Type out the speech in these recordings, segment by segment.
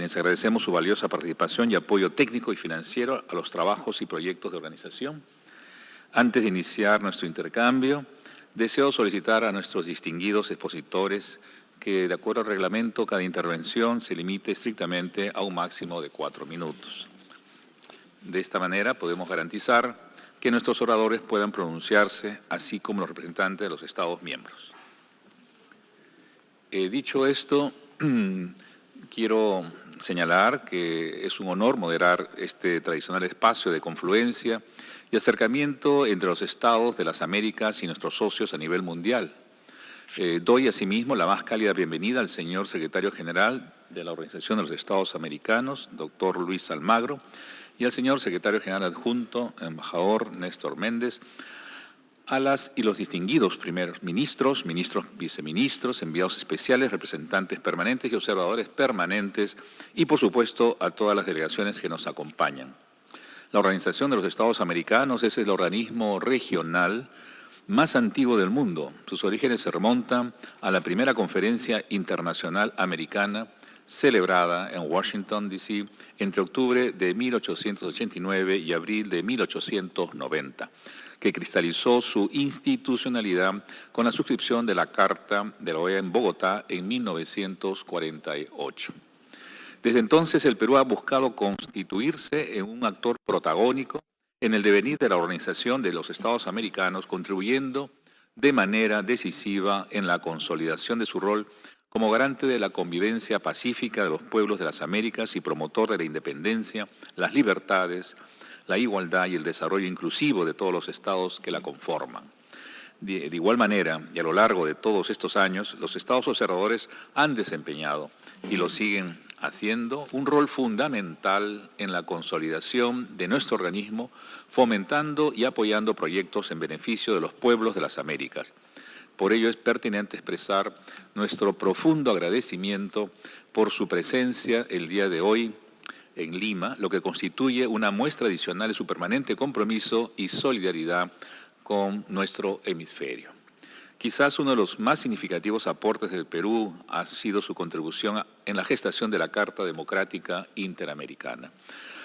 quienes agradecemos su valiosa participación y apoyo técnico y financiero a los trabajos y proyectos de organización. Antes de iniciar nuestro intercambio, deseo solicitar a nuestros distinguidos expositores que, de acuerdo al reglamento, cada intervención se limite estrictamente a un máximo de 4 minutos. De esta manera podemos garantizar que nuestros oradores puedan pronunciarse, así como los representantes de los Estados miembros. Dicho esto, quiero señalar que es un honor moderar este tradicional espacio de confluencia y acercamiento entre los Estados de las Américas y nuestros socios a nivel mundial. Doy asimismo la más cálida bienvenida al señor Secretario General de la Organización de los Estados Americanos, doctor Luis Almagro, y al señor Secretario General Adjunto, embajador Néstor Méndez, a las y los distinguidos primeros ministros, ministros viceministros, enviados especiales, representantes permanentes y observadores permanentes, y por supuesto a todas las delegaciones que nos acompañan. La Organización de los Estados Americanos es el organismo regional más antiguo del mundo. Sus orígenes se remontan a la primera conferencia internacional americana celebrada en Washington, D.C., entre octubre de 1889 y abril de 1890, que cristalizó su institucionalidad con la suscripción de la Carta de la OEA en Bogotá en 1948. Desde entonces, el Perú ha buscado constituirse en un actor protagónico en el devenir de la Organización de los Estados Americanos, contribuyendo de manera decisiva en la consolidación de su rol como garante de la convivencia pacífica de los pueblos de las Américas y promotor de la independencia, las libertades, la igualdad y el desarrollo inclusivo de todos los estados que la conforman. De igual manera, y a lo largo de todos estos años, los estados observadores han desempeñado y lo siguen haciendo un rol fundamental en la consolidación de nuestro organismo, fomentando y apoyando proyectos en beneficio de los pueblos de las Américas. Por ello es pertinente expresar nuestro profundo agradecimiento por su presencia el día de hoy en Lima, lo que constituye una muestra adicional de su permanente compromiso y solidaridad con nuestro hemisferio. Quizás uno de los más significativos aportes del Perú ha sido su contribución en la gestación de la Carta Democrática Interamericana.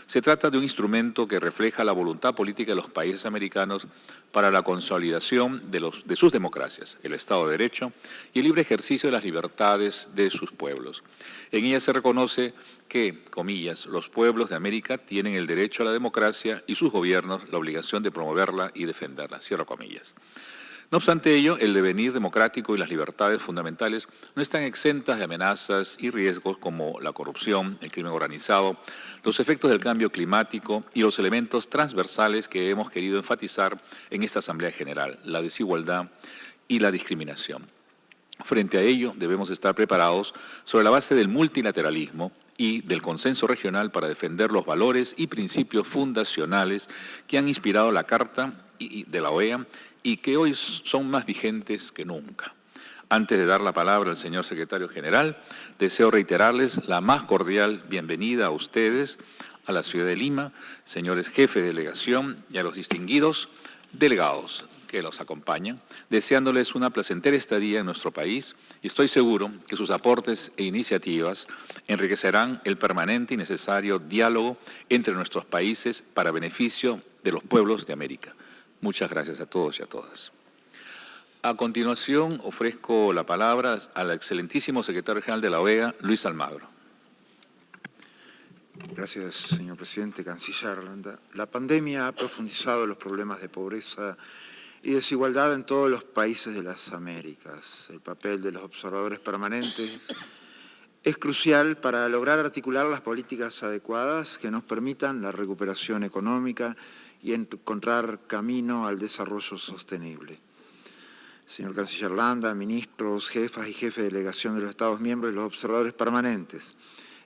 Se trata de un instrumento que refleja la voluntad política de los países americanos para la consolidación de sus democracias, el Estado de Derecho y el libre ejercicio de las libertades de sus pueblos. En ella se reconoce que, comillas, los pueblos de América tienen el derecho a la democracia y sus gobiernos la obligación de promoverla y defenderla, cierro comillas. No obstante ello, el devenir democrático y las libertades fundamentales no están exentas de amenazas y riesgos como la corrupción, el crimen organizado, los efectos del cambio climático y los elementos transversales que hemos querido enfatizar en esta Asamblea General, la desigualdad y la discriminación. Frente a ello, debemos estar preparados sobre la base del multilateralismo y del consenso regional para defender los valores y principios fundacionales que han inspirado la Carta de la OEA y que hoy son más vigentes que nunca. Antes de dar la palabra al señor Secretario General, deseo reiterarles la más cordial bienvenida a ustedes, a la ciudad de Lima, señores jefes de delegación y a los distinguidos delegados que los acompañan, deseándoles una placentera estadía en nuestro país y estoy seguro que sus aportes e iniciativas enriquecerán el permanente y necesario diálogo entre nuestros países para beneficio de los pueblos de América. Muchas gracias a todos y a todas. A continuación, ofrezco la palabra al excelentísimo secretario general de la OEA, Luis Almagro. Gracias, señor presidente, canciller Landa. La pandemia ha profundizado los problemas de pobreza y desigualdad en todos los países de las Américas. El papel de los observadores permanentes es crucial para lograr articular las políticas adecuadas que nos permitan la recuperación económica y encontrar camino al desarrollo sostenible. Señor canciller Landa, ministros, jefas y jefes de delegación de los Estados miembros y los observadores permanentes,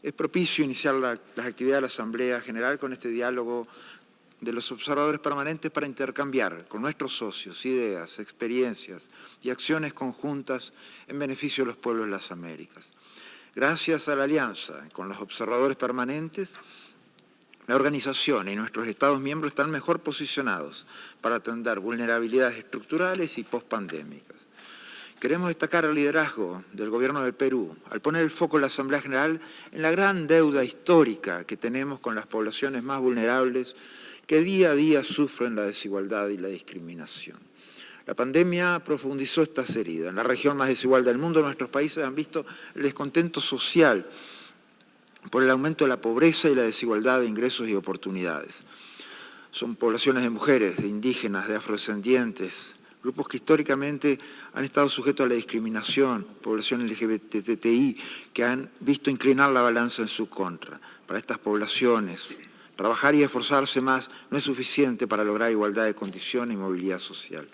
es propicio iniciar las actividades de la Asamblea General con este diálogo de los observadores permanentes para intercambiar con nuestros socios ideas, experiencias y acciones conjuntas en beneficio de los pueblos de las Américas. Gracias a la alianza con los observadores permanentes, la organización y nuestros Estados miembros están mejor posicionados para atender vulnerabilidades estructurales y pospandémicas. Queremos destacar el liderazgo del Gobierno del Perú, al poner el foco en la Asamblea General en la gran deuda histórica que tenemos con las poblaciones más vulnerables que día a día sufren la desigualdad y la discriminación. La pandemia profundizó estas heridas. En la región más desigual del mundo, nuestros países han visto el descontento social por el aumento de la pobreza y la desigualdad de ingresos y oportunidades. Son poblaciones de mujeres, de indígenas, de afrodescendientes, grupos que históricamente han estado sujetos a la discriminación, población LGBTI, que han visto inclinar la balanza en su contra. Para estas poblaciones, trabajar y esforzarse más no es suficiente para lograr igualdad de condiciones y movilidad social.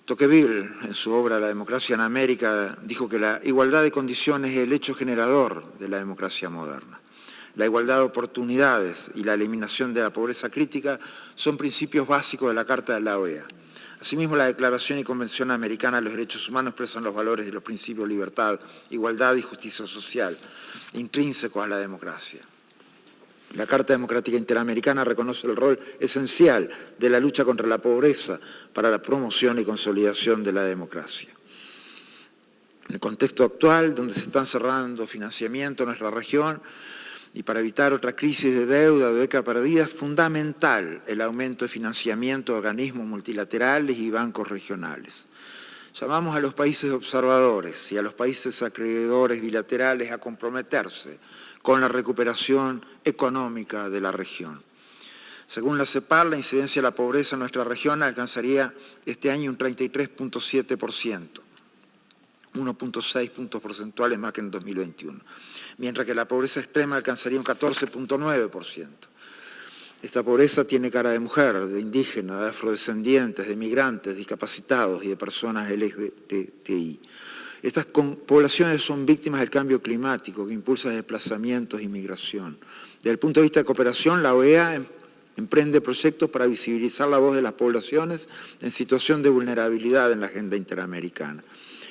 Tocqueville, en su obra La democracia en América, dijo que la igualdad de condiciones es el hecho generador de la democracia moderna. La igualdad de oportunidades y la eliminación de la pobreza crítica son principios básicos de la Carta de la OEA. Asimismo, la Declaración y Convención Americana de los Derechos Humanos expresan los valores y los principios de libertad, igualdad y justicia social, intrínsecos a la democracia. La Carta Democrática Interamericana reconoce el rol esencial de la lucha contra la pobreza para la promoción y consolidación de la democracia. En el contexto actual, donde se están cerrando financiamiento en nuestra región, y para evitar otra crisis de deuda de década perdida, es fundamental el aumento de financiamiento de organismos multilaterales y bancos regionales. Llamamos a los países observadores y a los países acreedores bilaterales a comprometerse con la recuperación económica de la región. Según la CEPAL, la incidencia de la pobreza en nuestra región alcanzaría este año un 33.7%. 1.6 puntos porcentuales más que en 2021, mientras que la pobreza extrema alcanzaría un 14.9%. Esta pobreza tiene cara de mujer, de indígena, de afrodescendientes, de migrantes, discapacitados y de personas LGBTI. Estas poblaciones son víctimas del cambio climático que impulsa desplazamientos y migración. Desde el punto de vista de cooperación, la OEA emprende proyectos para visibilizar la voz de las poblaciones en situación de vulnerabilidad en la agenda interamericana.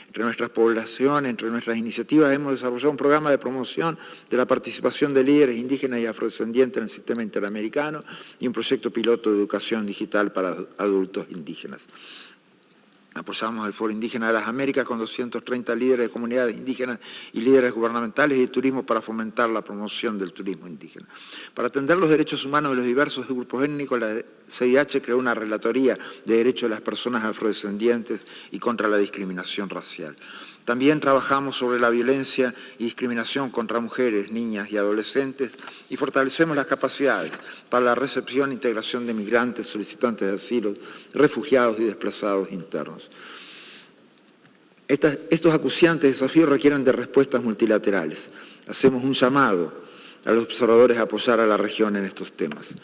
Entre nuestras poblaciones, entre nuestras iniciativas, hemos desarrollado un programa de promoción de la participación de líderes indígenas y afrodescendientes en el sistema interamericano y un proyecto piloto de educación digital para adultos indígenas. Apoyamos el Foro Indígena de las Américas con 230 líderes de comunidades indígenas y líderes gubernamentales y de turismo para fomentar la promoción del turismo indígena. Para atender los derechos humanos de los diversos grupos étnicos, la CIH creó una relatoría de derechos de las personas afrodescendientes y contra la discriminación racial. También trabajamos sobre la violencia y discriminación contra mujeres, niñas y adolescentes y fortalecemos las capacidades para la recepción e integración de migrantes, solicitantes de asilo, refugiados y desplazados internos. Estos acuciantes desafíos requieren de respuestas multilaterales. Hacemos un llamado a los observadores a apoyar a la región en estos temas.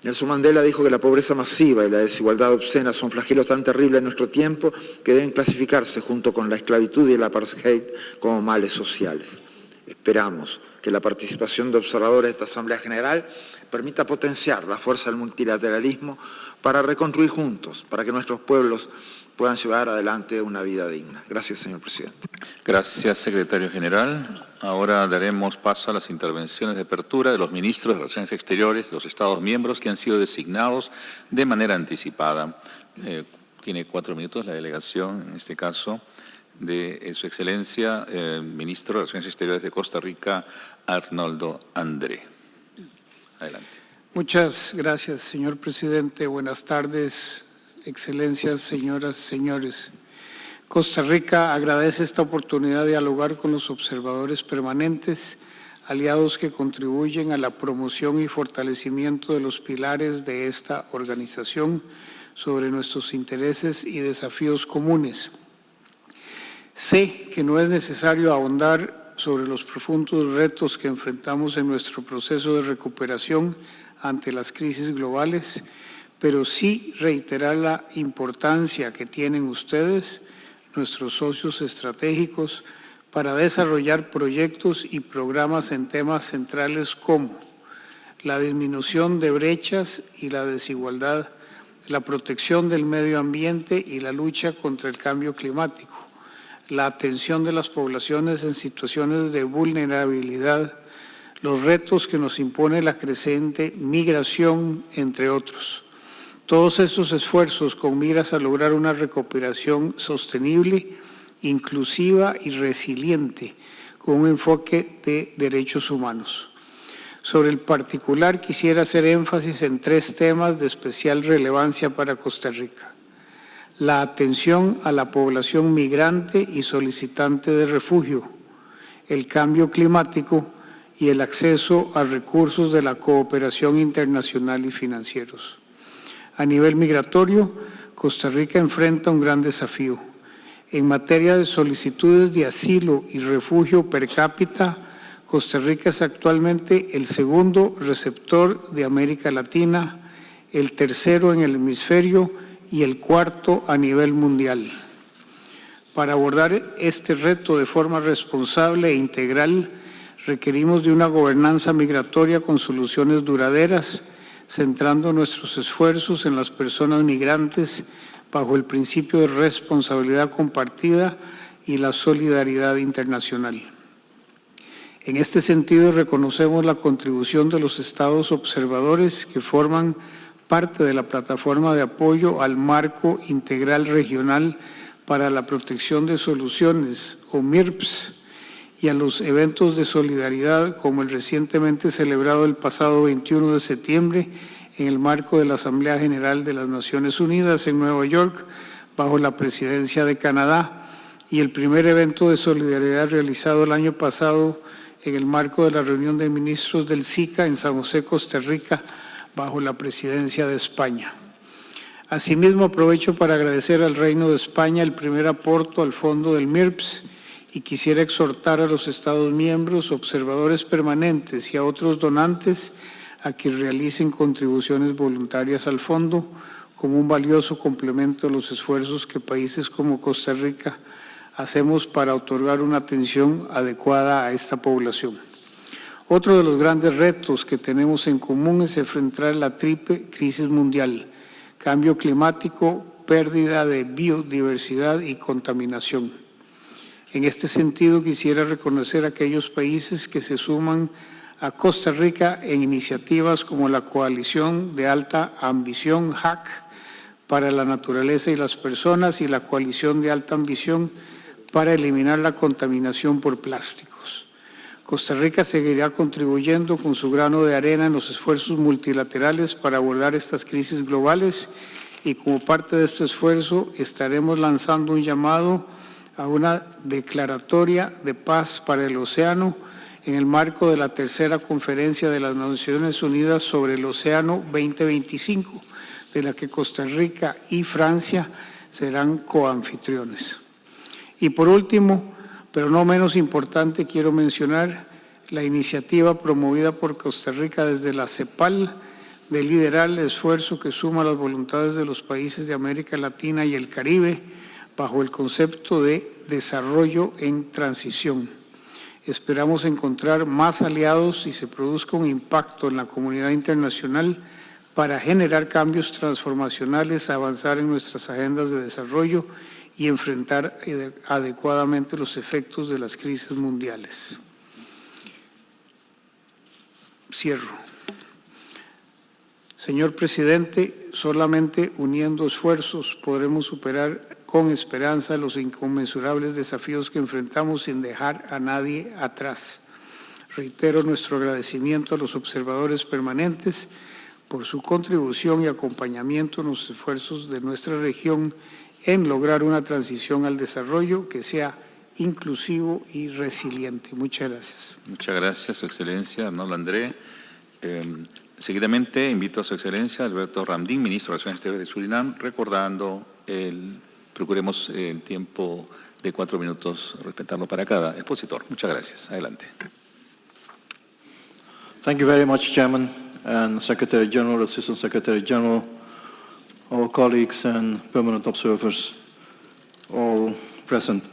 Nelson Mandela dijo que la pobreza masiva y la desigualdad obscena son flagelos tan terribles en nuestro tiempo que deben clasificarse junto con la esclavitud y el apartheid como males sociales. Esperamos que la participación de observadores de esta Asamblea General permita potenciar la fuerza del multilateralismo para reconstruir juntos, para que nuestros pueblos puedan llevar adelante una vida digna. Gracias, señor presidente. Gracias, secretario general. Ahora daremos paso a las intervenciones de apertura de los ministros de Relaciones Exteriores de los Estados miembros que han sido designados de manera anticipada. Tiene 4 minutos la delegación, en este caso, de Su Excelencia, Ministro de Relaciones Exteriores de Costa Rica, Arnoldo André. Adelante. Muchas gracias, señor presidente. Buenas tardes, excelencias, señoras, señores. Costa Rica agradece esta oportunidad de dialogar con los observadores permanentes, aliados que contribuyen a la promoción y fortalecimiento de los pilares de esta organización sobre nuestros intereses y desafíos comunes. Sé que no es necesario ahondar sobre los profundos retos que enfrentamos en nuestro proceso de recuperación ante las crisis globales, pero sí reiterar la importancia que tienen ustedes, nuestros socios estratégicos, para desarrollar proyectos y programas en temas centrales como la disminución de brechas y la desigualdad, la protección del medio ambiente y la lucha contra el cambio climático, la atención de las poblaciones en situaciones de vulnerabilidad, los retos que nos impone la creciente migración, entre otros. Todos estos esfuerzos con miras a lograr una recuperación sostenible inclusiva y resiliente, con un enfoque de derechos humanos. Sobre el particular, quisiera hacer énfasis en 3 temas de especial relevancia para Costa Rica: la atención a la población migrante y solicitante de refugio, el cambio climático y el acceso a recursos de la cooperación internacional y financieros. A nivel migratorio, Costa Rica enfrenta un gran desafío. En materia de solicitudes de asilo y refugio per cápita, Costa Rica es actualmente el segundo receptor de América Latina, el tercero en el hemisferio y el cuarto a nivel mundial. Para abordar este reto de forma responsable e integral, requerimos de una gobernanza migratoria con soluciones duraderas, centrando nuestros esfuerzos en las personas migrantes bajo el principio de responsabilidad compartida y la solidaridad internacional. En este sentido, reconocemos la contribución de los estados observadores que forman parte de la plataforma de apoyo al Marco Integral Regional para la Protección de Soluciones, o MIRPS, y a los eventos de solidaridad como el recientemente celebrado el pasado 21 de septiembre en el marco de la Asamblea General de las Naciones Unidas en Nueva York, bajo la presidencia de Canadá, y el primer evento de solidaridad realizado el año pasado en el marco de la reunión de ministros del SICA en San José, Costa Rica, bajo la presidencia de España. Asimismo, aprovecho para agradecer al Reino de España el primer aporte al fondo del MIRPS y quisiera exhortar a los Estados miembros, observadores permanentes y a otros donantes a que realicen contribuciones voluntarias al fondo como un valioso complemento a los esfuerzos que países como Costa Rica hacemos para otorgar una atención adecuada a esta población. Otro de los grandes retos que tenemos en común es enfrentar la triple crisis mundial: cambio climático, pérdida de biodiversidad y contaminación. En este sentido, quisiera reconocer a aquellos países que se suman a Costa Rica en iniciativas como la Coalición de Alta Ambición HAC para la Naturaleza y las Personas y la Coalición de Alta Ambición para eliminar la contaminación por plásticos. Costa Rica seguirá contribuyendo con su grano de arena en los esfuerzos multilaterales para abordar estas crisis globales y como parte de este esfuerzo estaremos lanzando un llamado a una declaratoria de paz para el océano en el marco de la tercera conferencia de las Naciones Unidas sobre el Océano 2025, de la que Costa Rica y Francia serán coanfitriones. Y por último, pero no menos importante, quiero mencionar la iniciativa promovida por Costa Rica desde la CEPAL de liderar el esfuerzo que suma las voluntades de los países de América Latina y el Caribe bajo el concepto de desarrollo en transición. Esperamos encontrar más aliados y se produzca un impacto en la comunidad internacional para generar cambios transformacionales, avanzar en nuestras agendas de desarrollo y enfrentar adecuadamente los efectos de las crisis mundiales. Cierro. Señor presidente, solamente uniendo esfuerzos podremos superar con esperanza los inconmensurables desafíos que enfrentamos sin dejar a nadie atrás. Reitero nuestro agradecimiento a los observadores permanentes por su contribución y acompañamiento en los esfuerzos de nuestra región en lograr una transición al desarrollo que sea inclusivo y resiliente. Muchas gracias. Muchas gracias, Su Excelencia, Arnoldo André. Seguidamente invito a Su Excelencia Alberto Ramdín, Ministro de Relaciones Exteriores de Surinam, recordando procuremos el tiempo de 4 minutos, respetarlo para cada expositor. Muchas gracias. Adelante. Thank you very much, Chairman and Secretary General, Assistant Secretary General, our colleagues and permanent observers, all present.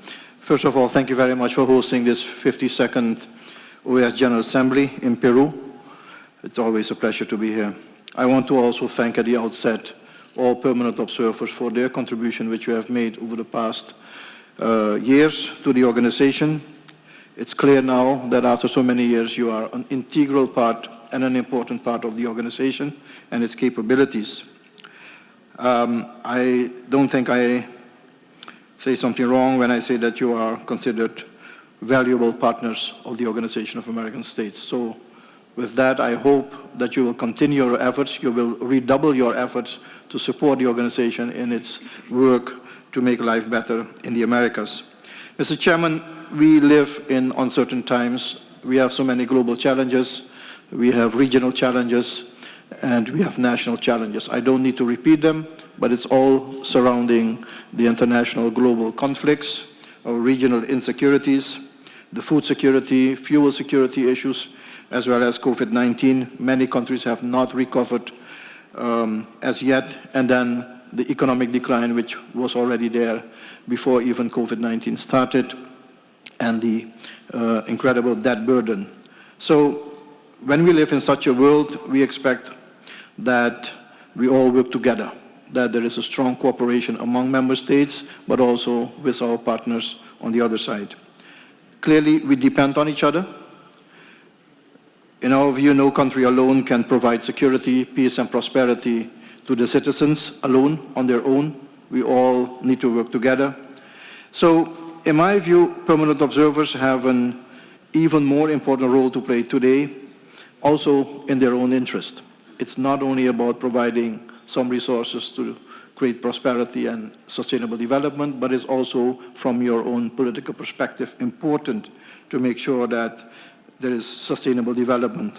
First of all, thank you very much for hosting this 52nd OAS General Assembly in Peru. It's always a pleasure to be here. I want to also thank at the outset all permanent observers for their contribution which you have made over the past years to the organization. It's clear now that after so many years you are an integral part and an important part of the organization and its capabilities. I don't think I say something wrong when I say that you are considered valuable partners of the Organization of American States. So with that, I hope that you will continue your efforts, you will redouble your efforts to support the organization in its work to make life better in the Americas. Mr. Chairman, we live in uncertain times. We have so many global challenges, we have regional challenges, and we have national challenges. I don't need to repeat them, but it's all surrounding the international global conflicts, our regional insecurities, the food security, fuel security issues, as well as COVID-19. Many countries have not recovered as yet, and then the economic decline, which was already there before even COVID-19 started, and the incredible debt burden. So when we live in such a world, we expect that we all work together, that there is a strong cooperation among member states, but also with our partners on the other side. Clearly, we depend on each other. In our view, no country alone can provide security, peace, and prosperity to the citizens alone, on their own. We all need to work together. So, in my view, permanent observers have an even more important role to play today, also in their own interest. It's not only about providing some resources to create prosperity and sustainable development, but it's also, from your own political perspective, important to make sure that there is sustainable development.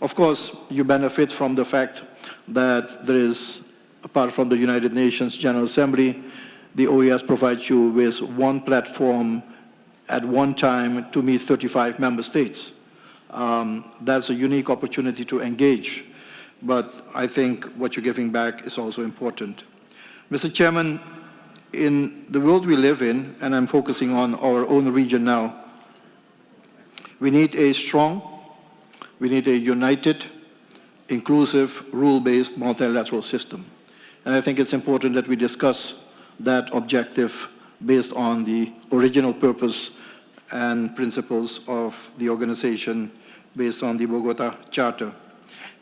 Of course, you benefit from the fact that there is, apart from the United Nations General Assembly, the OAS provides you with one platform at one time to meet 35 member states. That's a unique opportunity to engage, but I think what you're giving back is also important. Mr. Chairman, in the world we live in, and I'm focusing on our own region now, we need a strong, we need a united, inclusive, rule-based multilateral system. And I think it's important that we discuss that objective based on the original purpose and principles of the organization based on the Bogota Charter.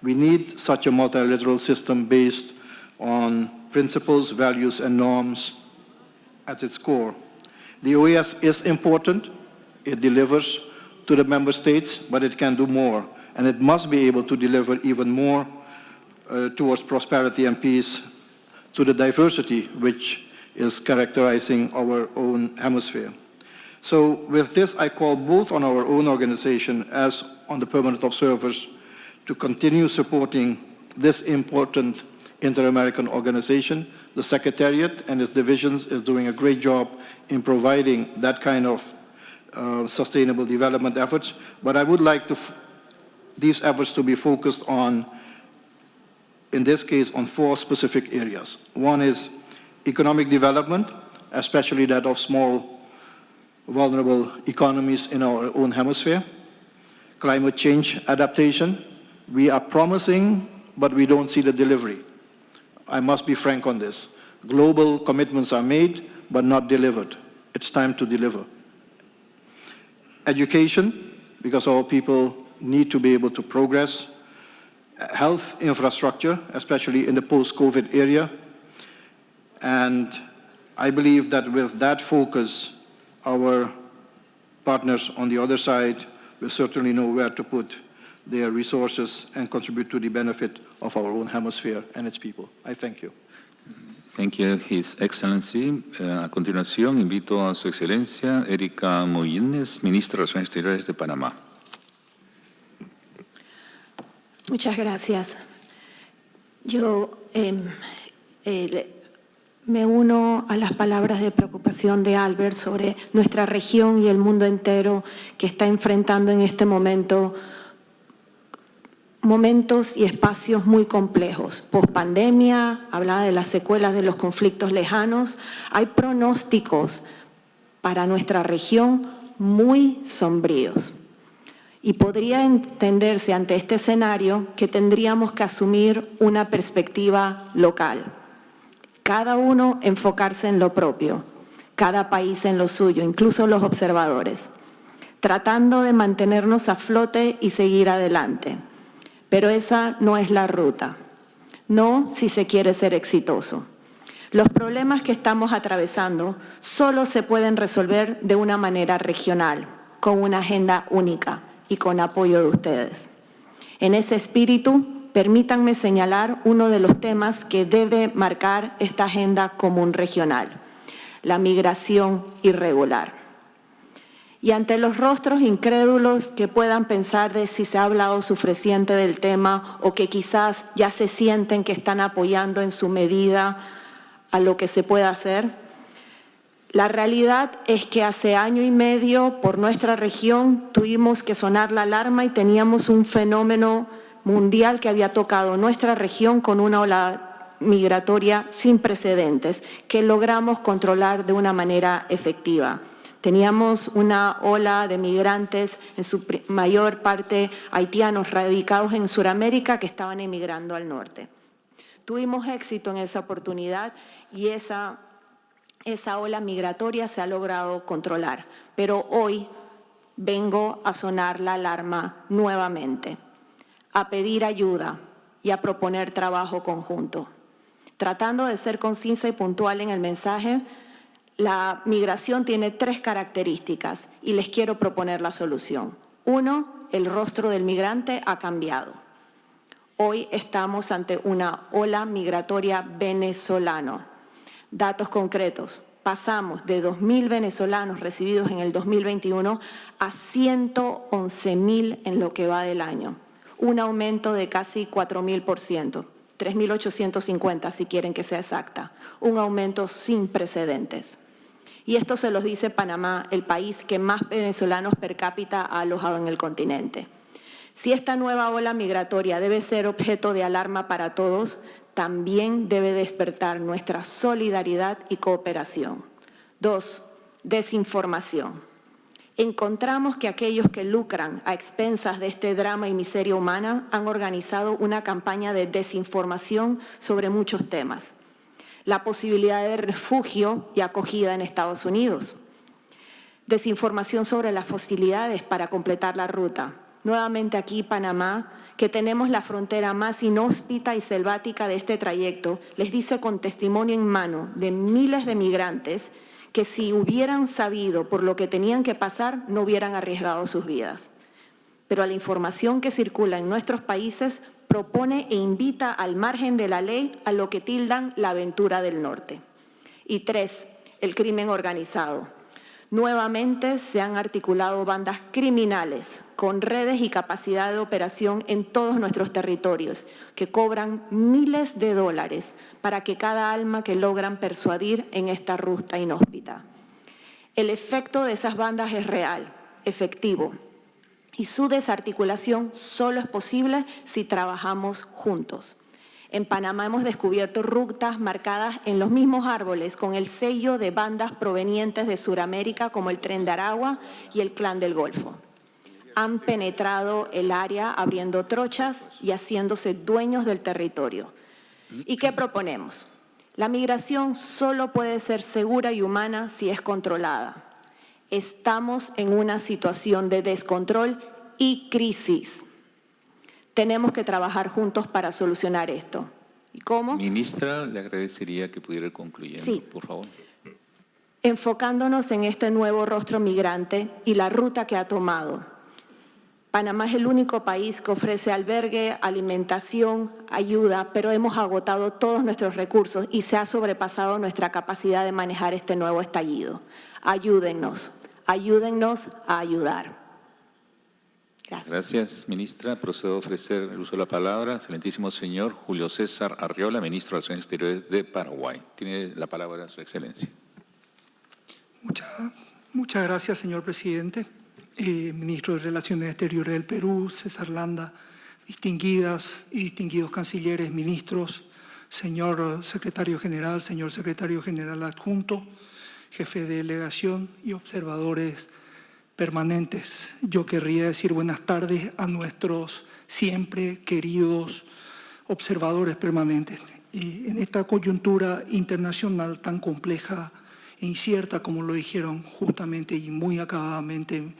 We need such a multilateral system based on principles, values, and norms at its core. The OAS is important. It delivers to the member states, but it can do more. And it must be able to deliver even more towards prosperity and peace to the diversity which is characterizing our own hemisphere. So with this, I call both on our own organization as on the permanent observers to continue supporting this important inter-American organization. The Secretariat and its divisions is doing a great job in providing that kind of sustainable development efforts, but I would like these efforts to be focused on, in this case, on 4 specific areas. One is economic development, especially that of small, vulnerable economies in our own hemisphere. Climate change adaptation. We are promising, but we don't see the delivery. I must be frank on this. Global commitments are made, but not delivered. It's time to deliver. Education, because our people need to be able to progress. Health infrastructure, especially in the post-COVID area. And I believe that with that focus, our partners on the other side will certainly know where to put their resources and contribute to the benefit of our own hemisphere and its people. I thank you. Thank you, His Excellency. A continuación, invito a Su Excelencia Erika Moines, Ministra de Relaciones Exteriores de Panamá. Muchas gracias. Yo me uno a las palabras de preocupación de Albert sobre nuestra región y el mundo entero que está enfrentando en este momento momentos y espacios muy complejos. Pospandemia, hablaba de las secuelas de los conflictos lejanos. Hay pronósticos para nuestra región muy sombríos. Y podría entenderse ante este escenario que tendríamos que asumir una perspectiva local. Cada uno enfocarse en lo propio, cada país en lo suyo, incluso los observadores, tratando de mantenernos a flote y seguir adelante. Pero esa no es la ruta, no si se quiere ser exitoso. Los problemas que estamos atravesando solo se pueden resolver de una manera regional, con una agenda única y con apoyo de ustedes. En ese espíritu, permítanme señalar uno de los temas que debe marcar esta agenda común regional: la migración irregular. Y ante los rostros incrédulos que puedan pensar de si se ha hablado suficiente del tema o que quizás ya se sienten que están apoyando en su medida a lo que se pueda hacer, la realidad es que hace año y medio por nuestra región tuvimos que sonar la alarma y teníamos un fenómeno mundial que había tocado nuestra región con una ola migratoria sin precedentes que logramos controlar de una manera efectiva. Teníamos una ola de migrantes, en su mayor parte haitianos radicados en Sudamérica, que estaban emigrando al norte. Tuvimos éxito en esa oportunidad y esa ola migratoria se ha logrado controlar. Pero hoy vengo a sonar la alarma nuevamente, a pedir ayuda y a proponer trabajo conjunto. Tratando de ser concisa y puntual en el mensaje, la migración tiene 3 características y les quiero proponer la solución. 1, el rostro del migrante ha cambiado. Hoy estamos ante una ola migratoria venezolana. Datos concretos. Pasamos de 2.000 venezolanos recibidos en el 2021 a 111.000 en lo que va del año. Un aumento de casi 4.000%, 3.850 si quieren que sea exacta. Un aumento sin precedentes. Y esto se los dice Panamá, el país que más venezolanos per cápita ha alojado en el continente. Si esta nueva ola migratoria debe ser objeto de alarma para todos, también debe despertar nuestra solidaridad y cooperación. 2, desinformación. Encontramos que aquellos que lucran a expensas de este drama y miseria humana han organizado una campaña de desinformación sobre muchos temas. La posibilidad de refugio y acogida en Estados Unidos. Desinformación sobre las facilidades para completar la ruta. Nuevamente aquí, Panamá, que tenemos la frontera más inhóspita y selvática de este trayecto, les dice con testimonio en mano de miles de migrantes que si hubieran sabido por lo que tenían que pasar, no hubieran arriesgado sus vidas. Pero la información que circula en nuestros países propone e invita al margen de la ley a lo que tildan la aventura del norte. Y 3, el crimen organizado. Nuevamente se han articulado bandas criminales con redes y capacidad de operación en todos nuestros territorios que cobran miles de dólares para que cada alma que logran persuadir en esta ruta inhóspita. El efecto de esas bandas es real, efectivo, y su desarticulación solo es posible si trabajamos juntos. En Panamá hemos descubierto rutas marcadas en los mismos árboles con el sello de bandas provenientes de Sudamérica como el Tren de Aragua y el Clan del Golfo. Han penetrado el área abriendo trochas y haciéndose dueños del territorio. ¿Y qué proponemos? La migración solo puede ser segura y humana si es controlada. Estamos en una situación de descontrol y crisis. Tenemos que trabajar juntos para solucionar esto. ¿Y cómo? Ministra, le agradecería que pudiera ir concluyendo, Sí. por favor. Enfocándonos en este nuevo rostro migrante y la ruta que ha tomado. Panamá es el único país que ofrece albergue, alimentación, ayuda, pero hemos agotado todos nuestros recursos y se ha sobrepasado nuestra capacidad de manejar este nuevo estallido. Ayúdennos, ayúdennos a ayudar. Gracias. Gracias, ministra. Procedo a ofrecer el uso de la palabra. Excelentísimo señor Julio César Arriola, ministro de Relaciones Exteriores de Paraguay. Tiene la palabra su excelencia. Muchas gracias, señor presidente. Ministro de Relaciones Exteriores del Perú, César Landa, distinguidas y distinguidos cancilleres, ministros, señor secretario general, señor secretario general adjunto, jefe de delegación y observadores permanentes. Yo querría decir buenas tardes a nuestros siempre queridos observadores permanentes. En esta coyuntura internacional tan compleja e incierta, como lo dijeron justamente y muy acabadamente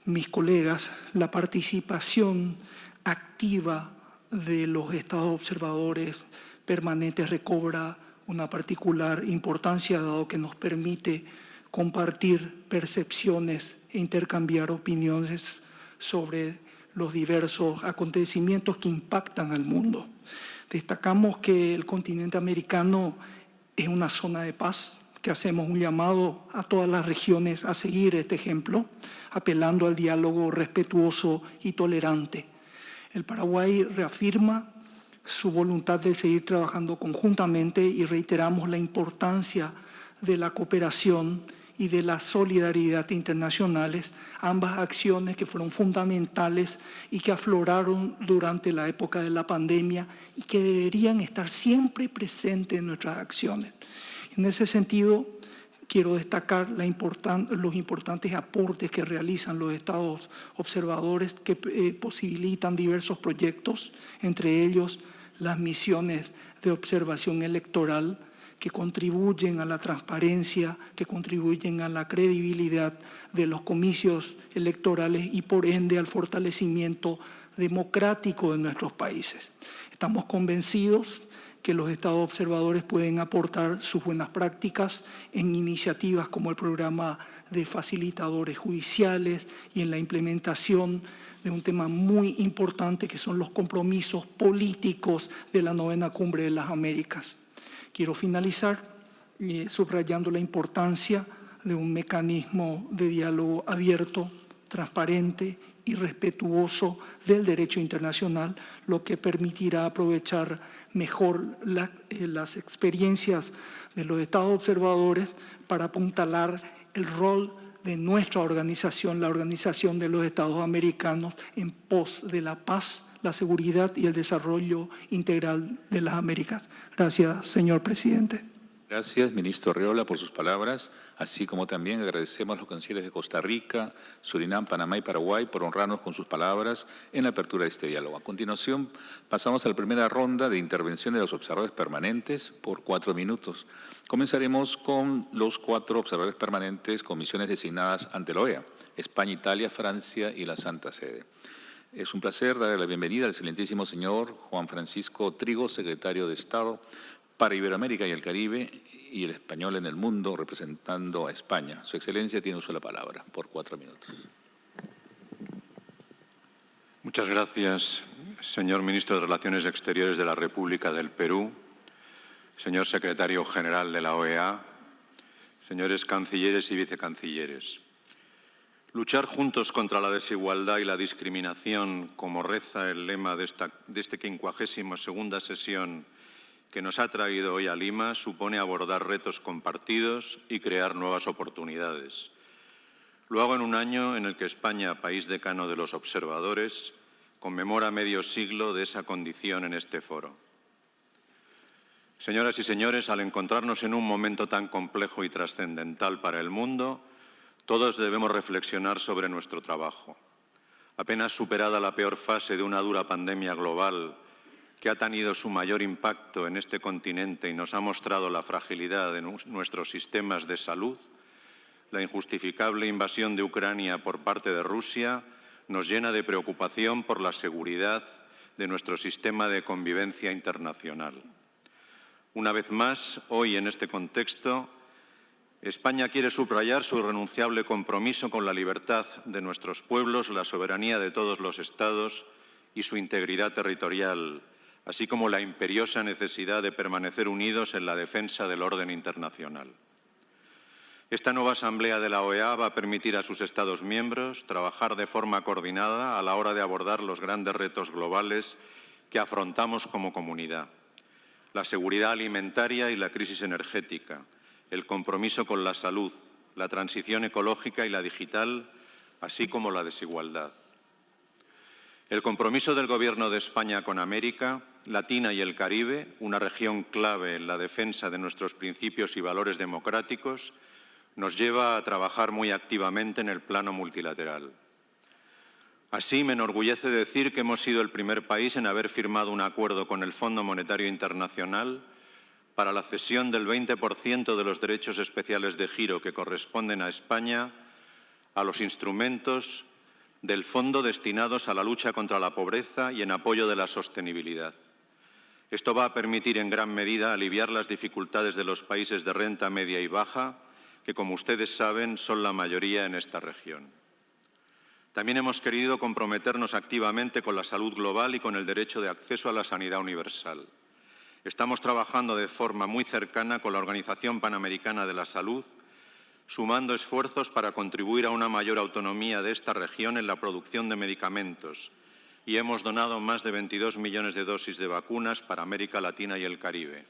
mis colegas, la participación activa de los estados observadores permanentes recobra una particular importancia, dado que nos permite compartir percepciones e intercambiar opiniones sobre los diversos acontecimientos que impactan al mundo. Destacamos que el continente americano es una zona de paz, que hacemos un llamado a todas las regiones a seguir este ejemplo, apelando al diálogo respetuoso y tolerante. El Paraguay reafirma su voluntad de seguir trabajando conjuntamente y reiteramos la importancia de la cooperación y de la solidaridad internacionales, ambas acciones que fueron fundamentales y que afloraron durante la época de la pandemia y que deberían estar siempre presentes en nuestras acciones. En ese sentido, quiero destacar los importantes aportes que realizan los estados observadores que posibilitan diversos proyectos, entre ellos las misiones de observación electoral, que contribuyen a la transparencia, que contribuyen a la credibilidad de los comicios electorales y por ende al fortalecimiento democrático de nuestros países. Estamos convencidos que los estados observadores pueden aportar sus buenas prácticas en iniciativas como el programa de facilitadores judiciales y en la implementación de un tema muy importante que son los compromisos políticos de la 9ª Cumbre de las Américas. Quiero finalizar subrayando la importancia de un mecanismo de diálogo abierto, transparente y respetuoso del derecho internacional, lo que permitirá aprovechar mejor las experiencias de los estados observadores para apuntalar el rol de nuestra organización, la Organización de los Estados Americanos, en pos de la paz, la seguridad y el desarrollo integral de las Américas. Gracias, señor presidente. Gracias, ministro Arriola, por sus palabras, así como también agradecemos a los cancilleres de Costa Rica, Surinam, Panamá y Paraguay por honrarnos con sus palabras en la apertura de este diálogo. A continuación, pasamos a la primera ronda de intervención de los observadores permanentes por 4 minutos. Comenzaremos con los 4 observadores permanentes con misiones designadas ante la OEA, España, Italia, Francia y la Santa Sede. Es un placer darle la bienvenida al excelentísimo señor Juan Francisco Trigo, secretario de Estado para Iberoamérica y el Caribe y el español en el mundo, representando a España. Su Excelencia tiene uso de la palabra por 4 minutos. Muchas gracias, señor ministro de Relaciones Exteriores de la República del Perú, señor secretario general de la OEA, señores cancilleres y vicecancilleres. Luchar juntos contra la desigualdad y la discriminación, como reza el lema de esta 52ª sesión que nos ha traído hoy a Lima, supone abordar retos compartidos y crear nuevas oportunidades. Lo hago en un año en el que España, país decano de los observadores, conmemora medio siglo de esa condición en este foro. Señoras y señores, al encontrarnos en un momento tan complejo y trascendental para el mundo, todos debemos reflexionar sobre nuestro trabajo. Apenas superada la peor fase de una dura pandemia global que ha tenido su mayor impacto en este continente y nos ha mostrado la fragilidad de nuestros sistemas de salud, la injustificable invasión de Ucrania por parte de Rusia nos llena de preocupación por la seguridad de nuestro sistema de convivencia internacional. Una vez más, hoy en este contexto, España quiere subrayar su irrenunciable compromiso con la libertad de nuestros pueblos, la soberanía de todos los Estados y su integridad territorial, así como la imperiosa necesidad de permanecer unidos en la defensa del orden internacional. Esta nueva Asamblea de la OEA va a permitir a sus Estados miembros trabajar de forma coordinada a la hora de abordar los grandes retos globales que afrontamos como comunidad: la seguridad alimentaria y la crisis energética, el compromiso con la salud, la transición ecológica y la digital, así como la desigualdad. El compromiso del Gobierno de España con América Latina y el Caribe, una región clave en la defensa de nuestros principios y valores democráticos, nos lleva a trabajar muy activamente en el plano multilateral. Así, me enorgullece decir que hemos sido el primer país en haber firmado un acuerdo con el Fondo Monetario Internacional para la cesión del 20% de los derechos especiales de giro que corresponden a España a los instrumentos del Fondo destinados a la lucha contra la pobreza y en apoyo de la sostenibilidad. Esto va a permitir en gran medida aliviar las dificultades de los países de renta media y baja, que como ustedes saben son la mayoría en esta región. También hemos querido comprometernos activamente con la salud global y con el derecho de acceso a la sanidad universal. Estamos trabajando de forma muy cercana con la Organización Panamericana de la Salud, sumando esfuerzos para contribuir a una mayor autonomía de esta región en la producción de medicamentos, y hemos donado más de 22 millones de dosis de vacunas para América Latina y el Caribe.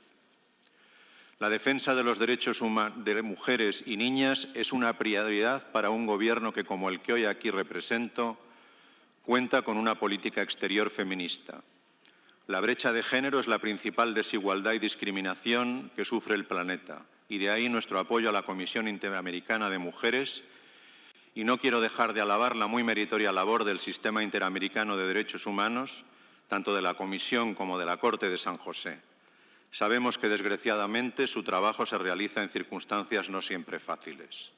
La defensa de los derechos de mujeres y niñas es una prioridad para un gobierno que, como el que hoy aquí represento, cuenta con una política exterior feminista. La brecha de género es la principal desigualdad y discriminación que sufre el planeta, y de ahí nuestro apoyo a la Comisión Interamericana de Mujeres, y no quiero dejar de alabar la muy meritoria labor del Sistema Interamericano de Derechos Humanos, tanto de la Comisión como de la Corte de San José. Sabemos que, desgraciadamente, su trabajo se realiza en circunstancias no siempre fáciles.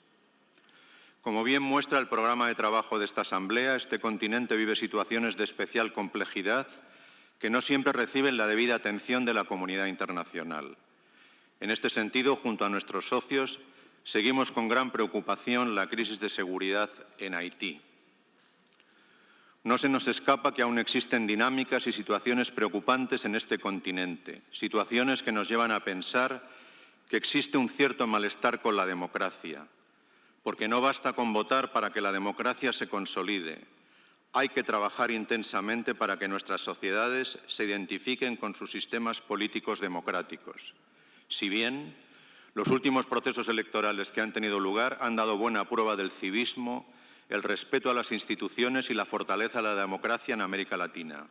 Como bien muestra el programa de trabajo de esta Asamblea, este continente vive situaciones de especial complejidad que no siempre reciben la debida atención de la comunidad internacional. En este sentido, junto a nuestros socios, seguimos con gran preocupación la crisis de seguridad en Haití. No se nos escapa que aún existen dinámicas y situaciones preocupantes en este continente, situaciones que nos llevan a pensar que existe un cierto malestar con la democracia, porque no basta con votar para que la democracia se consolide. Hay que trabajar intensamente para que nuestras sociedades se identifiquen con sus sistemas políticos democráticos. Si bien los últimos procesos electorales que han tenido lugar han dado buena prueba del civismo, el respeto a las instituciones y la fortaleza de la democracia en América Latina.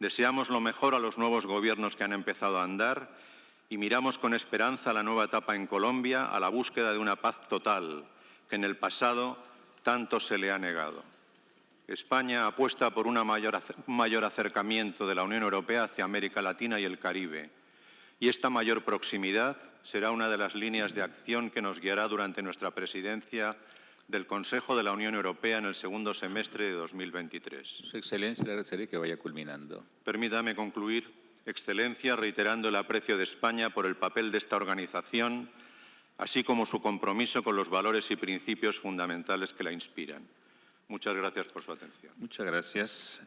Deseamos lo mejor a los nuevos gobiernos que han empezado a andar y miramos con esperanza la nueva etapa en Colombia, a la búsqueda de una paz total, que en el pasado tanto se le ha negado. España apuesta por un mayor acercamiento de la Unión Europea hacia América Latina y el Caribe, y esta mayor proximidad será una de las líneas de acción que nos guiará durante nuestra presidencia del Consejo de la Unión Europea en el segundo semestre de 2023. Su Excelencia, le agradeceré que vaya culminando. Permítame concluir, Excelencia, reiterando el aprecio de España por el papel de esta organización, así como su compromiso con los valores y principios fundamentales que la inspiran. Muchas gracias por su atención. Muchas gracias.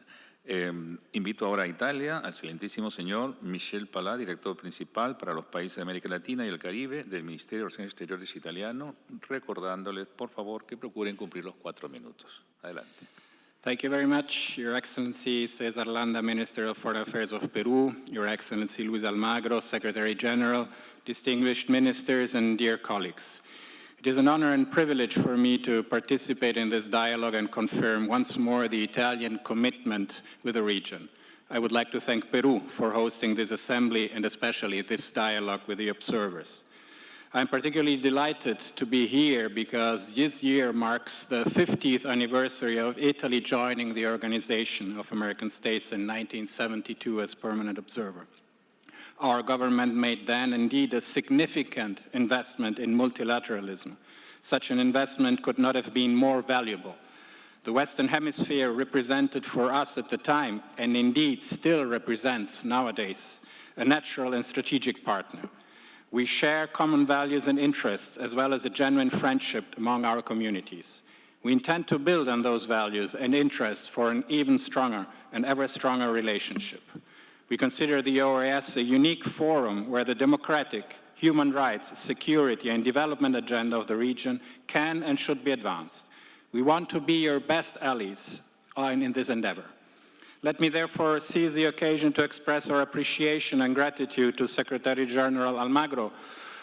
Invito ahora a Italia al excelentísimo señor Michel Palà, director principal para los países de América Latina y el Caribe del Ministerio de Relaciones Exteriores italiano, recordándoles, por favor, que procuren cumplir los 4 minutos. Adelante. Thank you very much, Your Excellency Cesar Landa, Minister of Foreign Affairs of Peru, Your Excellency Luis Almagro, Secretary General, distinguished ministers, and dear colleagues. It is an honor and privilege for me to participate in this dialogue and confirm once more the Italian commitment with the region. I would like to thank Peru for hosting this assembly and especially this dialogue with the observers. I'm particularly delighted to be here because this year marks the 50th anniversary of Italy joining the Organization of American States in 1972 as permanent observer. Our government made then indeed a significant investment in multilateralism. Such an investment could not have been more valuable. The Western Hemisphere represented for us at the time, and indeed still represents nowadays, a natural and strategic partner. We share common values and interests, as well as a genuine friendship among our communities. We intend to build on those values and interests for an even stronger and ever stronger relationship. We consider the OAS a unique forum where the democratic, human rights, security, and development agenda of the region can and should be advanced. We want to be your best allies in this endeavor. Let me therefore seize the occasion to express our appreciation and gratitude to Secretary General Almagro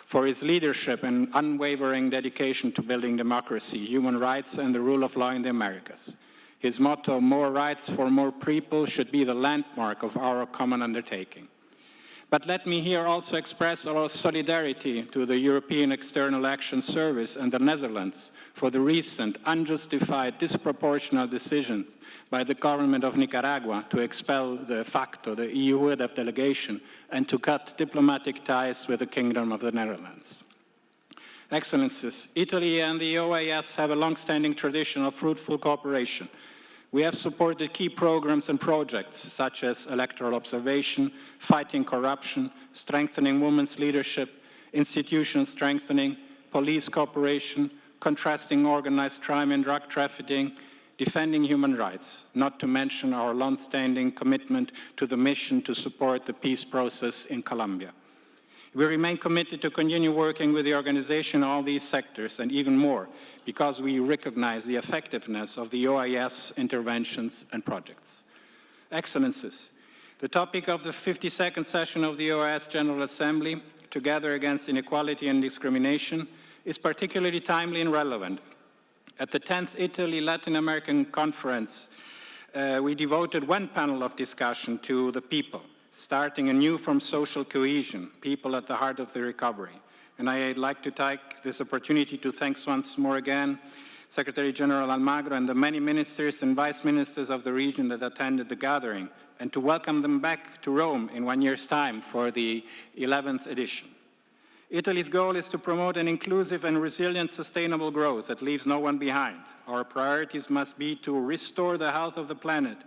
for his leadership and unwavering dedication to building democracy, human rights, and the rule of law in the Americas. His motto, more rights for more people, should be the landmark of our common undertaking. But let me here also express our solidarity to the European External Action Service and the Netherlands for the recent unjustified disproportionate decisions by the government of Nicaragua to expel de facto the EU head of delegation and to cut diplomatic ties with the Kingdom of the Netherlands. Excellencies, Italy and the OAS have a long-standing tradition of fruitful cooperation. We have supported key programs and projects such as electoral observation, fighting corruption, strengthening women's leadership, institutional strengthening, police cooperation, contrasting organized crime and drug trafficking, defending human rights, not to mention our long-standing commitment to the mission to support the peace process in Colombia. We remain committed to continue working with the organization in all these sectors and even more, because we recognize the effectiveness of the OAS interventions and projects. Excellencies, the topic of the 52nd session of the OAS General Assembly, Together Against Inequality and Discrimination, is particularly timely and relevant. At the 10th Italy Latin American Conference, we devoted one panel of discussion to the people, starting anew from social cohesion, people at the heart of the recovery. And I'd like to take this opportunity to thank once more again Secretary General Almagro and the many ministers and vice ministers of the region that attended the gathering, and to welcome them back to Rome in 1 year's time for the 11th edition. Italy's goal is to promote an inclusive and resilient sustainable growth that leaves no one behind. Our priorities must be to restore the health of the planet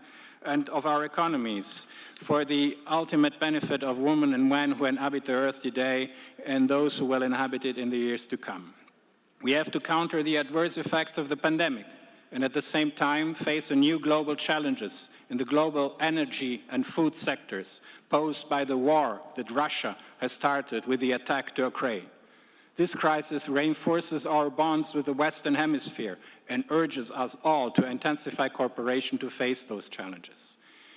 and of our economies for the ultimate benefit of women and men who inhabit the earth today and those who will inhabit it in the years to come. We have to counter the adverse effects of the pandemic and at the same time face a new global challenges in the global energy and food sectors posed by the war that Russia has started with the attack to Ukraine. This crisis reinforces our bonds with the Western Hemisphere and urges us all to intensify cooperation to face those challenges.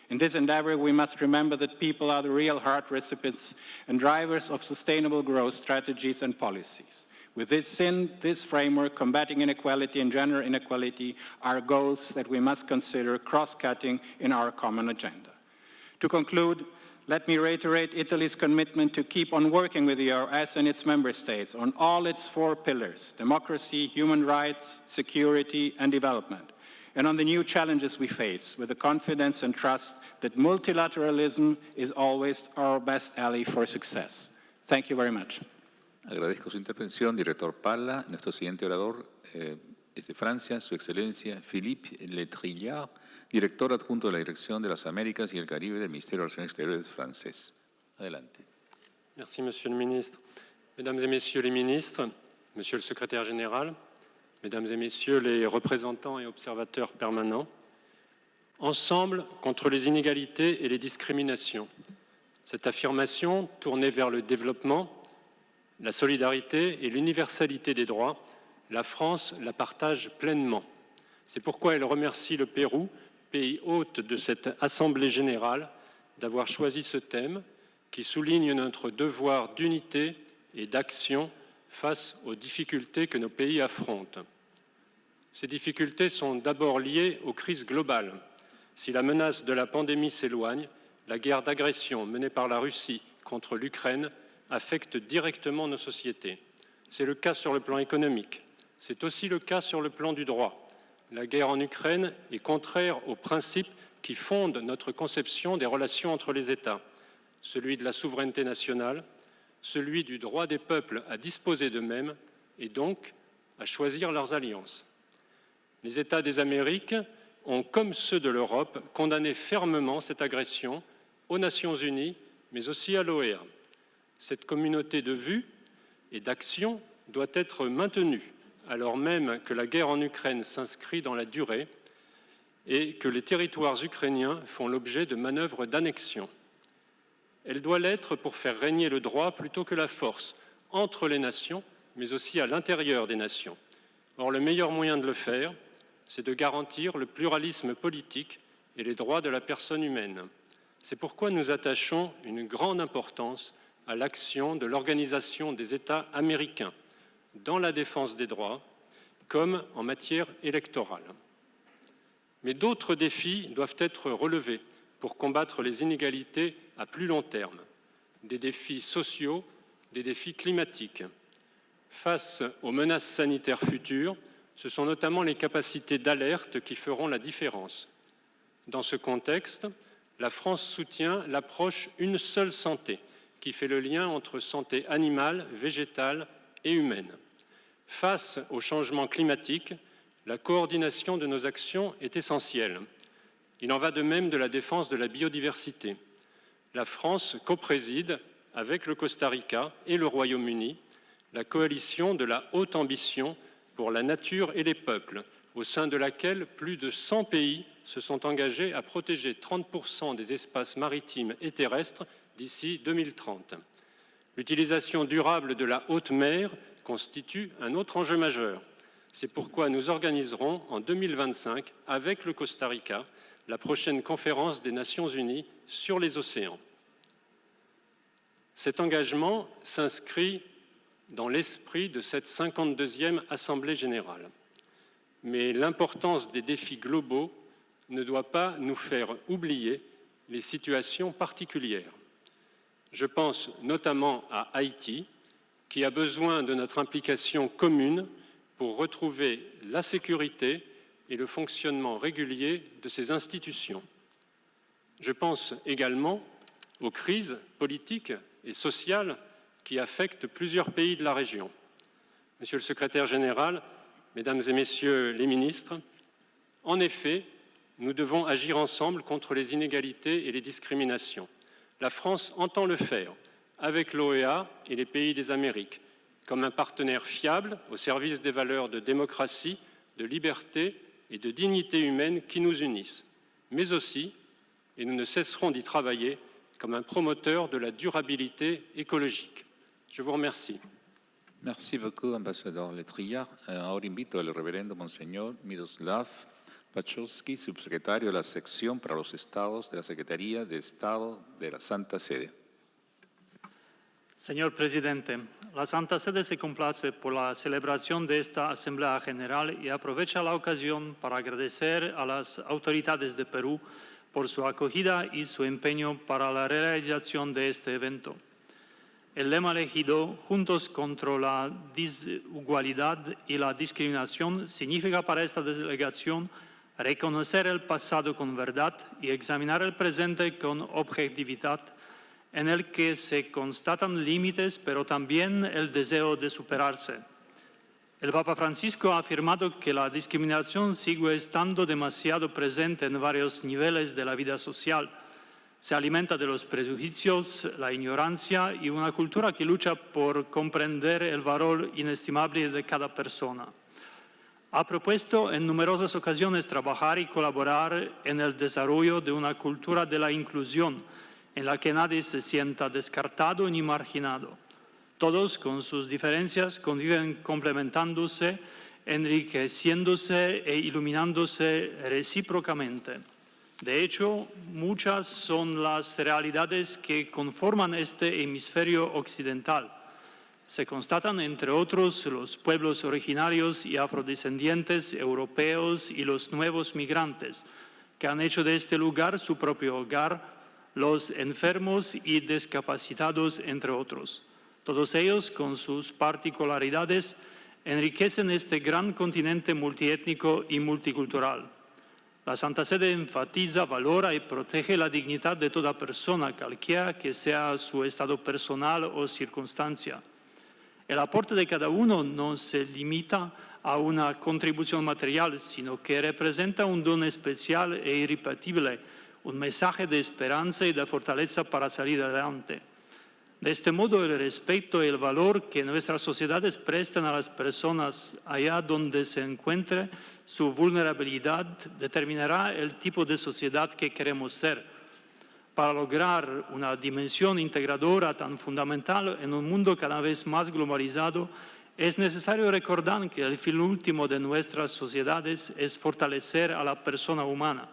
In this endeavor, we must remember that people are the real heart recipients and drivers of sustainable growth strategies and policies. Within this framework, combating inequality and gender inequality are goals that we must consider cross-cutting in our common agenda. To conclude, let me reiterate Italy's commitment to keep on working with the OAS and its member states on all its 4 pillars: democracy, human rights, security, and development, and on the new challenges we face with the confidence and trust that multilateralism is always our best ally for success. Thank you very much. Agradezco su intervención, director Palla. Nuestro siguiente orador es de Francia, Su Excelencia Philippe Letrilliard, director adjunto de la Dirección de las Américas y el Caribe del Ministerio de Relaciones Exteriores francés. Adelante. Merci, Monsieur le Ministre. Mesdames et Messieurs les ministres, Monsieur le Secrétaire général, Mesdames et Messieurs les représentants et observateurs permanents, ensemble contre les inégalités et les discriminations. Cette affirmation tournée vers le développement, la solidarité et l'universalité des droits, la France la partage pleinement. C'est pourquoi elle remercie le Pérou, pays hôte de cette Assemblée générale, d'avoir choisi ce thème qui souligne notre devoir d'unité et d'action face aux difficultés que nos pays affrontent. Ces difficultés sont d'abord liées aux crises globales. Si la menace de la pandémie s'éloigne, la guerre d'agression menée par la Russie contre l'Ukraine affecte directement nos sociétés. C'est le cas sur le plan économique. C'est aussi le cas sur le plan du droit. La guerre en Ukraine est contraire aux principes qui fondent notre conception des relations entre les États, celui de la souveraineté nationale, celui du droit des peuples à disposer d'eux-mêmes et donc à choisir leurs alliances. Les États des Amériques ont, comme ceux de l'Europe, condamné fermement cette agression aux Nations Unies, mais aussi à l'OEA. Cette communauté de vues et d'action doit être maintenue, alors même que la guerre en Ukraine s'inscrit dans la durée et que les territoires ukrainiens font l'objet de manœuvres d'annexion. Elle doit l'être pour faire régner le droit plutôt que la force, entre les nations, mais aussi à l'intérieur des nations. Or, le meilleur moyen de le faire, c'est de garantir le pluralisme politique et les droits de la personne humaine. C'est pourquoi nous attachons une grande importance à l'action de l'Organisation des États américains dans la défense des droits, comme en matière électorale. Mais d'autres défis doivent être relevés pour combattre les inégalités à plus long terme, des défis sociaux, des défis climatiques. Face aux menaces sanitaires futures, ce sont notamment les capacités d'alerte qui feront la différence. Dans ce contexte, la France soutient l'approche « une seule santé » qui fait le lien entre santé animale, végétale et humaine. Face au changement climatique, la coordination de nos actions est essentielle. Il en va de même de la défense de la biodiversité. La France copréside, avec le Costa Rica et le Royaume-Uni, la coalition de la haute ambition pour la nature et les peuples, au sein de laquelle plus de 100 pays se sont engagés à protéger 30% des espaces maritimes et terrestres d'ici 2030. L'utilisation durable de la haute mer constitue un autre enjeu majeur. C'est pourquoi nous organiserons en 2025, avec le Costa Rica, la prochaine conférence des Nations Unies sur les océans. Cet engagement s'inscrit dans l'esprit de cette 52e Assemblée générale. Mais l'importance des défis globaux ne doit pas nous faire oublier les situations particulières. Je pense notamment à Haïti, qui a besoin de notre implication commune pour retrouver la sécurité et le fonctionnement régulier de ses institutions. Je pense également aux crises politiques et sociales qui affectent plusieurs pays de la région. Monsieur le secrétaire général, Mesdames et Messieurs les ministres, en effet, nous devons agir ensemble contre les inégalités et les discriminations. La France entend le faire avec l'OEA et les pays des Amériques, comme un partenaire fiable au service des valeurs de démocratie, de liberté et de dignité humaine qui nous unissent, mais aussi, et nous ne cesserons d'y travailler, comme un promoteur de la durabilité écologique. Je vous remercie. Merci beaucoup, ambassadeur Letria. Ahora invito al reverendo Monseñor Miroslav Pachowski, subsecretario de la sección para los estados de la Secretaría de Estado de la Santa Sede. Señor Presidente, la Santa Sede se complace por la celebración de esta Asamblea General y aprovecha la ocasión para agradecer a las autoridades de Perú por su acogida y su empeño para la realización de este evento. El lema elegido, Juntos contra la desigualdad y la discriminación, significa para esta delegación reconocer el pasado con verdad y examinar el presente con objetividad, en el que se constatan límites, pero también el deseo de superarse. El Papa Francisco ha afirmado que la discriminación sigue estando demasiado presente en varios niveles de la vida social. Se alimenta de los prejuicios, la ignorancia y una cultura que lucha por comprender el valor inestimable de cada persona. Ha propuesto en numerosas ocasiones trabajar y colaborar en el desarrollo de una cultura de la inclusión, en la que nadie se sienta descartado ni marginado. Todos, con sus diferencias, conviven complementándose, enriqueciéndose e iluminándose recíprocamente. De hecho, muchas son las realidades que conforman este hemisferio occidental. Se constatan, entre otros, los pueblos originarios y afrodescendientes europeos y los nuevos migrantes, que han hecho de este lugar su propio hogar, los enfermos y discapacitados, entre otros. Todos ellos, con sus particularidades, enriquecen este gran continente multiétnico y multicultural. La Santa Sede enfatiza, valora y protege la dignidad de toda persona, cualquiera que sea su estado personal o circunstancia. El aporte de cada uno no se limita a una contribución material, sino que representa un don especial e irrepetible, un mensaje de esperanza y de fortaleza para salir adelante. De este modo, el respeto y el valor que nuestras sociedades prestan a las personas allá donde se encuentre su vulnerabilidad determinará el tipo de sociedad que queremos ser. Para lograr una dimensión integradora tan fundamental en un mundo cada vez más globalizado, es necesario recordar que el fin último de nuestras sociedades es fortalecer a la persona humana.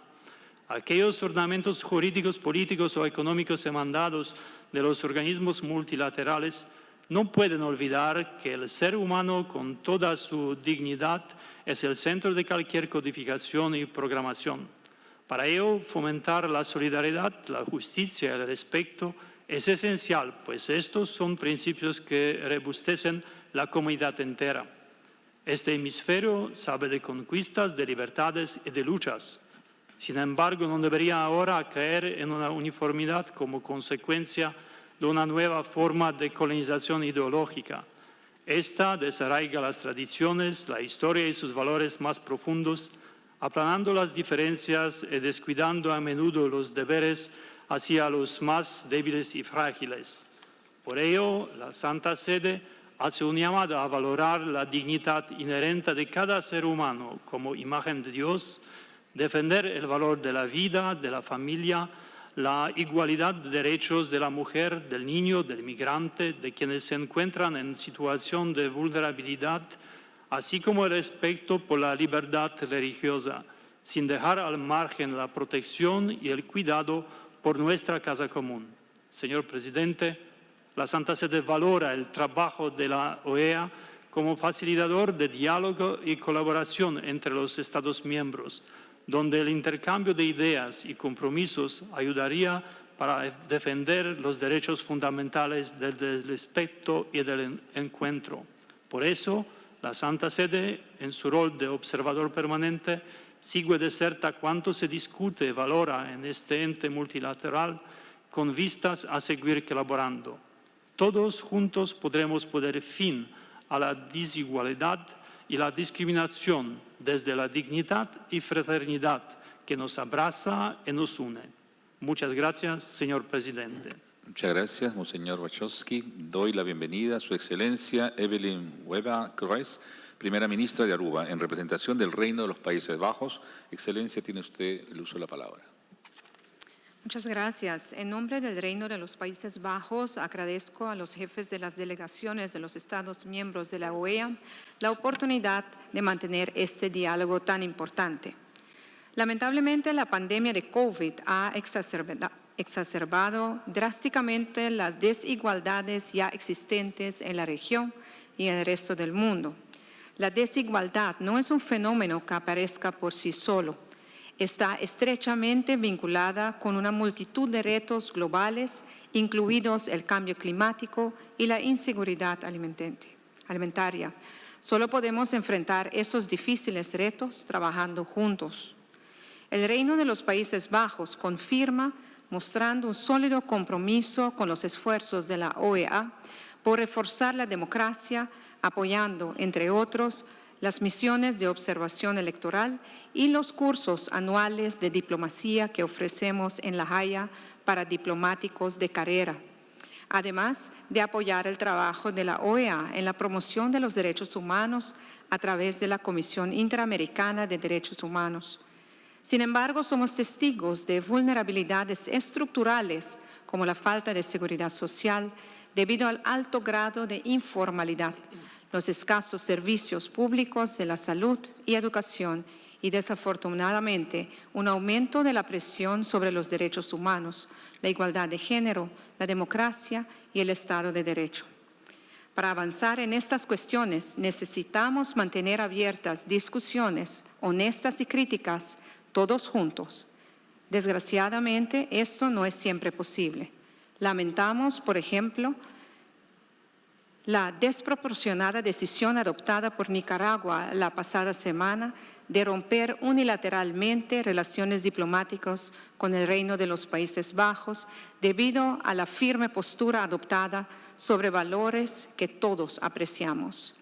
Aquellos ornamentos jurídicos, políticos o económicos demandados de los organismos multilaterales no pueden olvidar que el ser humano, con toda su dignidad, es el centro de cualquier codificación y programación. Para ello, fomentar la solidaridad, la justicia y el respeto es esencial, pues estos son principios que robustecen la comunidad entera. Este hemisferio sabe de conquistas, de libertades y de luchas. Sin embargo, no debería ahora caer en una uniformidad como consecuencia de una nueva forma de colonización ideológica. Esta desarraiga las tradiciones, la historia y sus valores más profundos, aplanando las diferencias y descuidando a menudo los deberes hacia los más débiles y frágiles. Por ello, la Santa Sede hace un llamado a valorar la dignidad inherente de cada ser humano como imagen de Dios, defender el valor de la vida, de la familia, la igualdad de derechos de la mujer, del niño, del migrante, de quienes se encuentran en situación de vulnerabilidad, así como el respeto por la libertad religiosa, sin dejar al margen la protección y el cuidado por nuestra casa común. Señor Presidente, la Santa Sede valora el trabajo de la OEA como facilitador de diálogo y colaboración entre los Estados miembros, donde el intercambio de ideas y compromisos ayudaría para defender los derechos fundamentales del respeto y del encuentro. Por eso, la Santa Sede, en su rol de observador permanente, sigue de cerca cuanto se discute y valora en este ente multilateral con vistas a seguir colaborando. Todos juntos podremos poner fin a la desigualdad y la discriminación desde la dignidad y fraternidad que nos abraza y nos une. Muchas gracias, señor presidente. Muchas gracias, Monseñor Wachowski. Doy la bienvenida a Su Excelencia Evelyn Weber-Kroes, Primera Ministra de Aruba, en representación del Reino de los Países Bajos. Excelencia, tiene usted el uso de la palabra. Muchas gracias. En nombre del Reino de los Países Bajos, agradezco a los jefes de las delegaciones de los Estados miembros de la OEA la oportunidad de mantener este diálogo tan importante. Lamentablemente, la pandemia de COVID ha exacerbado drásticamente las desigualdades ya existentes en la región y en el resto del mundo. La desigualdad no es un fenómeno que aparezca por sí solo. Está estrechamente vinculada con una multitud de retos globales, incluidos el cambio climático y la inseguridad alimentaria. Solo podemos enfrentar esos difíciles retos trabajando juntos. El Reino de los Países Bajos confirma, mostrando un sólido compromiso con los esfuerzos de la OEA por reforzar la democracia, apoyando, entre otros, las misiones de observación electoral y los cursos anuales de diplomacia que ofrecemos en La Haya para diplomáticos de carrera, además de apoyar el trabajo de la OEA en la promoción de los derechos humanos a través de la Comisión Interamericana de Derechos Humanos. Sin embargo, somos testigos de vulnerabilidades estructurales como la falta de seguridad social debido al alto grado de informalidad, los escasos servicios públicos de la salud y educación y, desafortunadamente, un aumento de la presión sobre los derechos humanos, la igualdad de género, la democracia y el Estado de Derecho. Para avanzar en estas cuestiones, necesitamos mantener abiertas discusiones honestas y críticas, todos juntos. Desgraciadamente, esto no es siempre posible. Lamentamos, por ejemplo, la desproporcionada decisión adoptada por Nicaragua la pasada semana de romper unilateralmente relaciones diplomáticas con el Reino de los Países Bajos debido a la firme postura adoptada sobre valores que todos apreciamos.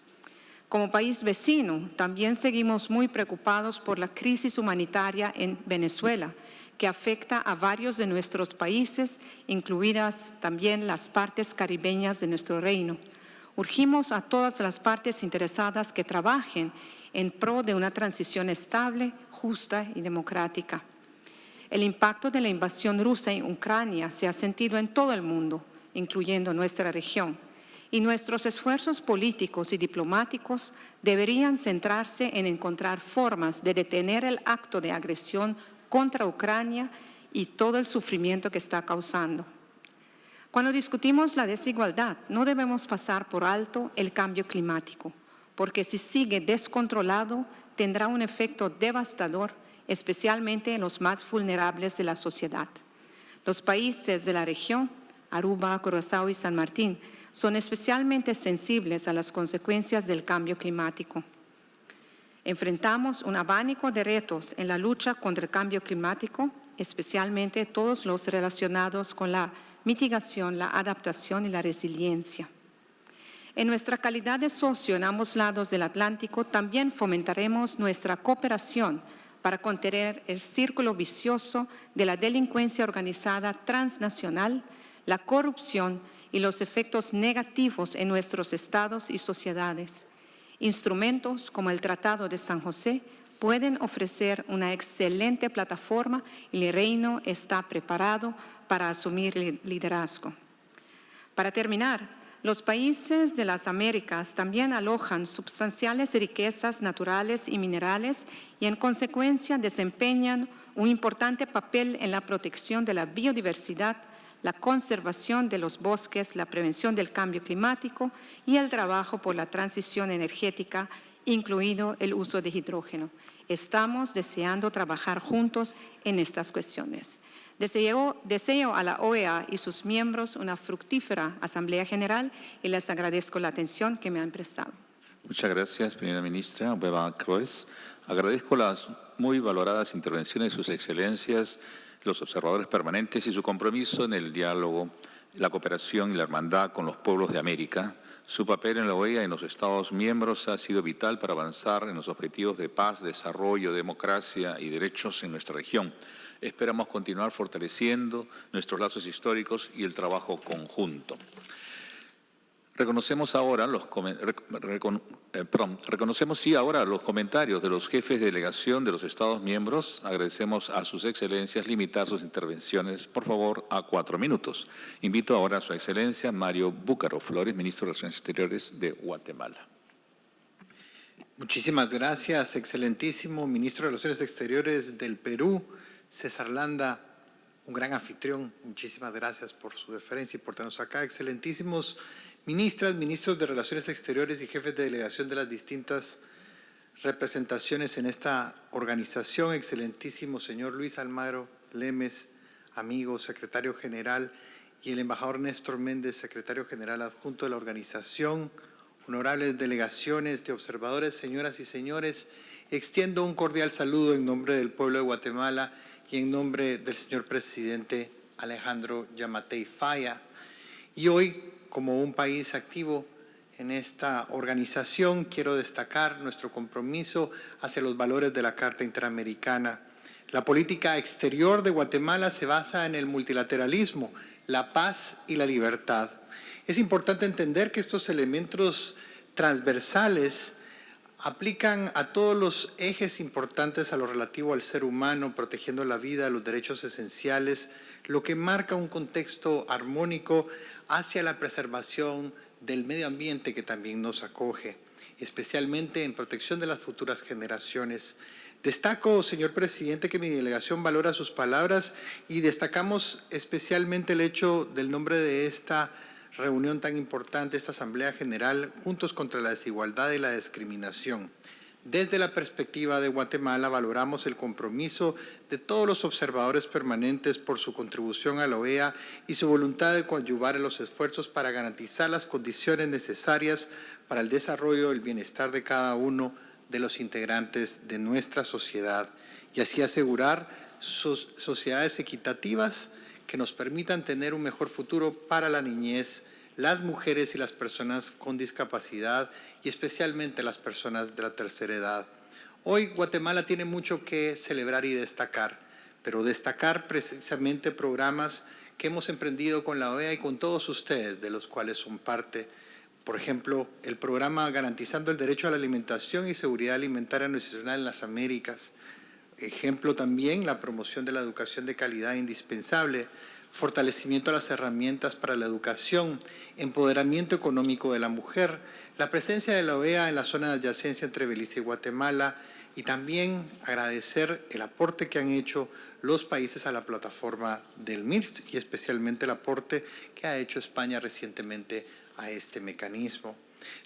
Como país vecino, también seguimos muy preocupados por la crisis humanitaria en Venezuela, que afecta a varios de nuestros países, incluidas también las partes caribeñas de nuestro reino. Urgimos a todas las partes interesadas que trabajen en pro de una transición estable, justa y democrática. El impacto de la invasión rusa en Ucrania se ha sentido en todo el mundo, incluyendo nuestra región, y nuestros esfuerzos políticos y diplomáticos deberían centrarse en encontrar formas de detener el acto de agresión contra Ucrania y todo el sufrimiento que está causando. Cuando discutimos la desigualdad, no debemos pasar por alto el cambio climático, porque si sigue descontrolado, tendrá un efecto devastador, especialmente en los más vulnerables de la sociedad. Los países de la región, Aruba, Curazao y San Martín, son especialmente sensibles a las consecuencias del cambio climático. Enfrentamos un abanico de retos en la lucha contra el cambio climático, especialmente todos los relacionados con la mitigación, la adaptación y la resiliencia. En nuestra calidad de socio en ambos lados del Atlántico, también fomentaremos nuestra cooperación para contener el círculo vicioso de la delincuencia organizada transnacional, la corrupción y los efectos negativos en nuestros estados y sociedades. Instrumentos como el Tratado de San José pueden ofrecer una excelente plataforma y el Reino está preparado para asumir el liderazgo. Para terminar, los países de las Américas también alojan sustanciales riquezas naturales y minerales y en consecuencia desempeñan un importante papel en la protección de la biodiversidad, la conservación de los bosques, la prevención del cambio climático y el trabajo por la transición energética, incluido el uso de hidrógeno. Estamos deseando trabajar juntos en estas cuestiones. Deseo a la OEA y sus miembros una fructífera Asamblea General y les agradezco la atención que me han prestado. Muchas gracias, primera ministra Beba Cruz. Agradezco las muy valoradas intervenciones de sus excelencias, los observadores permanentes y su compromiso en el diálogo, la cooperación y la hermandad con los pueblos de América. Su papel en la OEA y en los Estados miembros ha sido vital para avanzar en los objetivos de paz, desarrollo, democracia y derechos en nuestra región. Esperamos continuar fortaleciendo nuestros lazos históricos y el trabajo conjunto. Reconocemos ahora los comentarios de los jefes de delegación de los Estados miembros. Agradecemos a sus excelencias limitar sus intervenciones, por favor, a 4 minutos. Invito ahora a su excelencia Mario Búcaro Flores, ministro de Relaciones Exteriores de Guatemala. Muchísimas gracias, excelentísimo ministro de Relaciones Exteriores del Perú, César Landa, un gran anfitrión. Muchísimas gracias por su deferencia y por tenernos acá. Excelentísimos ministras, ministros de Relaciones Exteriores y jefes de delegación de las distintas representaciones en esta organización. Excelentísimo señor Luis Almagro Lemes, amigo, secretario general, y el embajador Néstor Méndez, secretario general adjunto de la organización. Honorables delegaciones de observadores, señoras y señores, extiendo un cordial saludo en nombre del pueblo de Guatemala y en nombre del señor presidente Alejandro Yamatei Falla. Y hoy, como un país activo en esta organización, quiero destacar nuestro compromiso hacia los valores de la Carta Interamericana. La política exterior de Guatemala se basa en el multilateralismo, la paz y la libertad. Es importante entender que estos elementos transversales aplican a todos los ejes importantes a lo relativo al ser humano, protegiendo la vida, los derechos esenciales, lo que marca un contexto armónico hacia la preservación del medio ambiente que también nos acoge, especialmente en protección de las futuras generaciones. Destaco, señor presidente, que mi delegación valora sus palabras y destacamos especialmente el hecho del nombre de esta reunión tan importante, esta Asamblea General, Juntos contra la Desigualdad y la Discriminación. Desde la perspectiva de Guatemala, valoramos el compromiso de todos los observadores permanentes por su contribución a la OEA y su voluntad de coadyuvar en los esfuerzos para garantizar las condiciones necesarias para el desarrollo y el bienestar de cada uno de los integrantes de nuestra sociedad y así asegurar sociedades equitativas que nos permitan tener un mejor futuro para la niñez, las mujeres y las personas con discapacidad y especialmente las personas de la tercera edad. Hoy Guatemala tiene mucho que celebrar y destacar, pero destacar precisamente programas que hemos emprendido con la OEA y con todos ustedes, de los cuales son parte. Por ejemplo, el programa Garantizando el Derecho a la Alimentación y Seguridad Alimentaria Nutricional en las Américas. Ejemplo también, la promoción de la educación de calidad indispensable, fortalecimiento de las herramientas para la educación, empoderamiento económico de la mujer, la presencia de la OEA en la zona de adyacencia entre Belice y Guatemala y también agradecer el aporte que han hecho los países a la plataforma del MIRST y especialmente el aporte que ha hecho España recientemente a este mecanismo.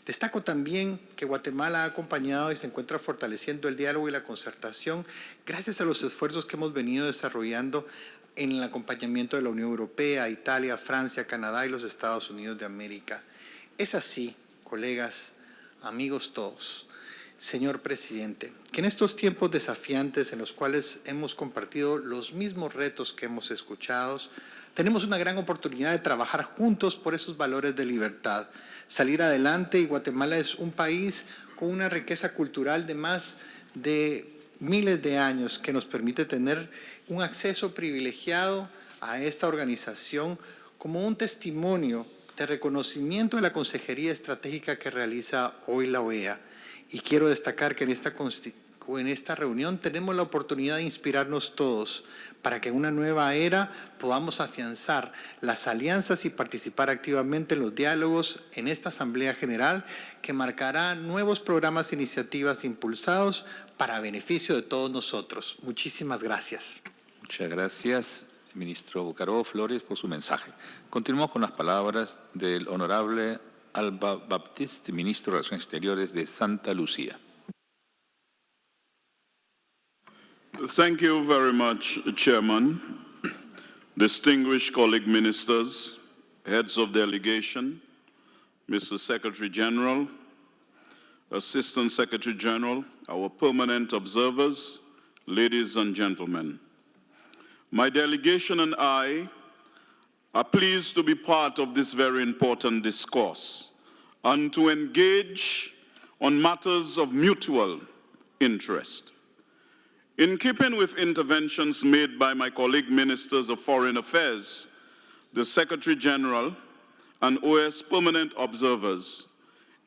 Destaco también que Guatemala ha acompañado y se encuentra fortaleciendo el diálogo y la concertación gracias a los esfuerzos que hemos venido desarrollando en el acompañamiento de la Unión Europea, Italia, Francia, Canadá y los Estados Unidos de América. Es así, colegas, amigos todos, señor presidente, que en estos tiempos desafiantes en los cuales hemos compartido los mismos retos que hemos escuchado, tenemos una gran oportunidad de trabajar juntos por esos valores de libertad, salir adelante, y Guatemala es un país con una riqueza cultural de más de miles de años que nos permite tener un acceso privilegiado a esta organización como un testimonio de reconocimiento de la consejería estratégica que realiza hoy la OEA. Y quiero destacar que en esta reunión tenemos la oportunidad de inspirarnos todos para que en una nueva era podamos afianzar las alianzas y participar activamente en los diálogos en esta Asamblea General que marcará nuevos programas e iniciativas impulsados para beneficio de todos nosotros. Muchísimas gracias. Muchas gracias, ministro Bucaró Flores, por su mensaje. Continuamos con las palabras del honorable Alba Baptiste, ministro de Relaciones Exteriores de Santa Lucía. Thank you very much, Chairman. Distinguished colleague ministers, heads of delegation, Mr. Secretary General, Assistant Secretary General, our permanent observers, ladies and gentlemen. My delegation and I are pleased to be part of this very important discourse and to engage on matters of mutual interest. In keeping with interventions made by my colleague ministers of foreign affairs, the Secretary General, and OS permanent observers,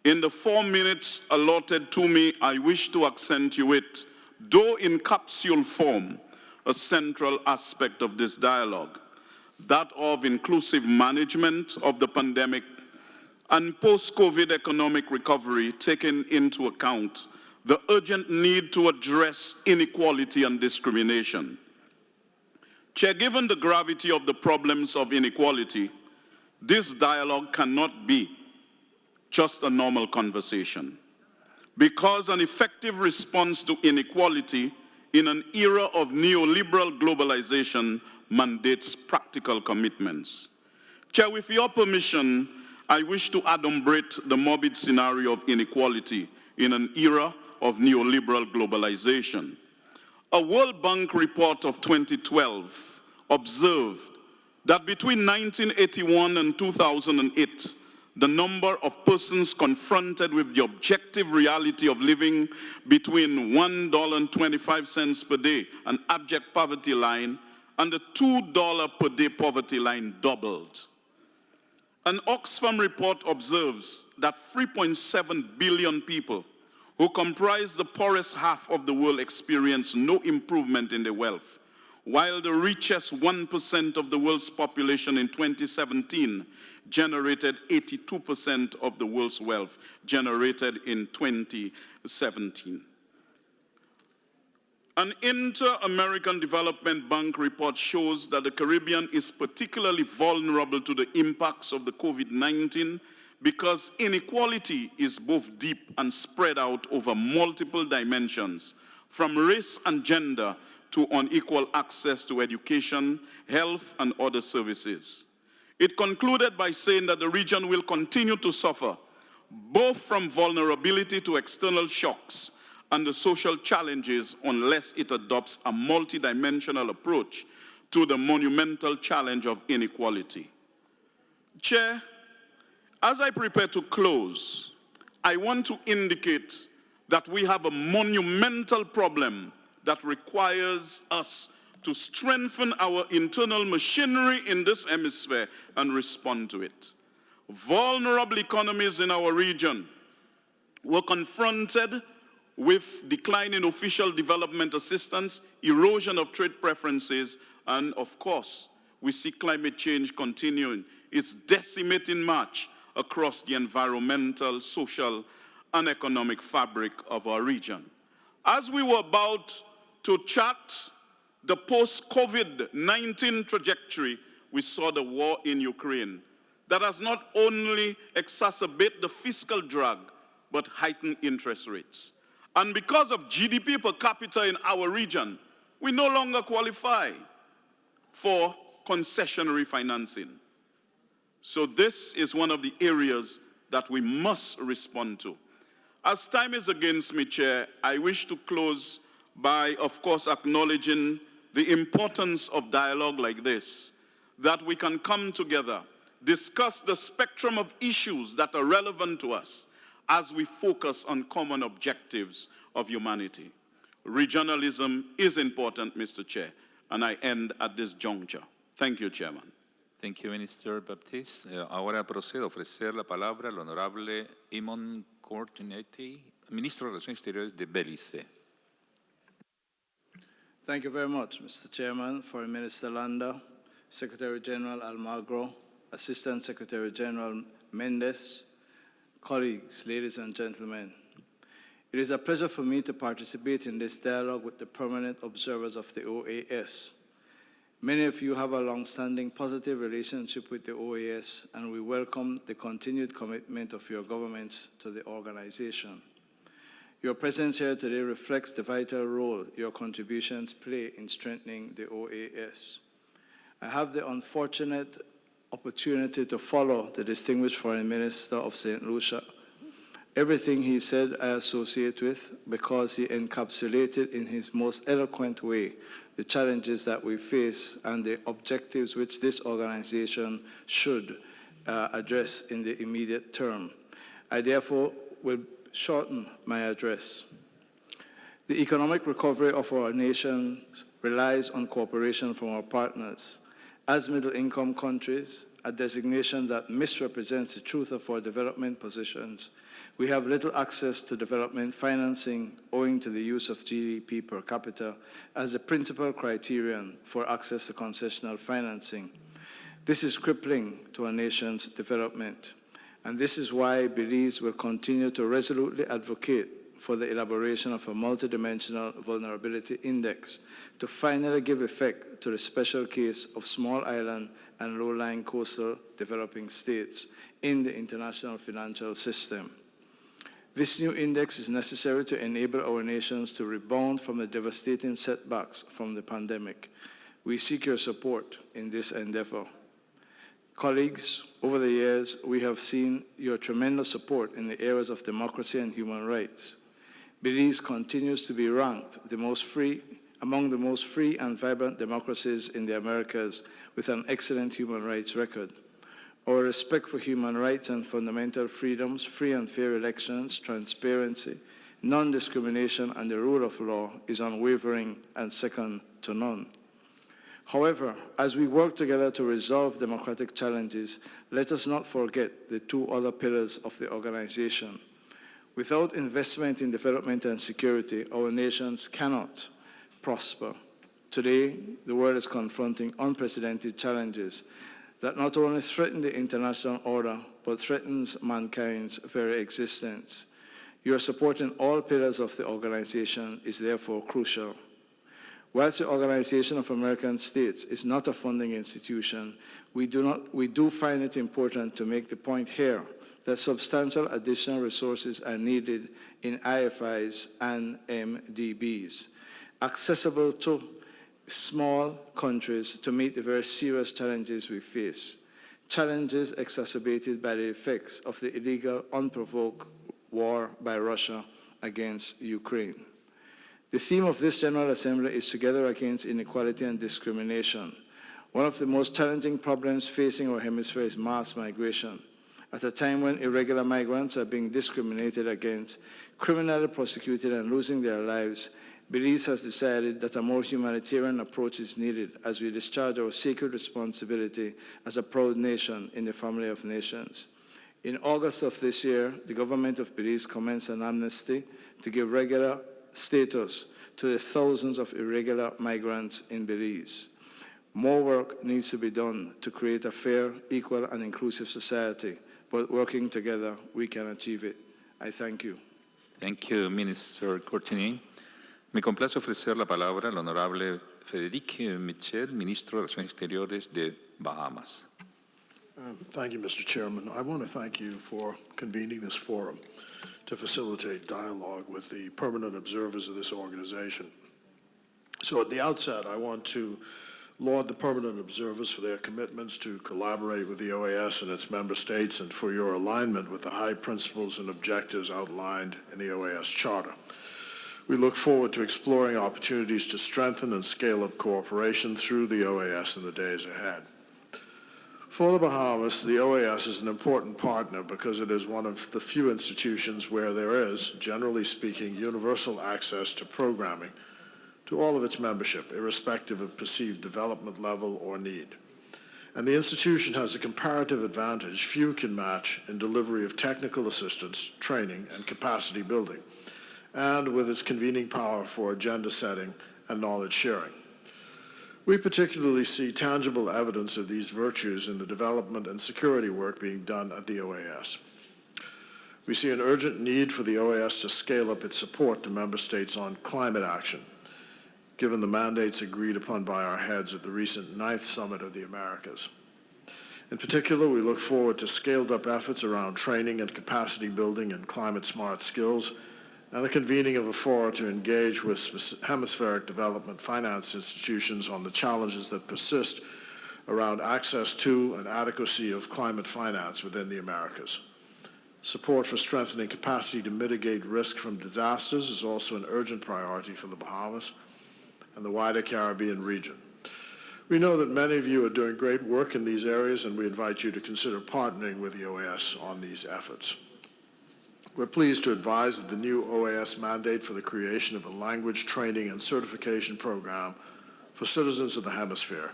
in the 4 minutes allotted to me, I wish to accentuate, though in capsule form, a central aspect of this dialogue, that of inclusive management of the pandemic and post-COVID economic recovery, taking into account the urgent need to address inequality and discrimination. Chair, given the gravity of the problems of inequality, this dialogue cannot be just a normal conversation, because an effective response to inequality in an era of neoliberal globalization mandates practical commitments. Chair, with your permission, I wish to adumbrate the morbid scenario of inequality in an era of neoliberal globalization. A World Bank report of 2012 observed that between 1981 and 2008, the number of persons confronted with the objective reality of living between $1.25 per day, an abject poverty line, and the $2 per day poverty line doubled. An Oxfam report observes that 3.7 billion people who comprise the poorest half of the world experience no improvement in their wealth, while the richest 1% of the world's population in 2017 generated 82% of the world's wealth generated in 2017. An Inter-American Development Bank report shows that the Caribbean is particularly vulnerable to the impacts of the COVID-19 because inequality is both deep and spread out over multiple dimensions, from race and gender to unequal access to education, health, and other services. It concluded by saying that the region will continue to suffer both from vulnerability to external shocks and the social challenges unless it adopts a multidimensional approach to the monumental challenge of inequality. Chair, as I prepare to close, I want to indicate that we have a monumental problem that requires us to strengthen our internal machinery in this hemisphere and respond to it. Vulnerable economies in our region were confronted with decline in official development assistance, erosion of trade preferences, and of course, we see climate change continuing. It's decimating much across the environmental, social, and economic fabric of our region. As we were about to chart the post-COVID-19 trajectory, we saw the war in Ukraine that has not only exacerbated the fiscal drag, but heightened interest rates. And because of GDP per capita in our region, we no longer qualify for concessionary financing. So this is one of the areas that we must respond to. As time is against me, Chair, I wish to close by, of course, acknowledging the importance of dialogue like this, that we can come together, discuss the spectrum of issues that are relevant to us as we focus on common objectives of humanity. Regionalism is important, Mr. Chair, and I end at this juncture. Thank you, Chairman. Thank you, Minister Baptiste. Ahora procedo a ofrecer la palabra al honorable Imon Courtney, Ministro de Relaciones Exteriores de Belice. Thank you very much, Mr. Chairman, Foreign Minister Landa, Secretary General Almagro, Assistant Secretary General Mendes, colleagues, ladies and gentlemen. It is a pleasure for me to participate in this dialogue with the permanent observers of the OAS. Many of you have a long-standing positive relationship with the OAS, and we welcome the continued commitment of your governments to the organization. Your presence here today reflects the vital role your contributions play in strengthening the OAS. I have the unfortunate opportunity to follow the distinguished Foreign Minister of St. Lucia. Everything he said I associate with because he encapsulated in his most eloquent way the challenges that we face and the objectives which this organization should address in the immediate term. I therefore will shorten my address. The economic recovery of our nation relies on cooperation from our partners. As middle-income countries, a designation that misrepresents the truth of our development positions, we have little access to development financing owing to the use of GDP per capita as the principal criterion for access to concessional financing. This is crippling to a nation's development, and this is why Belize will continue to resolutely advocate for the elaboration of a multidimensional vulnerability index to finally give effect to the special case of small island and low-lying coastal developing states in the international financial system. This new index is necessary to enable our nations to rebound from the devastating setbacks from the pandemic. We seek your support in this endeavor. Colleagues, over the years, we have seen your tremendous support in the areas of democracy and human rights. Belize continues to be ranked among the most free and vibrant democracies in the Americas with an excellent human rights record. Our respect for human rights and fundamental freedoms, free and fair elections, transparency, non-discrimination, and the rule of law is unwavering and second to none. However, as we work together to resolve democratic challenges, let us not forget the two other pillars of the organization. Without investment in development and security, our nations cannot prosper. Today, the world is confronting unprecedented challenges that not only threaten the international order, but threatens mankind's very existence. Your support in all pillars of the organization is therefore crucial. Whilst the Organization of American States is not a funding institution, we do find it important to make the point here that substantial additional resources are needed in IFIs and MDBs, accessible to small countries to meet the very serious challenges we face, challenges exacerbated by the effects of the illegal, unprovoked war by Russia against Ukraine. The theme of this General Assembly is Together Against Inequality and Discrimination. One of the most challenging problems facing our hemisphere is mass migration. At a time when irregular migrants are being discriminated against, criminally prosecuted, and losing their lives, Belize has decided that a more humanitarian approach is needed as we discharge our sacred responsibility as a proud nation in the family of nations. In August of this year, the government of Belize commenced an amnesty to give regular status to the thousands of irregular migrants in Belize. More work needs to be done to create a fair, equal, and inclusive society, but working together, we can achieve it. I thank you. Thank you, Minister Courtney. Me complace ofrecer la palabra al honorable Frédéric Mitchell, Ministro de Relaciones Exteriores de Bahamas. Thank you, Mr. Chairman. I want to thank you for convening this forum to facilitate dialogue with the permanent observers of this organization. So at the outset, I want to laud the permanent observers for their commitments to collaborate with the OAS and its member states and for your alignment with the high principles and objectives outlined in the OAS Charter. We look forward to exploring opportunities to strengthen and scale up cooperation through the OAS in the days ahead. For the Bahamas, the OAS is an important partner because it is one of the few institutions where there is, generally speaking, universal access to programming to all of its membership, irrespective of perceived development level or need. And the institution has a comparative advantage few can match in delivery of technical assistance, training, and capacity building, and with its convening power for agenda setting and knowledge sharing. We particularly see tangible evidence of these virtues in the development and security work being done at the OAS. We see an urgent need for the OAS to scale up its support to member states on climate action, given the mandates agreed upon by our heads at the recent 9th Summit of the Americas. In particular, we look forward to scaled-up efforts around training and capacity building and climate-smart skills, and the convening of a forum to engage with hemispheric development finance institutions on the challenges that persist around access to and adequacy of climate finance within the Americas. Support for strengthening capacity to mitigate risk from disasters is also an urgent priority for the Bahamas and the wider Caribbean region. We know that many of you are doing great work in these areas, and we invite you to consider partnering with the OAS on these efforts. We're pleased to advise that the new OAS mandate for the creation of a language training and certification program for citizens of the hemisphere.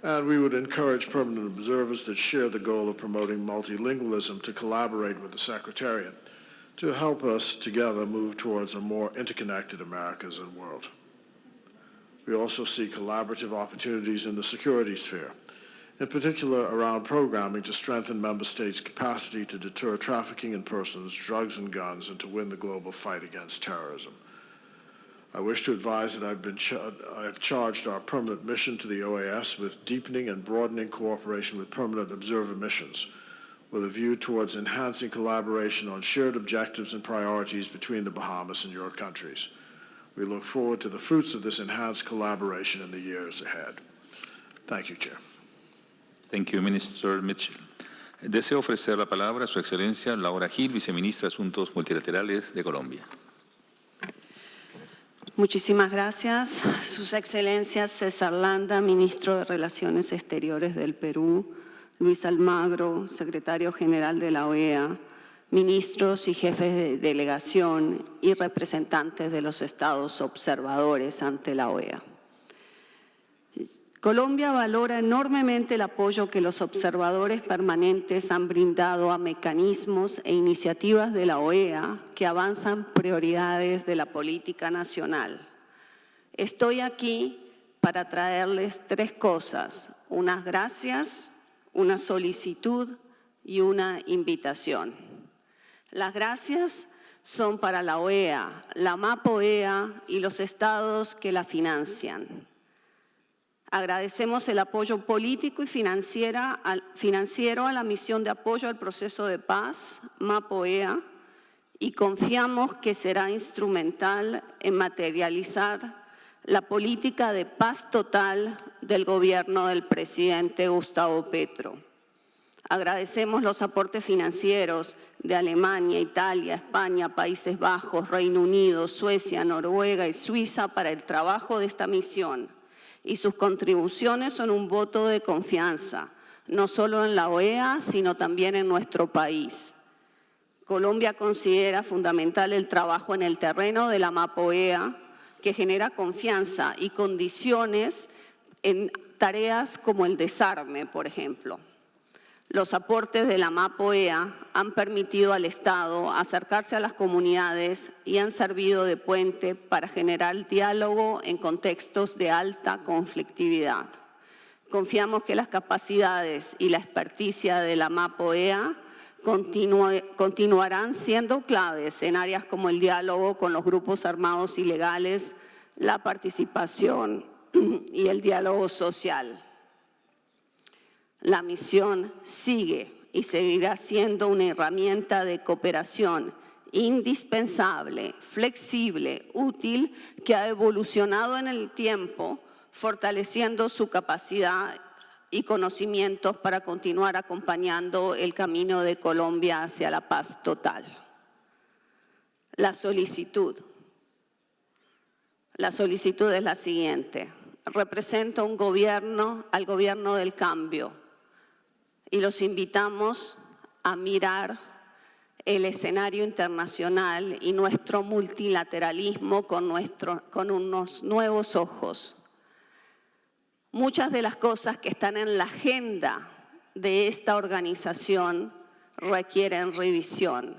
And we would encourage permanent observers that share the goal of promoting multilingualism to collaborate with the Secretariat to help us together move towards a more interconnected Americas and world. We also see collaborative opportunities in the security sphere, in particular around programming to strengthen member states' capacity to deter trafficking in persons, drugs, and guns, and to win the global fight against terrorism. I wish to advise that I have charged our permanent mission to the OAS with deepening and broadening cooperation with permanent observer missions, with a view towards enhancing collaboration on shared objectives and priorities between the Bahamas and your countries. We look forward to the fruits of this enhanced collaboration in the years ahead. Thank you, Chair. Thank you, Minister Mitchell. Deseo ofrecer la palabra a Su Excelencia Laura Gil, Viceministra de Asuntos Multilaterales de Colombia. Muchísimas gracias. Sus Excelencias César Landa, Ministro de Relaciones Exteriores del Perú, Luis Almagro, Secretario General de la OEA, ministros y jefes de delegación y representantes de los estados observadores ante la OEA. Colombia valora enormemente el apoyo que los observadores permanentes han brindado a mecanismos e iniciativas de la OEA que avanzan prioridades de la política nacional. Estoy aquí para traerles tres cosas: unas gracias, una solicitud y una invitación. Las gracias son para la OEA, la MAP-OEA y los estados que la financian. Agradecemos el apoyo político y financiero a la misión de apoyo al proceso de paz, MAP-OEA, y confiamos que será instrumental en materializar la política de paz total del gobierno del presidente Gustavo Petro. Agradecemos los aportes financieros de Alemania, Italia, España, Países Bajos, Reino Unido, Suecia, Noruega y Suiza para el trabajo de esta misión. Y sus contribuciones son un voto de confianza, no solo en la OEA, sino también en nuestro país. Colombia considera fundamental el trabajo en el terreno de la MAP-OEA, que genera confianza y condiciones en tareas como el desarme, por ejemplo. Los aportes de la MAP-OEA han permitido al Estado acercarse a las comunidades y han servido de puente para generar diálogo en contextos de alta conflictividad. Confiamos que las capacidades y la experticia de la MAP-OEA continuarán siendo claves en áreas como el diálogo con los grupos armados ilegales, la participación y el diálogo social. La misión sigue y seguirá siendo una herramienta de cooperación indispensable, flexible, útil, que ha evolucionado en el tiempo, fortaleciendo su capacidad y conocimientos para continuar acompañando el camino de Colombia hacia la paz total. La solicitud. La solicitud es la siguiente. Represento al gobierno del cambio. y los invitamos a mirar el escenario internacional y nuestro multilateralismo con unos nuevos ojos. Muchas de las cosas que están en la agenda de esta organización requieren revisión.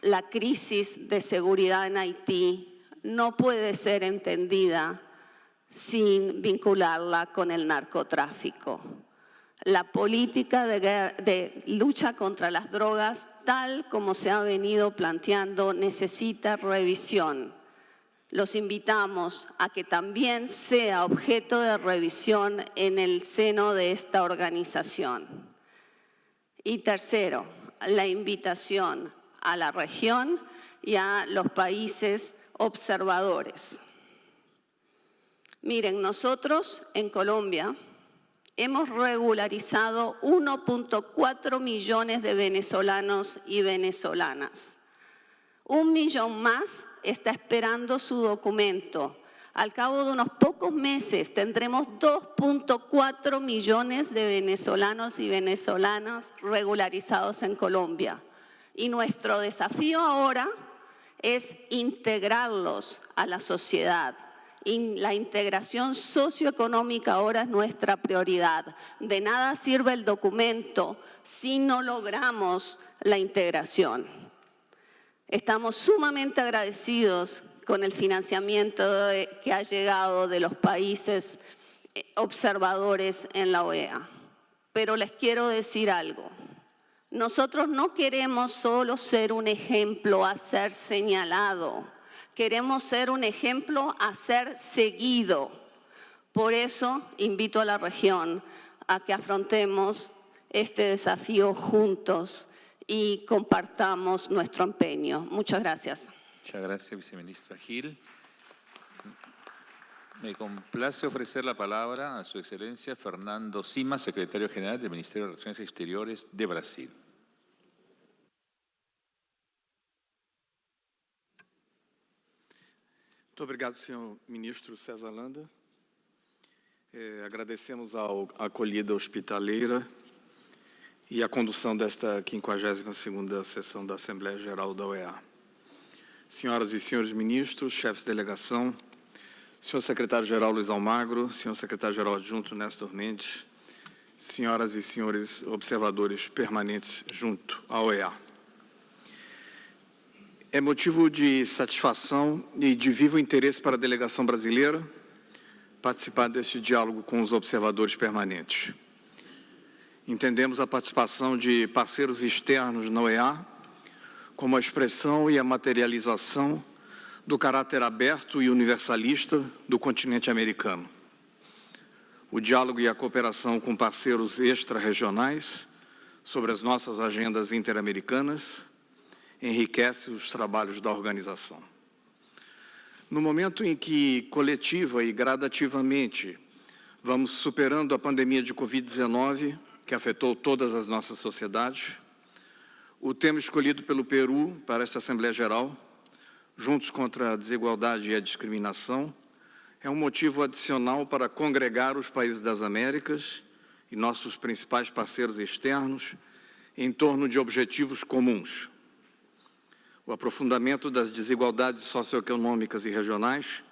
La crisis de seguridad en Haití no puede ser entendida sin vincularla con el narcotráfico. La política de lucha contra las drogas, tal como se ha venido planteando, necesita revisión. Los invitamos a que también sea objeto de revisión en el seno de esta organización. Y tercero, la invitación a la región y a los países observadores. Miren, nosotros en Colombia hemos regularizado 1.4 millones de venezolanos y venezolanas. 1 millón más está esperando su documento. Al cabo de unos pocos meses tendremos 2.4 millones de venezolanos y venezolanas regularizados en Colombia. Y nuestro desafío ahora es integrarlos a la sociedad. Y la integración socioeconómica ahora es nuestra prioridad. De nada sirve el documento si no logramos la integración. Estamos sumamente agradecidos con el financiamiento que ha llegado de los países observadores en la OEA. Pero les quiero decir algo. Nosotros no queremos solo ser un ejemplo a ser señalado. Queremos ser un ejemplo a ser seguido. Por eso invito a la región a que afrontemos este desafío juntos y compartamos nuestro empeño. Muchas gracias. Muchas gracias, viceministra Gil. Me complace ofrecer la palabra a su excelencia Fernando Simas, secretario general del Ministerio de Relaciones Exteriores de Brasil. Muito obrigado, senhor ministro César Landa. Agradecemos a acolhida hospitaleira e a condução desta 52ª sessão da Assembleia Geral da OEA. Senhoras e senhores ministros, chefes de delegação, senhor secretário-geral Luiz Almagro, senhor secretário-geral adjunto Néstor Mendes, senhoras e senhores observadores permanentes junto à OEA. É motivo de satisfação e de vivo interesse para a delegação brasileira participar deste diálogo com os observadores permanentes. Entendemos a participação de parceiros externos na OEA como a expressão e a materialização do caráter aberto e universalista do continente americano. O diálogo e a cooperação com parceiros extra-regionais sobre as nossas agendas interamericanas enriquece os trabalhos da organização. No momento em que, coletiva e gradativamente, vamos superando a pandemia de Covid-19, que afetou todas as nossas sociedades, o tema escolhido pelo Peru para esta Assembleia Geral, Juntos contra a Desigualdade e a Discriminação, é um motivo adicional para congregar os países das Américas e nossos principais parceiros externos em torno de objetivos comuns. O aprofundamento das desigualdades socioeconômicas e regionais,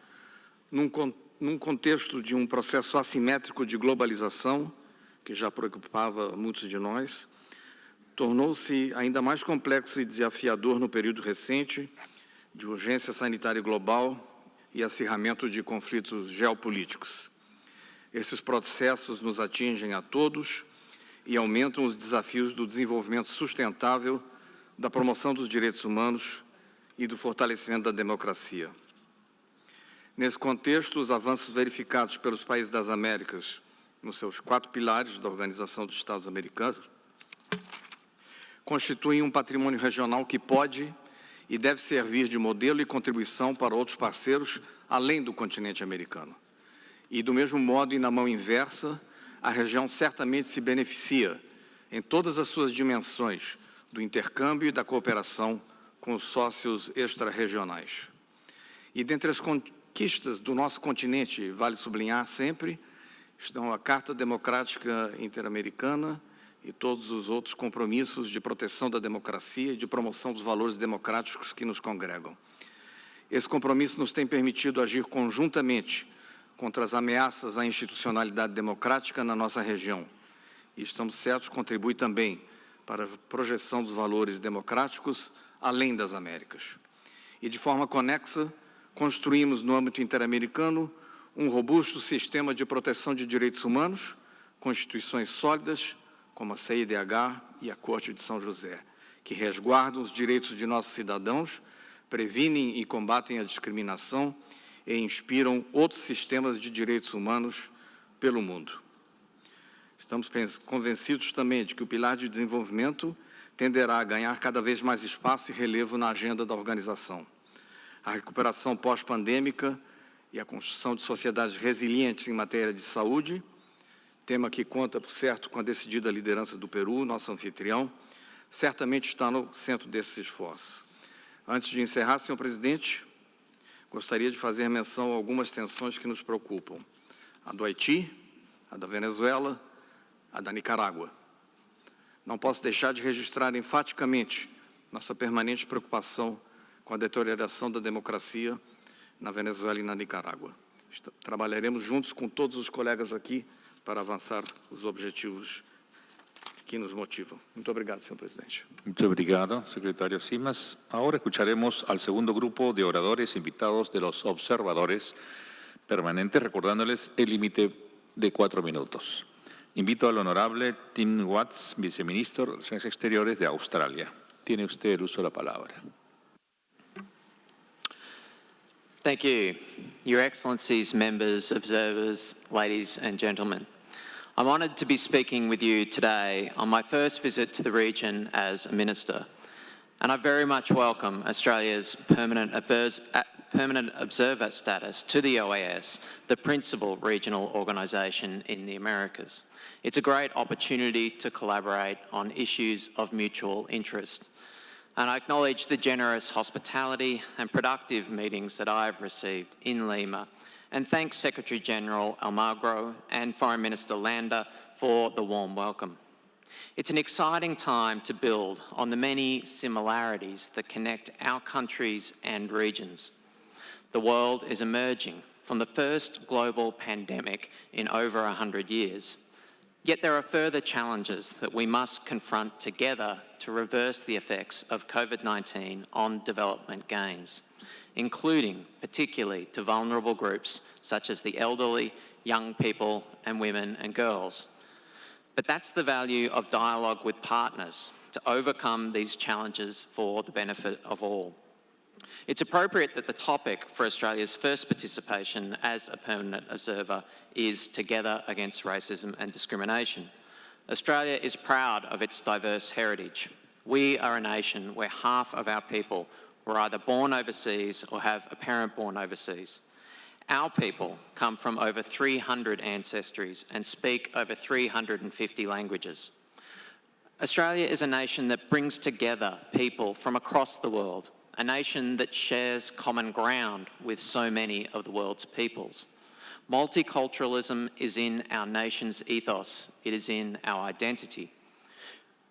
num contexto de um processo assimétrico de globalização, que já preocupava muitos de nós, tornou-se ainda mais complexo e desafiador no período recente de urgência sanitária global e acirramento de conflitos geopolíticos. Esses processos nos atingem a todos e aumentam os desafios do desenvolvimento sustentável, da promoção dos direitos humanos e do fortalecimento da democracia. Nesse contexto, os avanços verificados pelos países das Américas nos seus 4 pilares da Organização dos Estados Americanos constituem um patrimônio regional que pode e deve servir de modelo e contribuição para outros parceiros além do continente americano. E, do mesmo modo e na mão inversa, a região certamente se beneficia, em todas as suas dimensões, do intercâmbio e da cooperação com os sócios extra-regionais. E dentre as conquistas do nosso continente, vale sublinhar sempre, estão a Carta Democrática Interamericana e todos os outros compromissos de proteção da democracia e de promoção dos valores democráticos que nos congregam. Esse compromisso nos tem permitido agir conjuntamente contra as ameaças à institucionalidade democrática na nossa região. E estamos certos que contribui também para a projeção dos valores democráticos além das Américas. E de forma conexa, construímos no âmbito interamericano um robusto sistema de proteção de direitos humanos, com instituições sólidas, como a CIDH e a Corte de São José, que resguardam os direitos de nossos cidadãos, previnem e combatem a discriminação e inspiram outros sistemas de direitos humanos pelo mundo. Estamos convencidos também de que o pilar de desenvolvimento tenderá a ganhar cada vez mais espaço e relevo na agenda da organização. A recuperação pós-pandêmica e a construção de sociedades resilientes em matéria de saúde, tema que conta, por certo, com a decidida liderança do Peru, nosso anfitrião, certamente está no centro desses esforços. Antes de encerrar, senhor presidente, gostaria de fazer menção a algumas tensões que nos preocupam. A do Haiti, a da Venezuela, a da Nicarágua. Não posso deixar de registrar enfaticamente nossa permanente preocupação com a deterioração da democracia na Venezuela e na Nicarágua. Trabalharemos juntos com todos os colegas aqui para avançar os objetivos que nos motivam. Muito obrigado, senhor presidente. Muito obrigado, secretario Simas. Ahora escucharemos al segundo grupo de oradores invitados de los observadores permanentes, recordándoles el límite de 4 minutos. Invito al honorable Tim Watts, viceministro de Relaciones Exteriores de Australia. Tiene usted el uso de la palabra. Thank you, Your Excellencies, members, observers, ladies and gentlemen. I'm honoured to be speaking with you today on my first visit to the region as a minister, and I very much welcome Australia's permanent observer status to the OAS, the principal regional organisation in the Americas. It's a great opportunity to collaborate on issues of mutual interest. And I acknowledge the generous hospitality and productive meetings that I have received in Lima, and thank Secretary-General Almagro and Foreign Minister Landa for the warm welcome. It's an exciting time to build on the many similarities that connect our countries and regions. The world is emerging from the first global pandemic in over 100 years. Yet there are further challenges that we must confront together to reverse the effects of COVID-19 on development gains, including particularly to vulnerable groups such as the elderly, young people, and women and girls. But that's the value of dialogue with partners to overcome these challenges for the benefit of all. It's appropriate that the topic for Australia's first participation as a permanent observer is Together Against Racism and Discrimination. Australia is proud of its diverse heritage. We are a nation where half of our people were either born overseas or have a parent born overseas. Our people come from over 300 ancestries and speak over 350 languages. Australia is a nation that brings together people from across the world, a nation that shares common ground with so many of the world's peoples. Multiculturalism is in our nation's ethos. It is in our identity.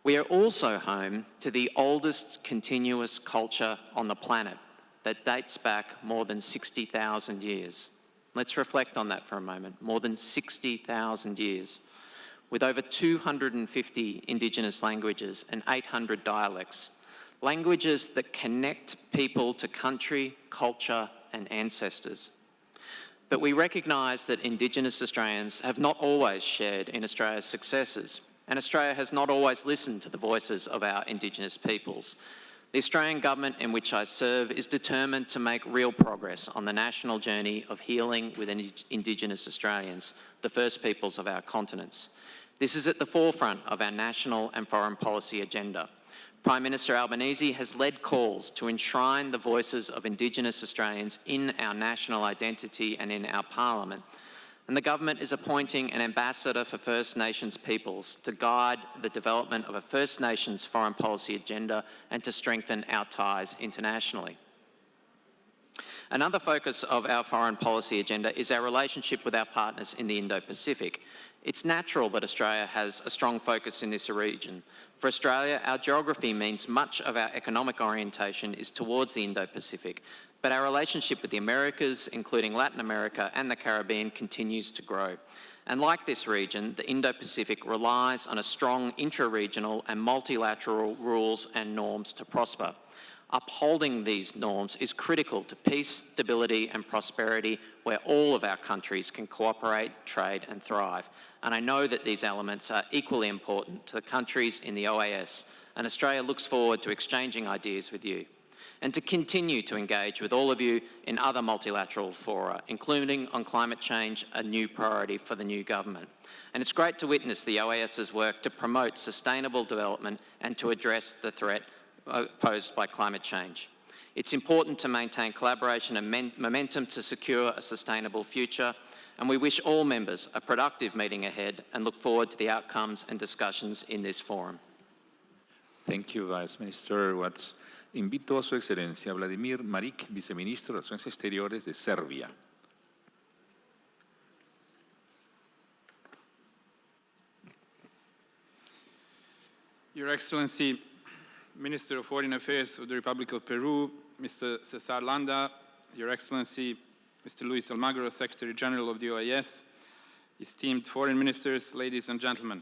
We are also home to the oldest continuous culture on the planet that dates back more than 60,000 years. Let's reflect on that for a moment. More than 60,000 years. With over 250 Indigenous languages and 800 dialects. Languages that connect people to country, culture, and ancestors. But we recognise that Indigenous Australians have not always shared in Australia's successes, and Australia has not always listened to the voices of our Indigenous peoples. The Australian government in which I serve is determined to make real progress on the national journey of healing with Indigenous Australians, the first peoples of our continents. This is at the forefront of our national and foreign policy agenda. Prime Minister Albanese has led calls to enshrine the voices of Indigenous Australians in our national identity and in our parliament. And the government is appointing an ambassador for First Nations peoples to guide the development of a First Nations foreign policy agenda and to strengthen our ties internationally. Another focus of our foreign policy agenda is our relationship with our partners in the Indo-Pacific. It's natural that Australia has a strong focus in this region. For Australia, our geography means much of our economic orientation is towards the Indo-Pacific, but our relationship with the Americas, including Latin America and the Caribbean, continues to grow. And like this region, the Indo-Pacific relies on a strong intra-regional and multilateral rules and norms to prosper. Upholding these norms is critical to peace, stability and prosperity where all of our countries can cooperate, trade and thrive. And I know that these elements are equally important to the countries in the OAS, and Australia looks forward to exchanging ideas with you and to continue to engage with all of you in other multilateral fora, including on climate change, a new priority for the new government. And it's great to witness the OAS's work to promote sustainable development and to address the threat posed by climate change. It's important to maintain collaboration and momentum to secure a sustainable future, and we wish all members a productive meeting ahead and look forward to the outcomes and discussions in this forum. Thank you, Vice Minister Watts. Invito a Su Excelencia Vladimir Marić, Viceministro de Relaciones Exteriores de Serbia. Your Excellency, Minister of Foreign Affairs of the Republic of Peru, Mr. Cesar Landa, Your Excellency, Mr. Luis Almagro, Secretary General of the OAS, esteemed foreign ministers, ladies and gentlemen.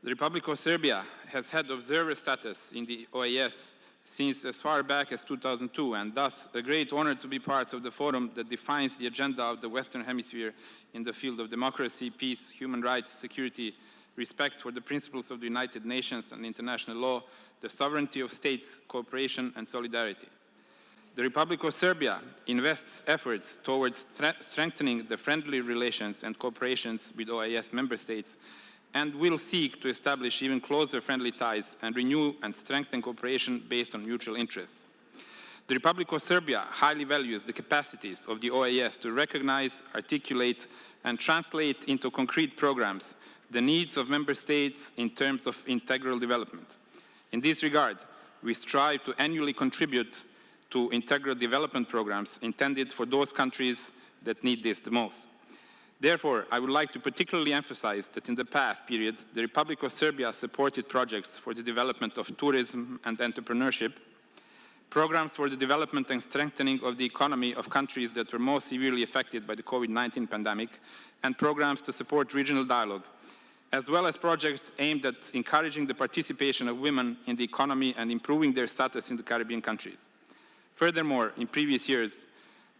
The Republic of Serbia has had observer status in the OAS since as far back as 2002, and thus a great honor to be part of the forum that defines the agenda of the Western Hemisphere in the field of democracy, peace, human rights, security, respect for the principles of the United Nations and international law, the sovereignty of states, cooperation and solidarity. The Republic of Serbia invests efforts towards strengthening the friendly relations and cooperations with OAS member states and will seek to establish even closer friendly ties and renew and strengthen cooperation based on mutual interests. The Republic of Serbia highly values the capacities of the OAS to recognize, articulate, and translate into concrete programs the needs of member states in terms of integral development. In this regard, we strive to annually contribute to integral development programs intended for those countries that need this the most. Therefore, I would like to particularly emphasize that in the past period, the Republic of Serbia supported projects for the development of tourism and entrepreneurship, programs for the development and strengthening of the economy of countries that were most severely affected by the COVID-19 pandemic, and programs to support regional dialogue, as well as projects aimed at encouraging the participation of women in the economy and improving their status in the Caribbean countries. Furthermore, in previous years,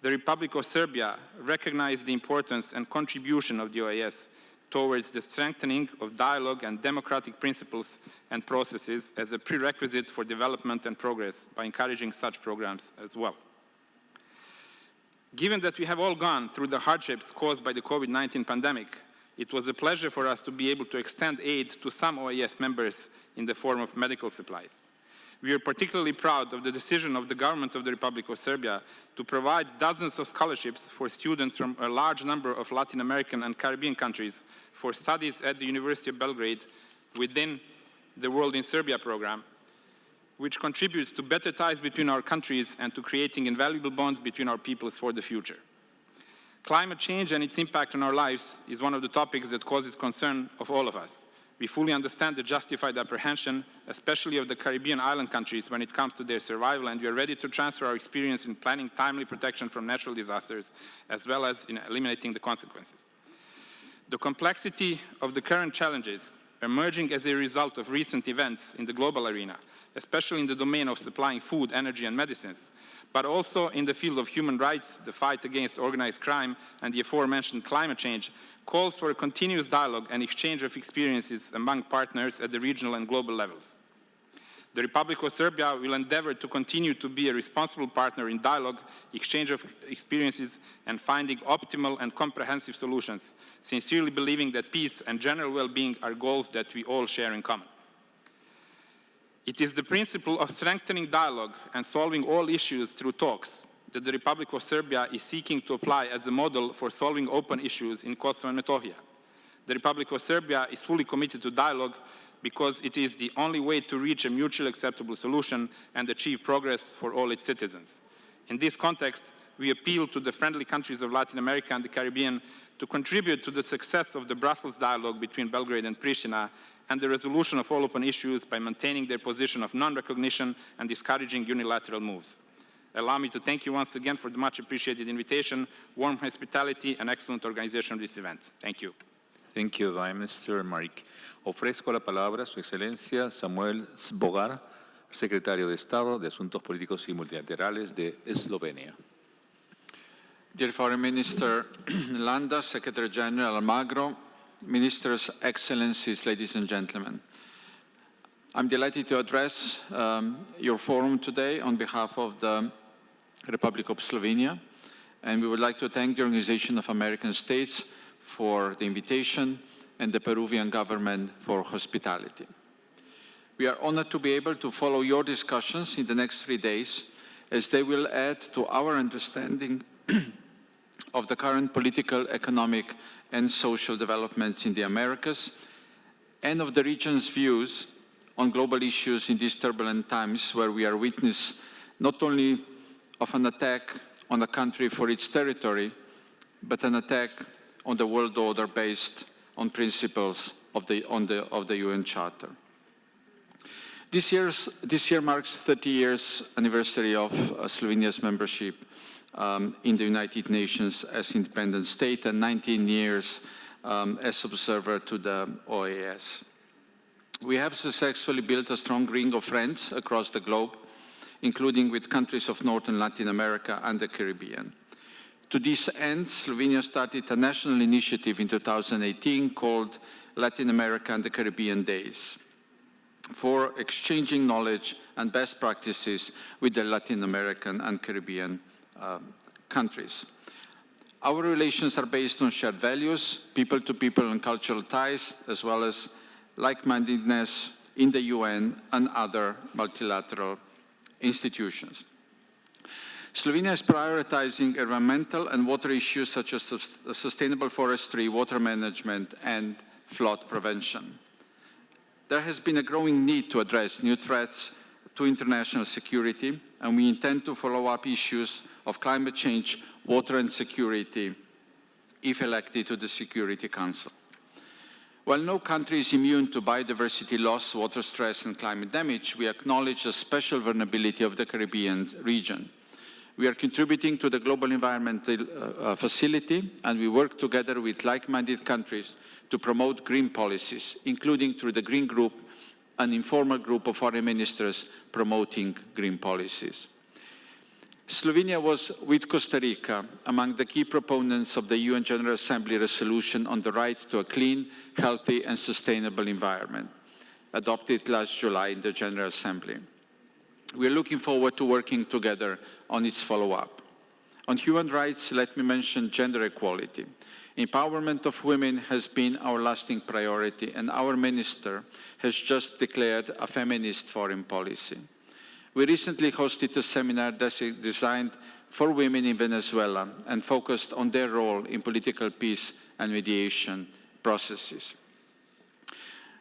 the Republic of Serbia recognized the importance and contribution of the OAS towards the strengthening of dialogue and democratic principles and processes as a prerequisite for development and progress by encouraging such programs as well. Given that we have all gone through the hardships caused by the COVID-19 pandemic, it was a pleasure for us to be able to extend aid to some OAS members in the form of medical supplies. We are particularly proud of the decision of the government of the Republic of Serbia to provide dozens of scholarships for students from a large number of Latin American and Caribbean countries for studies at the University of Belgrade within the World in Serbia program, which contributes to better ties between our countries and to creating invaluable bonds between our peoples for the future. Climate change and its impact on our lives is one of the topics that causes concern of all of us. We fully understand the justified apprehension, especially of the Caribbean island countries when it comes to their survival, and we are ready to transfer our experience in planning timely protection from natural disasters, as well as in eliminating the consequences. The complexity of the current challenges emerging as a result of recent events in the global arena, especially in the domain of supplying food, energy, and medicines, but also in the field of human rights, the fight against organized crime, and the aforementioned climate change, calls for a continuous dialogue and exchange of experiences among partners at the regional and global levels. The Republic of Serbia will endeavor to continue to be a responsible partner in dialogue, exchange of experiences, and finding optimal and comprehensive solutions, sincerely believing that peace and general well-being are goals that we all share in common. It is the principle of strengthening dialogue and solving all issues through talks that the Republic of Serbia is seeking to apply as a model for solving open issues in Kosovo and Metohija. The Republic of Serbia is fully committed to dialogue because it is the only way to reach a mutually acceptable solution and achieve progress for all its citizens. In this context, we appeal to the friendly countries of Latin America and the Caribbean to contribute to the success of the Brussels dialogue between Belgrade and Pristina and the resolution of all open issues by maintaining their position of non-recognition and discouraging unilateral moves. Allow me to thank you once again for the much appreciated invitation, warm hospitality, and excellent organization of this event. Thank you. Thank you, Mr. Marik. Ofrezco la palabra a Su Excelencia Samuel Zbogar, Secretario de Estado de Asuntos Políticos y Multilaterales de Eslovenia. Dear Foreign Minister Landa, Secretary General Almagro, Ministers, Excellencies, ladies and gentlemen. I'm delighted to address your forum today on behalf of the Republic of Slovenia, and we would like to thank the Organization of American States for the invitation and the Peruvian government for hospitality. We are honored to be able to follow your discussions in the next 3 days, as they will add to our understanding of the current political, economic, and social developments in the Americas, and of the region's views on global issues in these turbulent times where we are witness not only of an attack on a country for its territory, but an attack on the world order based on principles of the UN Charter. This year marks 30 years anniversary of Slovenia's membership in the United Nations as independent state and 19 years as observer to the OAS. We have successfully built a strong ring of friends across the globe, including with countries of North and Latin America and the Caribbean. To this end, Slovenia started a national initiative in 2018 called Latin America and the Caribbean Days, for exchanging knowledge and best practices with the Latin American and Caribbean countries. Our relations are based on shared values, people-to-people and cultural ties, as well as like-mindedness in the UN and other multilateral institutions. Slovenia is prioritizing environmental and water issues such as sustainable forestry, water management, and flood prevention. There has been a growing need to address new threats to international security, and we intend to follow up issues of climate change, water and security, if elected to the Security Council. While no country is immune to biodiversity loss, water stress, and climate damage, we acknowledge the special vulnerability of the Caribbean region. We are contributing to the Global Environmental Facility, and we work together with like-minded countries to promote green policies, including through the Green Group, an informal group of foreign ministers promoting green policies. Slovenia was, with Costa Rica, among the key proponents of the UN General Assembly resolution on the right to a clean, healthy, and sustainable environment, adopted last July in the General Assembly. We are looking forward to working together on its follow-up. On human rights, let me mention gender equality. Empowerment of women has been our lasting priority, and our minister has just declared a feminist foreign policy. We recently hosted a seminar designed for women in Venezuela and focused on their role in political peace and mediation processes.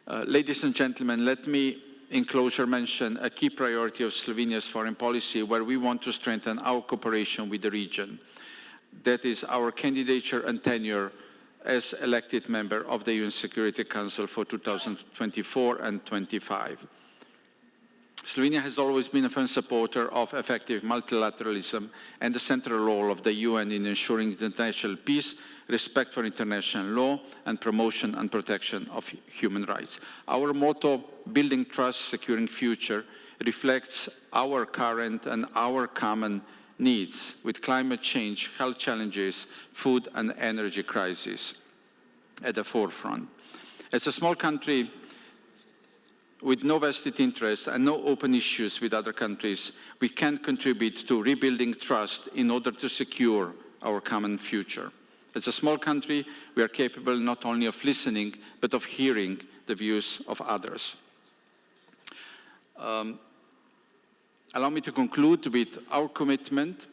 Ladies and gentlemen, let me in closure mention a key priority of Slovenia's foreign policy where we want to strengthen our cooperation with the region. That is our candidature and tenure as elected member of the UN Security Council for 2024 and 25. Slovenia has always been a firm supporter of effective multilateralism and the central role of the UN in ensuring international peace, respect for international law, and promotion and protection of human rights. Our motto, Building Trust, Securing Future, reflects our current and our common needs with climate change, health challenges, food and energy crisis at the forefront. As a small country with no vested interests and no open issues with other countries, we can contribute to rebuilding trust in order to secure our common future. As a small country, we are capable not only of listening, but of hearing the views of others. Allow me to conclude with our commitment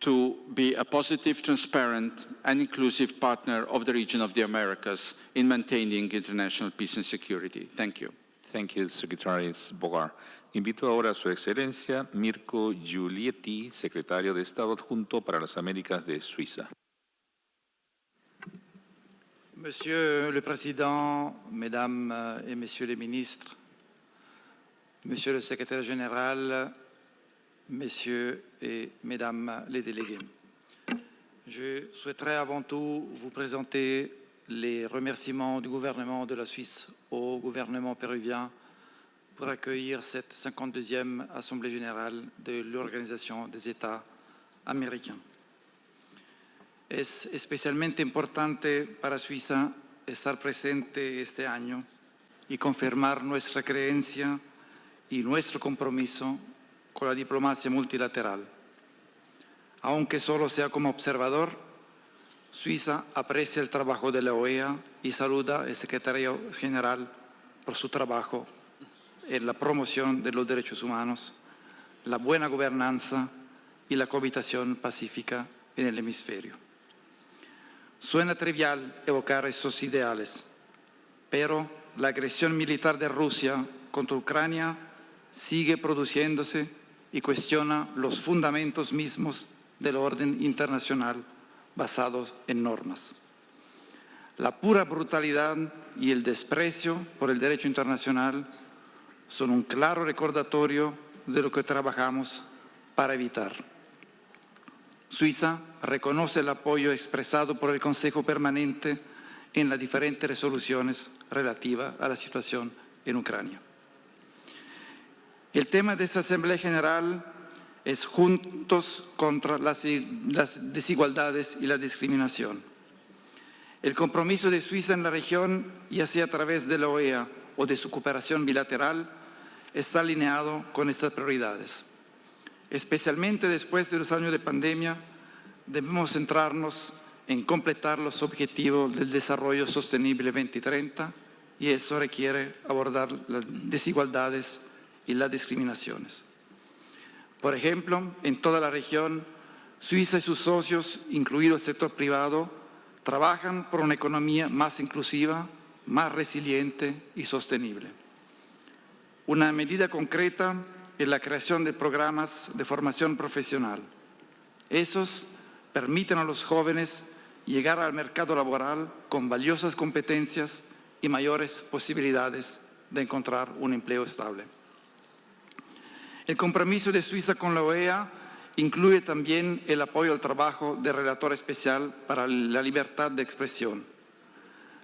to be a positive, transparent, and inclusive partner of the region of the Americas in maintaining international peace and security. Thank you. Thank you, Secretary Zbogar. Invito ahora a Su Excelencia Mirko Giulietti, Secretario de Estado Adjunto para las Américas de Suiza. Monsieur le Président, Mesdames et Messieurs les ministres, Monsieur le Secrétaire général, Messieurs et Mesdames les délégués, je souhaiterais avant tout vous présenter les remerciements du gouvernement de la Suisse au gouvernement péruvien pour accueillir cette 52e Assemblée générale de l'Organisation des États américains. Es especialmente importante para Suiza estar presente este año y confirmar nuestra creencia y nuestro compromiso con la diplomacia multilateral. Aunque solo sea como observador, Suiza aprecia el trabajo de la OEA y saluda al secretario general por su trabajo en la promoción de los derechos humanos, la buena gobernanza y la cohabitación pacífica en el hemisferio. Suena trivial evocar esos ideales, pero la agresión militar de Rusia contra Ucrania sigue produciéndose y cuestiona los fundamentos mismos del orden internacional basados en normas. La pura brutalidad y el desprecio por el derecho internacional son un claro recordatorio de lo que trabajamos para evitar. Suiza reconoce el apoyo expresado por el Consejo Permanente en las diferentes resoluciones relativas a la situación en Ucrania. El tema de esta Asamblea General es Juntos contra las desigualdades y la discriminación. El compromiso de Suiza en la región, ya sea a través de la OEA o de su cooperación bilateral, está alineado con estas prioridades. Especialmente después de los años de pandemia, debemos centrarnos en completar los objetivos del desarrollo sostenible 2030 y eso requiere abordar las desigualdades y las discriminaciones. Por ejemplo, en toda la región, Suiza y sus socios, incluido el sector privado, trabajan por una economía más inclusiva, más resiliente y sostenible. Una medida concreta es la creación de programas de formación profesional. Esos permiten a los jóvenes llegar al mercado laboral con valiosas competencias y mayores posibilidades de encontrar un empleo estable. El compromiso de Suiza con la OEA incluye también el apoyo al trabajo del relator especial para la libertad de expresión.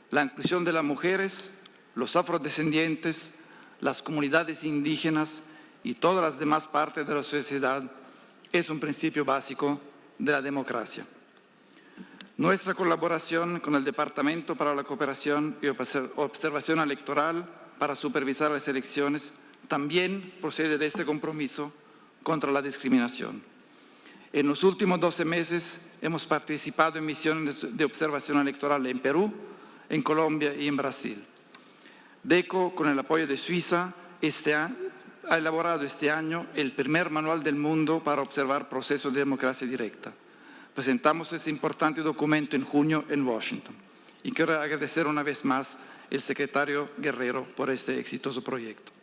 La inclusión de las mujeres, los afrodescendientes, las comunidades indígenas y todas las demás partes de la sociedad es un principio básico de la democracia. Nuestra colaboración con el Departamento para la Cooperación y Observación Electoral para supervisar las elecciones también procede de este compromiso contra la discriminación. En los últimos 12 meses hemos participado en misiones de observación electoral en Perú, en Colombia y en Brasil. DECO, con el apoyo de Suiza, ha elaborado este año el primer manual del mundo para observar procesos de democracia directa. Presentamos ese importante documento en junio en Washington y quiero agradecer una vez más al secretario Guerrero por este exitoso proyecto.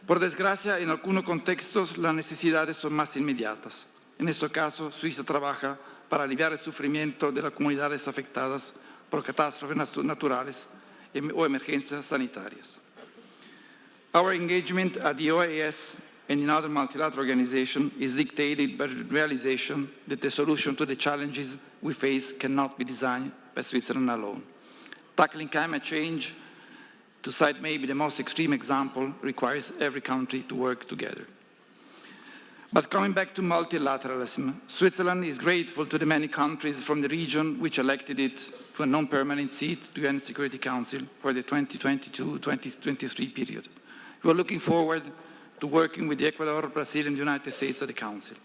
Por desgracia, en algunos contextos las necesidades son más inmediatas. En este caso, Suiza trabaja para aliviar el sufrimiento de las comunidades afectadas por catástrofes naturales o emergencias sanitarias. Our engagement at the OAS and in other multilateral organizations is dictated by the realization that the solution to the challenges we face cannot be designed by Switzerland alone. Tackling climate change, to cite maybe the most extreme example, requires every country to work together. But coming back to multilateralism, Switzerland is grateful to the many countries from the region which elected it to a non-permanent seat to the UN Security Council for the 2022-2023 period. We are looking forward to working with Ecuador, Brazil and the United States at the Council.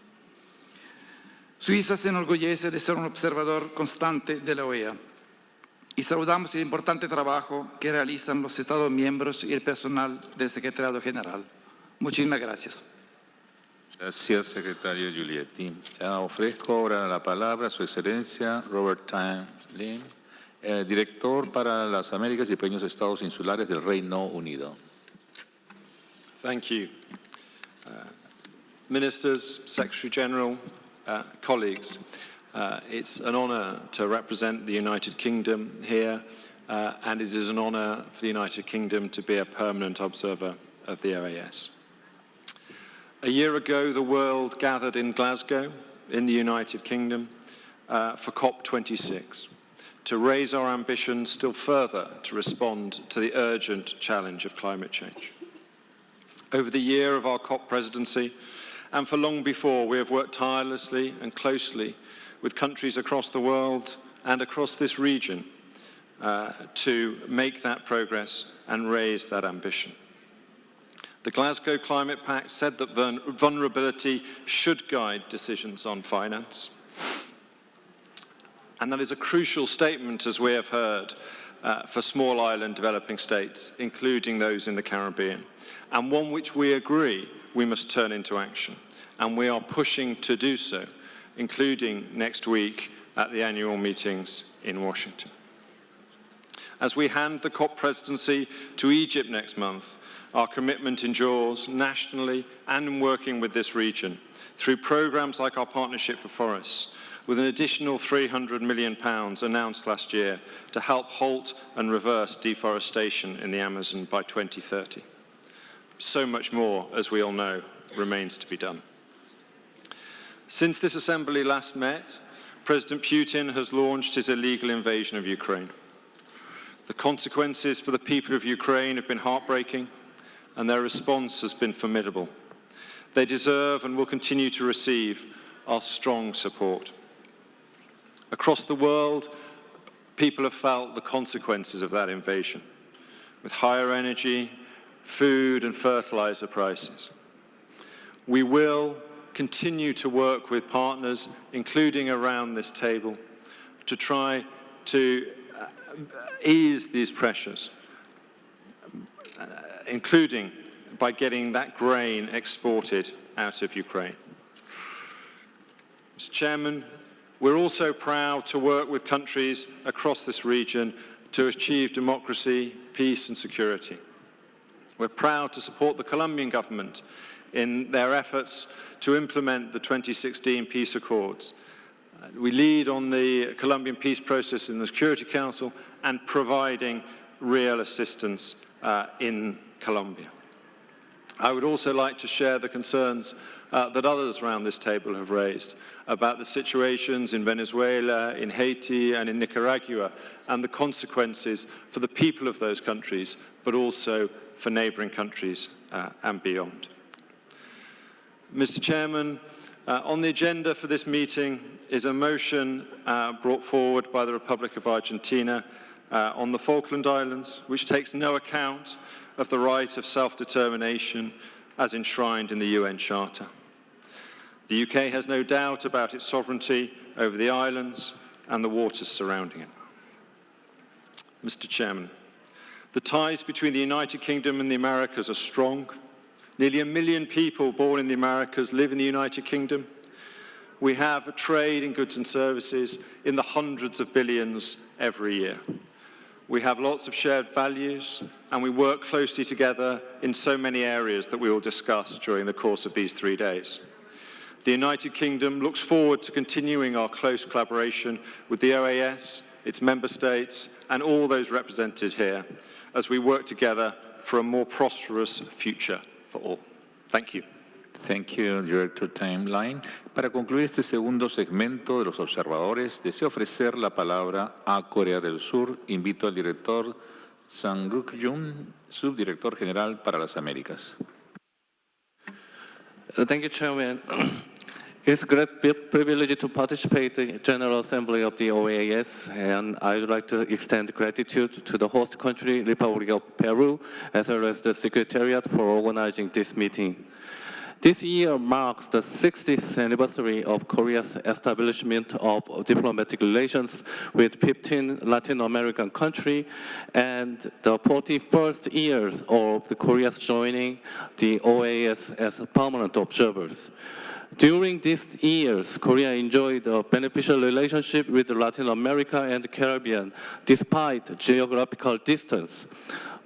Suiza se enorgullece de ser un observador constante de la OEA y saludamos el importante trabajo que realizan los Estados miembros y el personal del Secretariado General. Muchísimas gracias. Gracias, secretario Giulietti. Ofrezco ahora la palabra a su excelencia Robert Time Lim, director para las Américas y pequeños estados insulares del Reino Unido. Thank you. Ministers, Secretary General, colleagues, It's an honor to represent the United Kingdom here, and it is an honor for the United Kingdom to be a permanent observer of the OAS. A year ago, the world gathered in Glasgow, in the United Kingdom, for COP26, to raise our ambitions still further to respond to the urgent challenge of climate change. Over the year of our COP presidency, and for long before, we have worked tirelessly and closely with countries across the world and across this region to make that progress and raise that ambition. The Glasgow Climate Pact said that vulnerability should guide decisions on finance. And that is a crucial statement, as we have heard, for small island developing states, including those in the Caribbean, and one which we agree we must turn into action. And we are pushing to do so, including next week at the annual meetings in Washington. As we hand the COP presidency to Egypt next month, our commitment endures nationally and in working with this region through programs like our Partnership for Forests, with an additional £300 million announced last year to help halt and reverse deforestation in the Amazon by 2030. So much more, as we all know, remains to be done. Since this assembly last met, President Putin has launched his illegal invasion of Ukraine. The consequences for the people of Ukraine have been heartbreaking, and their response has been formidable. They deserve and will continue to receive our strong support. Across the world, people have felt the consequences of that invasion, with higher energy, food and fertilizer prices. We will continue to work with partners, including around this table, to try to ease these pressures, including by getting that grain exported out of Ukraine. Mr. Chairman, we're also proud to work with countries across this region to achieve democracy, peace and security. We're proud to support the Colombian government in their efforts to implement the 2016 peace accords. We lead on the Colombian peace process in the Security Council and providing real assistance in Colombia. I would also like to share the concerns that others around this table have raised about the situations in Venezuela, in Haiti and in Nicaragua, and the consequences for the people of those countries, but also for neighbouring countries and beyond. Mr. Chairman, on the agenda for this meeting is a motion brought forward by the Republic of Argentina on the Falkland Islands, which takes no account of the right of self-determination as enshrined in the UN Charter. The UK has no doubt about its sovereignty over the islands and the waters surrounding it. Mr. Chairman, the ties between the United Kingdom and the Americas are strong. Nearly 1 million people born in the Americas live in the United Kingdom. We have a trade in goods and services in the hundreds of billions every year. We have lots of shared values, and we work closely together in so many areas that we will discuss during the course of these 3 days. The United Kingdom looks forward to continuing our close collaboration with the OAS, its member states, and all those represented here, as we work together for a more prosperous future for all. Thank you. Thank you, Director Timeline. Para concluir este segundo segmento de los observadores, deseo ofrecer la palabra a Corea del Sur. Invito al director Sang-Guk-Jun, subdirector general para las Américas. Thank you, Chairman. It's a great privilege to participate in the General Assembly of the OAS, and I would like to extend gratitude to the host country, Republic of Peru, as well as the Secretariat for organizing this meeting. This year marks the 60th anniversary of Korea's establishment of diplomatic relations with 15 Latin American countries and the 41st years of Korea's joining the OAS as permanent observers. During these years, Korea enjoyed a beneficial relationship with Latin America and the Caribbean, despite geographical distance.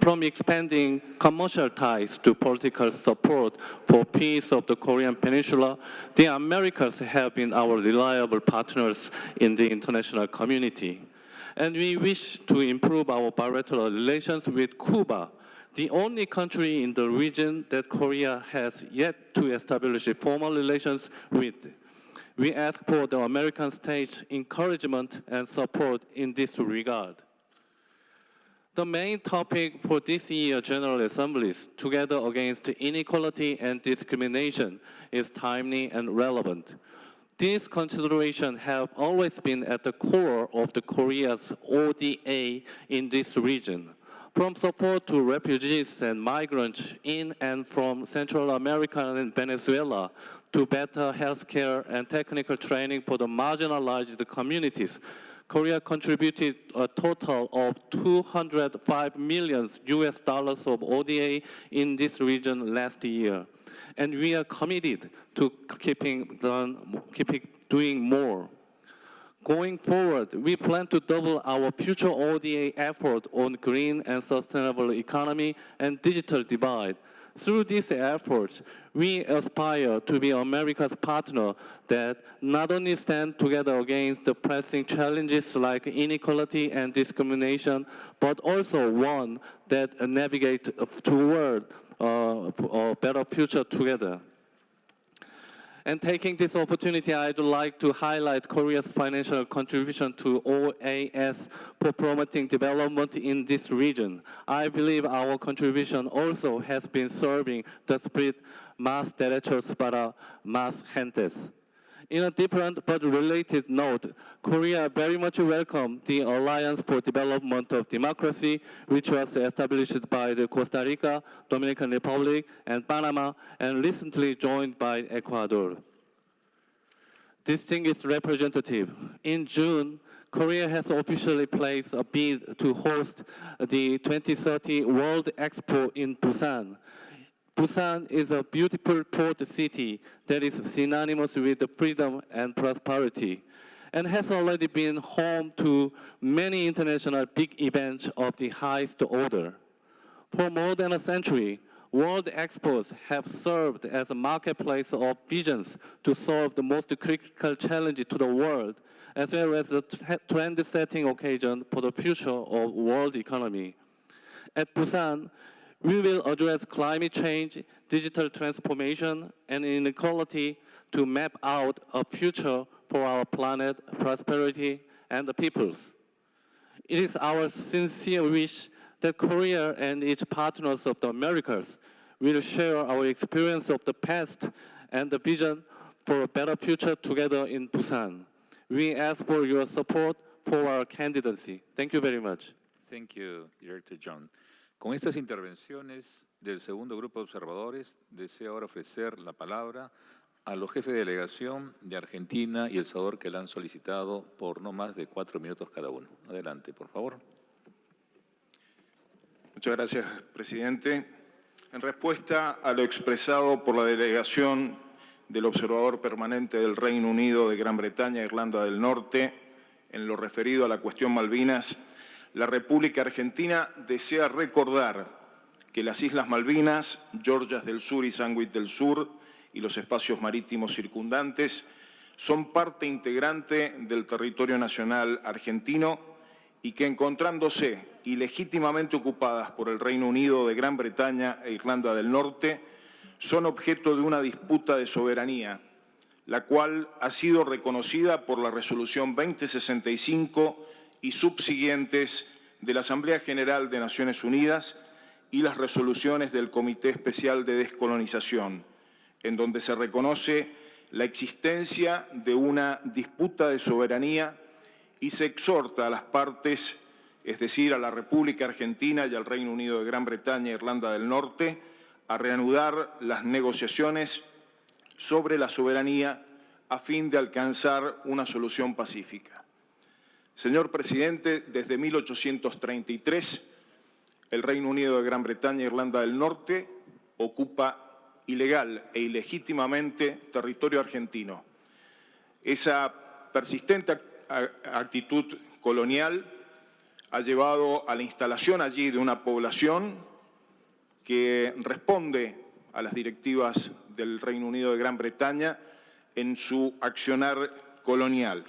From expanding commercial ties to political support for peace of the Korean Peninsula, the Americas have been our reliable partners in the international community. And we wish to improve our bilateral relations with Cuba, the only country in the region that Korea has yet to establish formal relations with. We ask for the American state's encouragement and support in this regard. The main topic for this year's General Assemblies, Together Against Inequality and Discrimination, is timely and relevant. These considerations have always been at the core of the Korea's ODA in this region. From support to refugees and migrants in and from Central America and Venezuela, to better health care and technical training for the marginalized communities, Korea contributed a total of $205 million of ODA in this region last year. And we are committed to keeping doing more. Going forward, we plan to double our future ODA effort on green and sustainable economy and digital divide. Through these efforts, we aspire to be America's partner that not only stands together against the pressing challenges like inequality and discrimination, but also one that navigates toward a better future together. And taking this opportunity, I'd like to highlight Korea's financial contribution to OAS for promoting development in this region. I believe our contribution also has been serving the spirit más derechos para más gentes. In a different but related note, Korea very much welcomed the Alliance for Development of Democracy, which was established by the Costa Rica, Dominican Republic, and Panama, and recently joined by Ecuador. Distinguished representative, in June, Korea has officially placed a bid to host the 2030 World Expo in Busan. Busan is a beautiful port city that is synonymous with freedom and prosperity, and has already been home to many international big events of the highest order. For more than a century, World Expos have served as a marketplace of visions to solve the most critical challenges to the world, as well as a trend-setting occasion for the future of world economy. At Busan, we will address climate change, digital transformation, and inequality to map out a future for our planet, prosperity, and the peoples. It is our sincere wish that Korea and its partners of the Americas will share our experience of the past and the vision for a better future together in Busan. We ask for your support for our candidacy. Thank you very much. Thank you, Director John. Con estas intervenciones del segundo grupo de observadores, deseo ahora ofrecer la palabra a los jefes de delegación de Argentina y El Salvador que la han solicitado por no más de 4 minutos cada uno. Adelante, por favor. Muchas gracias, presidente. En respuesta a lo expresado por la delegación del observador permanente del Reino Unido de Gran Bretaña e Irlanda del Norte, en lo referido a la cuestión Malvinas, la República Argentina desea recordar que las Islas Malvinas, Georgias del Sur y Sandwich del Sur y los espacios marítimos circundantes son parte integrante del territorio nacional argentino y que, encontrándose ilegítimamente ocupadas por el Reino Unido de Gran Bretaña e Irlanda del Norte, son objeto de una disputa de soberanía, la cual ha sido reconocida por la Resolución 2065 y subsiguientes de la Asamblea General de Naciones Unidas y las resoluciones del Comité Especial de Descolonización, en donde se reconoce la existencia de una disputa de soberanía y se exhorta a las partes, es decir, a la República Argentina y al Reino Unido de Gran Bretaña e Irlanda del Norte, a reanudar las negociaciones sobre la soberanía a fin de alcanzar una solución pacífica. Señor presidente, desde 1833, el Reino Unido de Gran Bretaña e Irlanda del Norte ocupa ilegal e ilegítimamente territorio argentino. Esa persistente actitud colonial ha llevado a la instalación allí de una población que responde a las directivas del Reino Unido de Gran Bretaña en su accionar colonial.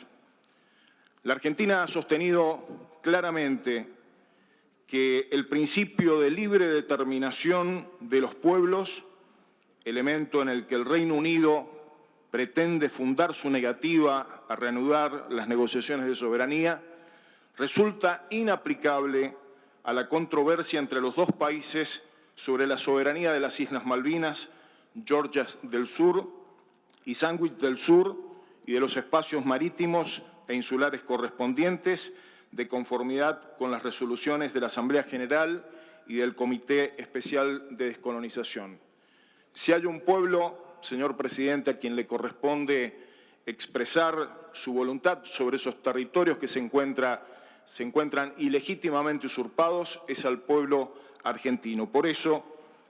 La Argentina ha sostenido claramente que el principio de libre determinación de los pueblos, elemento en el que el Reino Unido pretende fundar su negativa a reanudar las negociaciones de soberanía, resulta inaplicable a la controversia entre los dos países sobre la soberanía de las Islas Malvinas, Georgia del Sur y Sandwich del Sur, y de los espacios marítimos e insulares correspondientes, de conformidad con las resoluciones de la Asamblea General y del Comité Especial de Descolonización. Si hay un pueblo, señor presidente, a quien le corresponde expresar su voluntad sobre esos territorios que se encuentran ilegítimamente usurpados, es al pueblo argentino. Por eso,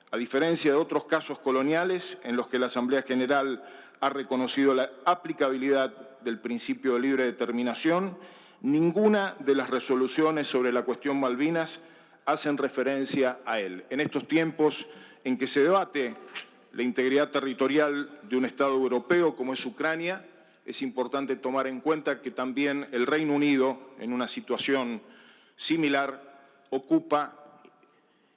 a diferencia de otros casos coloniales en los que la Asamblea General ha reconocido la aplicabilidad del principio de libre determinación, ninguna de las resoluciones sobre la cuestión Malvinas hacen referencia a él. En estos tiempos en que se debate la integridad territorial de un Estado europeo como es Ucrania, es importante tomar en cuenta que también el Reino Unido, en una situación similar, ocupa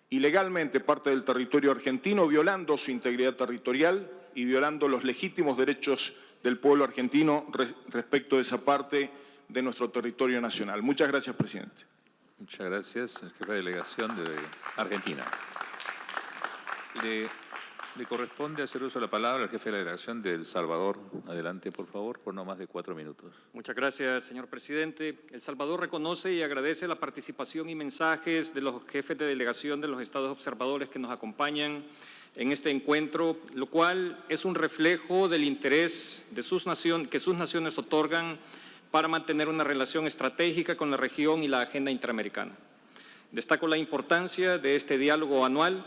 ilegalmente parte del territorio argentino, violando su integridad territorial y violando los legítimos derechos del pueblo argentino respecto de esa parte de nuestro territorio nacional. Muchas gracias, presidente. Muchas gracias, el jefe de delegación de Argentina. Le corresponde hacer uso de la palabra al jefe de la delegación de El Salvador. Adelante, por favor, por no más de 4 minutos. Muchas gracias, señor presidente. El Salvador reconoce y agradece la participación y mensajes de los jefes de delegación de los estados observadores que nos acompañan en este encuentro, lo cual es un reflejo del interés de que sus naciones otorgan para mantener una relación estratégica con la región y la agenda interamericana. Destaco la importancia de este diálogo anual,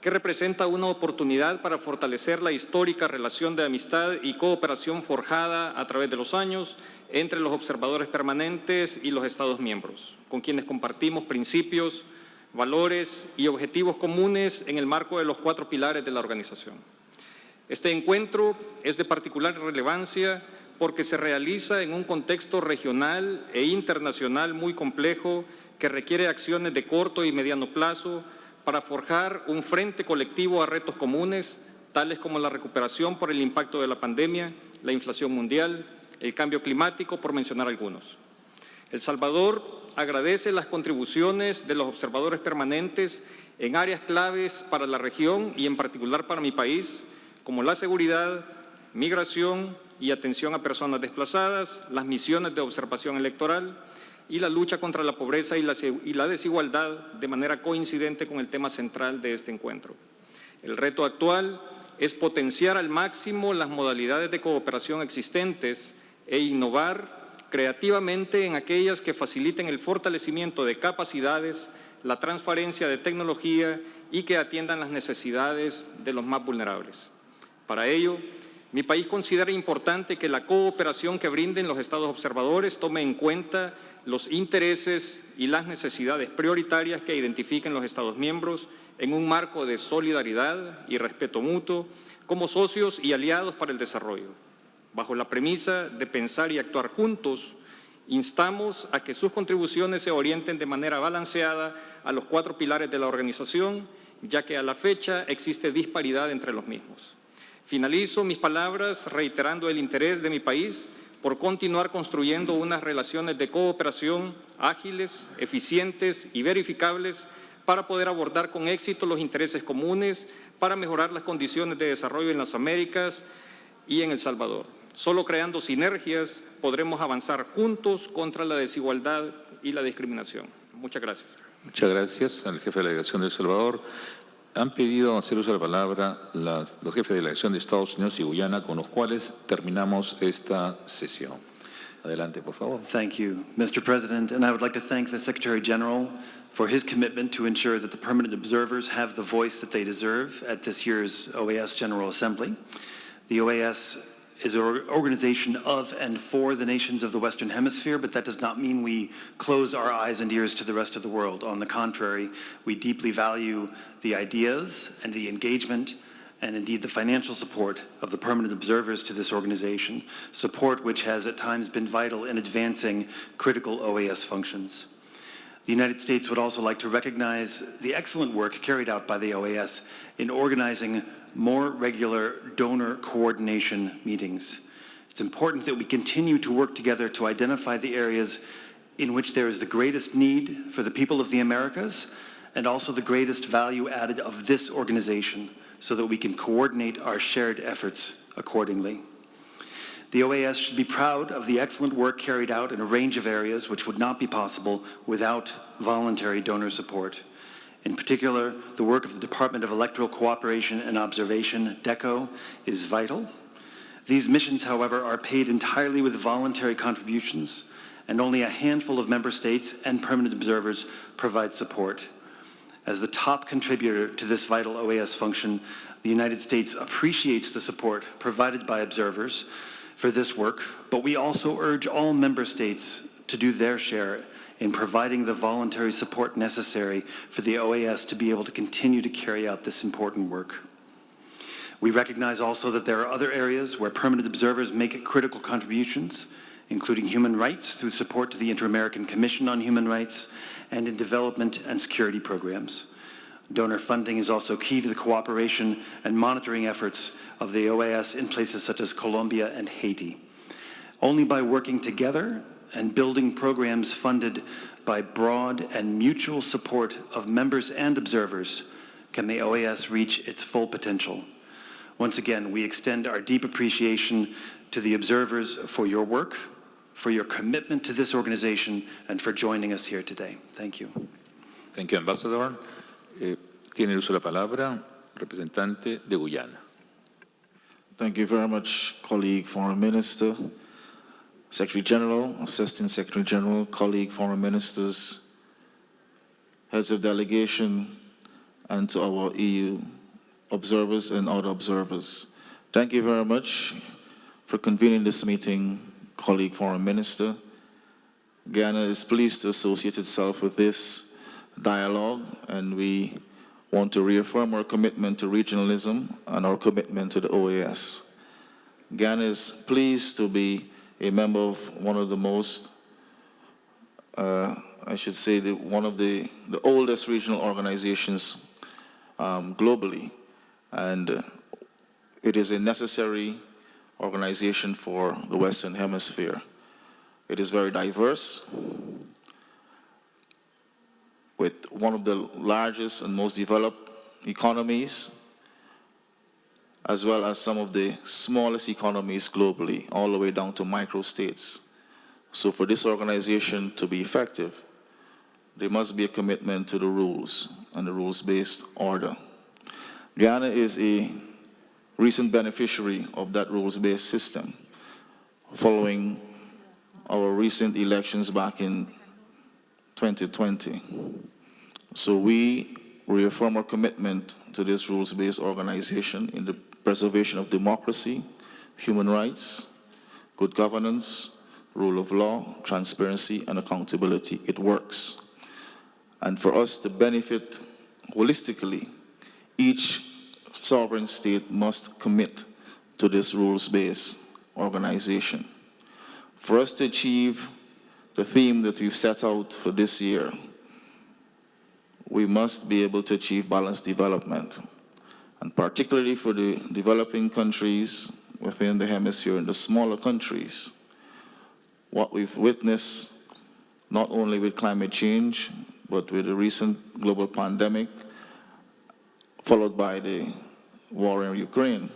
que representa una oportunidad para fortalecer la histórica relación de amistad y cooperación forjada a través de los años entre los observadores permanentes y los Estados miembros, con quienes compartimos principios, valores y objetivos comunes en el marco de los 4 pilares de la organización. Este encuentro es de particular relevancia porque se realiza en un contexto regional e internacional muy complejo que requiere acciones de corto y mediano plazo para forjar un frente colectivo a retos comunes, tales como la recuperación por el impacto de la pandemia, la inflación mundial, el cambio climático, por mencionar algunos. El Salvador agradece las contribuciones de los observadores permanentes en áreas claves para la región y en particular para mi país, como la seguridad, migración y atención a personas desplazadas, las misiones de observación electoral, y la lucha contra la pobreza y la desigualdad de manera coincidente con el tema central de este encuentro. El reto actual es potenciar al máximo las modalidades de cooperación existentes e innovar creativamente en aquellas que faciliten el fortalecimiento de capacidades, la transferencia de tecnología y que atiendan las necesidades de los más vulnerables. Para ello, mi país considera importante que la cooperación que brinden los estados observadores tome en cuenta los intereses y las necesidades prioritarias que identifiquen los Estados miembros en un marco de solidaridad y respeto mutuo como socios y aliados para el desarrollo. Bajo la premisa de pensar y actuar juntos, instamos a que sus contribuciones se orienten de manera balanceada a los 4 pilares de la organización, ya que a la fecha existe disparidad entre los mismos. Finalizo mis palabras reiterando el interés de mi país por continuar construyendo unas relaciones de cooperación ágiles, eficientes y verificables para poder abordar con éxito los intereses comunes para mejorar las condiciones de desarrollo en las Américas y en El Salvador. Solo creando sinergias podremos avanzar juntos contra la desigualdad y la discriminación. Muchas gracias. Muchas gracias al jefe de la delegación de El Salvador. Han pedido hacer uso de la palabra los jefes de delegación de Estados Unidos y Guyana, con los cuales terminamos esta sesión. Adelante, por favor. Thank you, Mr. President, and I would like to thank the Secretary General for his commitment to ensure that the permanent observers have the voice that they deserve at this year's OAS General Assembly. The OAS is an organization of and for the nations of the Western Hemisphere, but that does not mean we close our eyes and ears to the rest of the world. On the contrary, we deeply value the ideas and the engagement and indeed the financial support of the permanent observers to this organization, support which has at times been vital in advancing critical OAS functions. The United States would also like to recognize the excellent work carried out by the OAS in organizing more regular donor coordination meetings. It's important that we continue to work together to identify the areas in which there is the greatest need for the people of the Americas and also the greatest value added of this organization so that we can coordinate our shared efforts accordingly. The OAS should be proud of the excellent work carried out in a range of areas which would not be possible without voluntary donor support. In particular, the work of the Department of Electoral Cooperation and Observation, DECO, is vital. These missions, however, are paid entirely with voluntary contributions, and only a handful of member states and permanent observers provide support. As the top contributor to this vital OAS function, the United States appreciates the support provided by observers for this work, but we also urge all member states to do their share in providing the voluntary support necessary for the OAS to be able to continue to carry out this important work. We recognize also that there are other areas where permanent observers make critical contributions, including human rights through support to the Inter-American Commission on Human Rights and in development and security programs. Donor funding is also key to the cooperation and monitoring efforts of the OAS in places such as Colombia and Haiti. Only by working together and building programs funded by broad and mutual support of members and observers can the OAS reach its full potential. Once again, we extend our deep appreciation to the observers for your work, for your commitment to this organization, and for joining us here today. Thank you. Thank you, Ambassador. Tiene el uso de la palabra, representante de Guyana. Thank you very much, colleague Foreign Minister, Secretary General, Assistant Secretary General, colleague Foreign Ministers, heads of delegation, and to our EU observers and other observers. Thank you very much for convening this meeting, colleague Foreign Minister. Guyana is pleased to associate itself with this dialogue, and we want to reaffirm our commitment to regionalism and our commitment to the OAS. Guyana is pleased to be a member of one of the most, I should say, one of the oldest regional organizations globally. And it is a necessary organization for the Western Hemisphere. It is very diverse, with one of the largest and most developed economies, as well as some of the smallest economies globally, all the way down to micro-states. So for this organization to be effective, there must be a commitment to the rules and the rules-based order. Guyana is a recent beneficiary of that rules-based system, following our recent elections back in 2020. So we reaffirm our commitment to this rules-based organization in the preservation of democracy, human rights, good governance, rule of law, transparency, and accountability. It works. And for us to benefit holistically, each sovereign state must commit to this rules-based organization. For us to achieve the theme that we've set out for this year, we must be able to achieve balanced development. And particularly for the developing countries within the hemisphere and the smaller countries, what we've witnessed, not only with climate change, but with the recent global pandemic, followed by the war in Ukraine,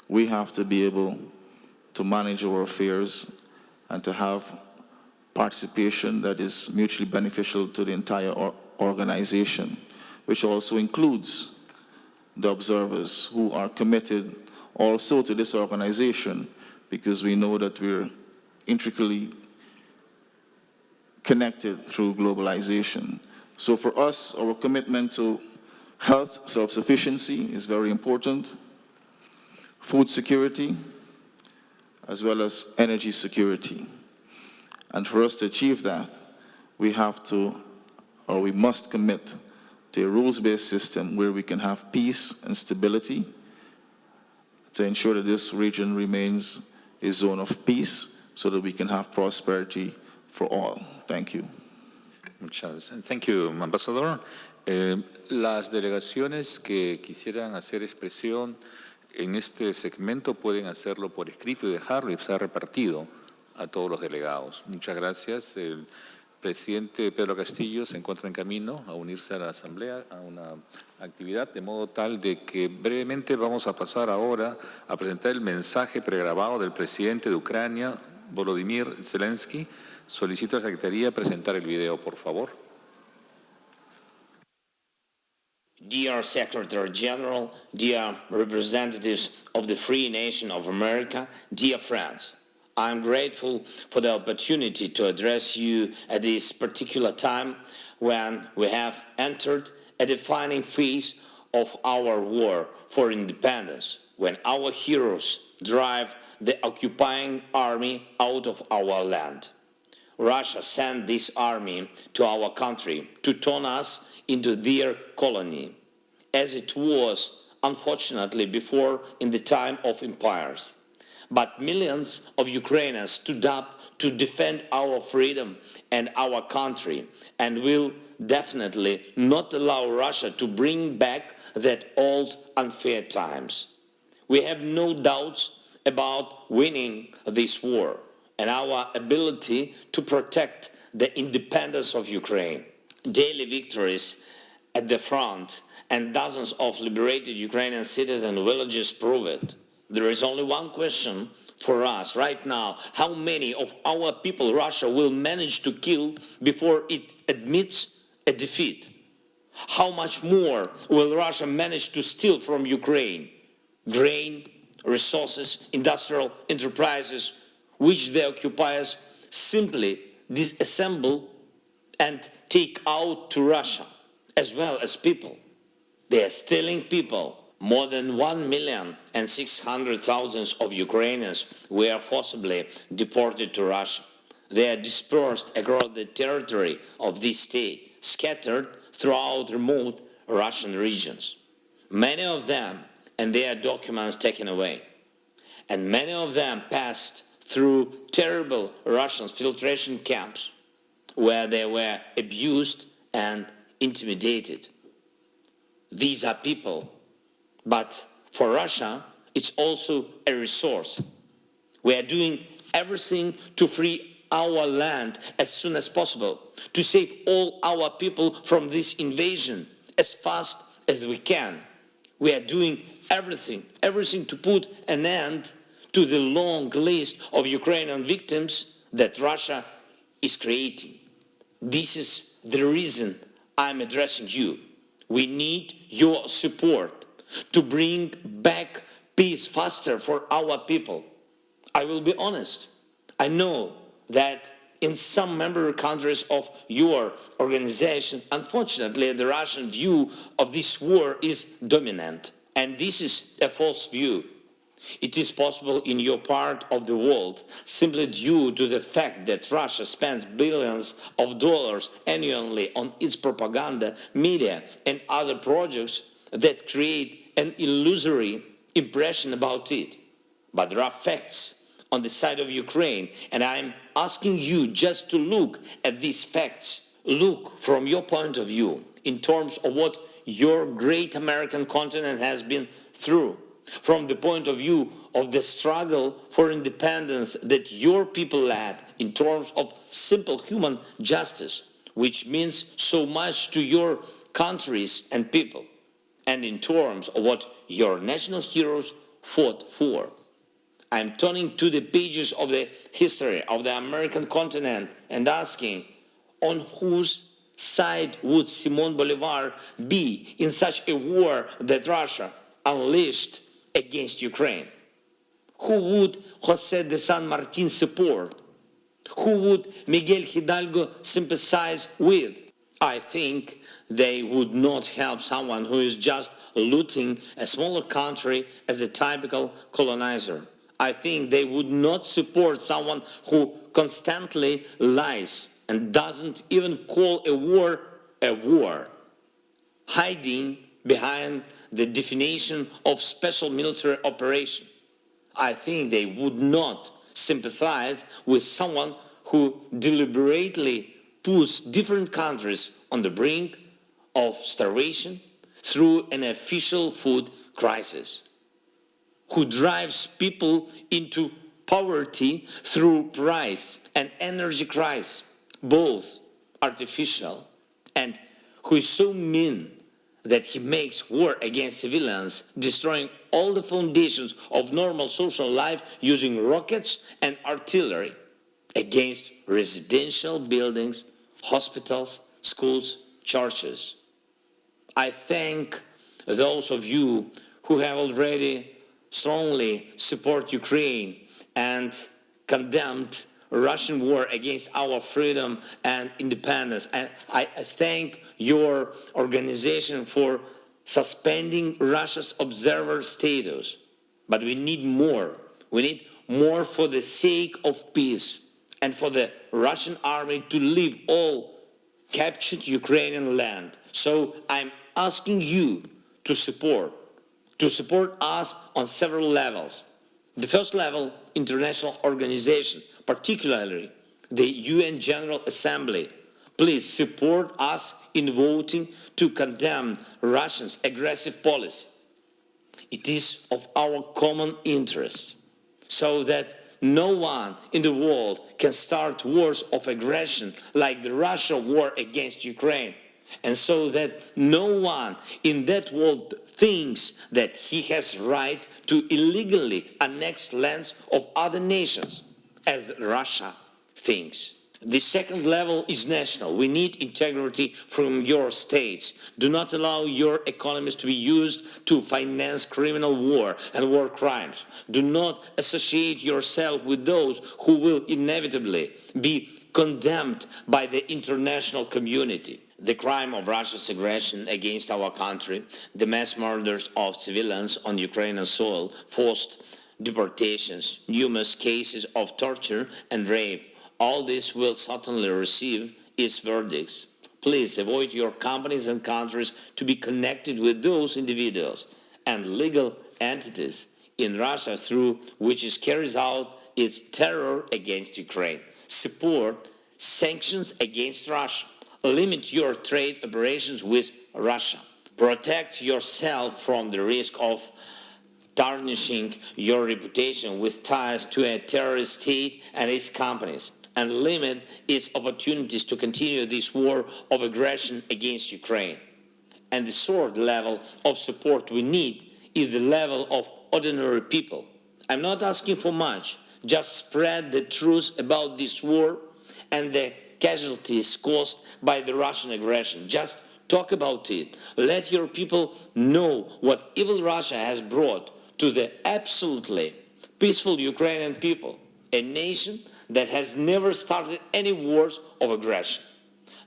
we have to be able to manage our affairs and to have participation that is mutually beneficial to the entire organization, which also includes the observers who are committed also to this organization, because we know that we're intricately connected through globalization. So for us, our commitment to health self-sufficiency is very important. Food security, as well as energy security. And for us to achieve that, we have to, or we must commit to a rules-based system where we can have peace and stability to ensure that this region remains a zone of peace so that we can have prosperity for all. Thank you. Thank you, Ambassador. Las delegaciones que quisieran hacer expresión en este segmento pueden hacerlo por escrito y dejarlo y ser repartido a todos los delegados. Muchas gracias. El presidente Pedro Castillo se encuentra en camino a unirse a la Asamblea, a una actividad, de modo tal de que brevemente vamos a pasar ahora a presentar el mensaje pregrabado del presidente de Ucrania, Volodymyr Zelensky. Solicito a la Secretaría presentar el video, por favor. Dear Secretary General, dear representatives of the free nation of America, dear friends, I am grateful for the opportunity to address you at this particular time when we have entered a defining phase of our war for independence, when our heroes drive the occupying army out of our land. Russia sent this army to our country to turn us into their colony, as it was, unfortunately, before in the time of empires. But millions of Ukrainians stood up to defend our freedom and our country, and will definitely not allow Russia to bring back that old unfair times. We have no doubts about winning this war and our ability to protect the independence of Ukraine. Daily victories at the front and dozens of liberated Ukrainian cities and villages prove it. There is only one question for us right now: how many of our people Russia will manage to kill before it admits a defeat? How much more will Russia manage to steal from Ukraine? Grain, resources, industrial enterprises, which the occupiers simply disassemble and take out to Russia, as well as people. They are stealing people. More than 1,600,000 of Ukrainians were forcibly deported to Russia. They are dispersed across the territory of this state, scattered throughout remote Russian regions. Many of them and their documents taken away. And many of them passed through terrible Russian filtration camps where they were abused and intimidated. These are people, but for Russia, it's also a resource. We are doing everything to free our land as soon as possible, to save all our people from this invasion as fast as we can. We are doing everything to put an end to the long list of Ukrainian victims that Russia is creating. This is the reason I'm addressing you. We need your support to bring back peace faster for our people. I will be honest. I know that in some member countries of your organization, unfortunately, the Russian view of this war is dominant. And this is a false view. It is possible in your part of the world simply due to the fact that Russia spends billions of dollars annually on its propaganda, media, and other projects that create an illusory impression about it. But there are facts on the side of Ukraine, and I'm asking you just to look at these facts. Look from your point of view in terms of what your great American continent has been through, from the point of view of the struggle for independence that your people led in terms of simple human justice, which means so much to your countries and people, and in terms of what your national heroes fought for. I'm turning to the pages of the history of the American continent and asking, on whose side would Simón Bolívar be in such a war that Russia unleashed against Ukraine? Who would José de San Martín support? Who would Miguel Hidalgo sympathize with? I think they would not help someone who is just looting a smaller country as a typical colonizer. I think they would not support someone who constantly lies and doesn't even call a war, hiding behind the definition of special military operation. I think they would not sympathize with someone who deliberately puts different countries on the brink of starvation through an official food crisis, who drives people into poverty through price and energy crisis, both artificial, and who is so mean that he makes war against civilians, destroying all the foundations of normal social life using rockets and artillery against residential buildings, hospitals, schools, churches. I thank those of you who have already strongly supported Ukraine and condemned Russian war against our freedom and independence. And I thank your organization for suspending Russia's observer status. But we need more. We need more for the sake of peace and for the Russian army to leave all captured Ukrainian land. So I'm asking you to support us on several levels. The first level, international organizations, particularly the UN General Assembly. Please support us in voting to condemn Russia's aggressive policy. It is of our common interest, so that no one in the world can start wars of aggression like the Russia war against Ukraine, and so that no one in that world thinks that he has right to illegally annex lands of other nations, as Russia thinks. The second level is national. We need integrity from your states. Do not allow your economies to be used to finance criminal war and war crimes. Do not associate yourself with those who will inevitably be condemned by the international community. The crime of Russia's aggression against our country, the mass murders of civilians on Ukrainian soil, forced deportations, numerous cases of torture and rape, all this will certainly receive its verdicts. Please avoid your companies and countries to be connected with those individuals and legal entities in Russia through which it carries out its terror against Ukraine. Support sanctions against Russia. Limit your trade operations with Russia. Protect yourself from the risk of tarnishing your reputation with ties to a terrorist state and its companies, and limit its opportunities to continue this war of aggression against Ukraine. And the third level of support we need is the level of ordinary people. I'm not asking for much. Just spread the truth about this war and the casualties caused by the Russian aggression. Just talk about it. Let your people know what evil Russia has brought to the absolutely peaceful Ukrainian people, a nation that has never started any wars of aggression.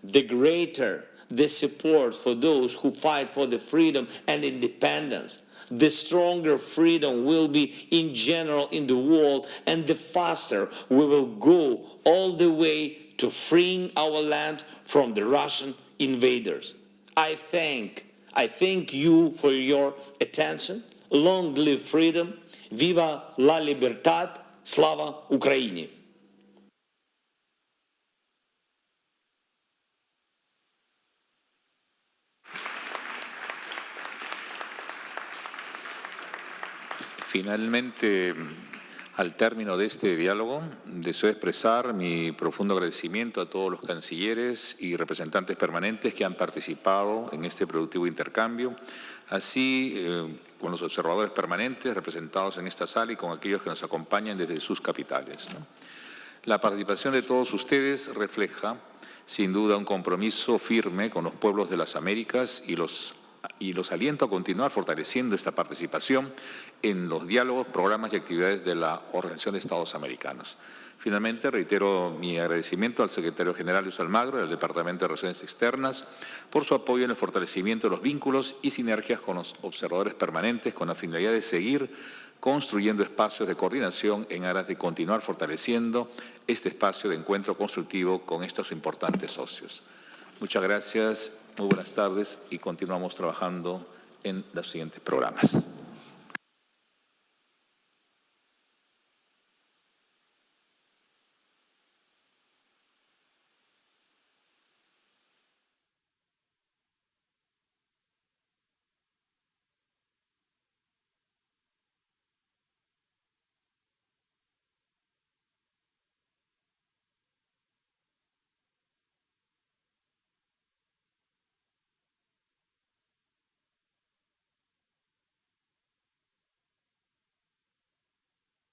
The greater the support for those who fight for the freedom and independence, the stronger freedom will be in general in the world, and the faster we will go all the way to freeing our land from the Russian invaders. I thank you for your attention. Long live freedom. Viva la libertad. Slava Ukraini. Finalmente, al término de este diálogo, deseo expresar mi profundo agradecimiento a todos los cancilleres y representantes permanentes que han participado en este productivo intercambio, así con los observadores permanentes representados en esta sala y con aquellos que nos acompañan desde sus capitales. La participación de todos ustedes refleja, sin duda, un compromiso firme con los pueblos de las Américas y los y los aliento a continuar fortaleciendo esta participación en los diálogos, programas y actividades de la Organización de Estados Americanos. Finalmente, reitero mi agradecimiento al secretario general Luis Almagro y al Departamento de Relaciones Externas por su apoyo en el fortalecimiento de los vínculos y sinergias con los observadores permanentes con la finalidad de seguir construyendo espacios de coordinación en aras de continuar fortaleciendo este espacio de encuentro constructivo con estos importantes socios. Muchas gracias, muy buenas tardes y continuamos trabajando en los siguientes programas.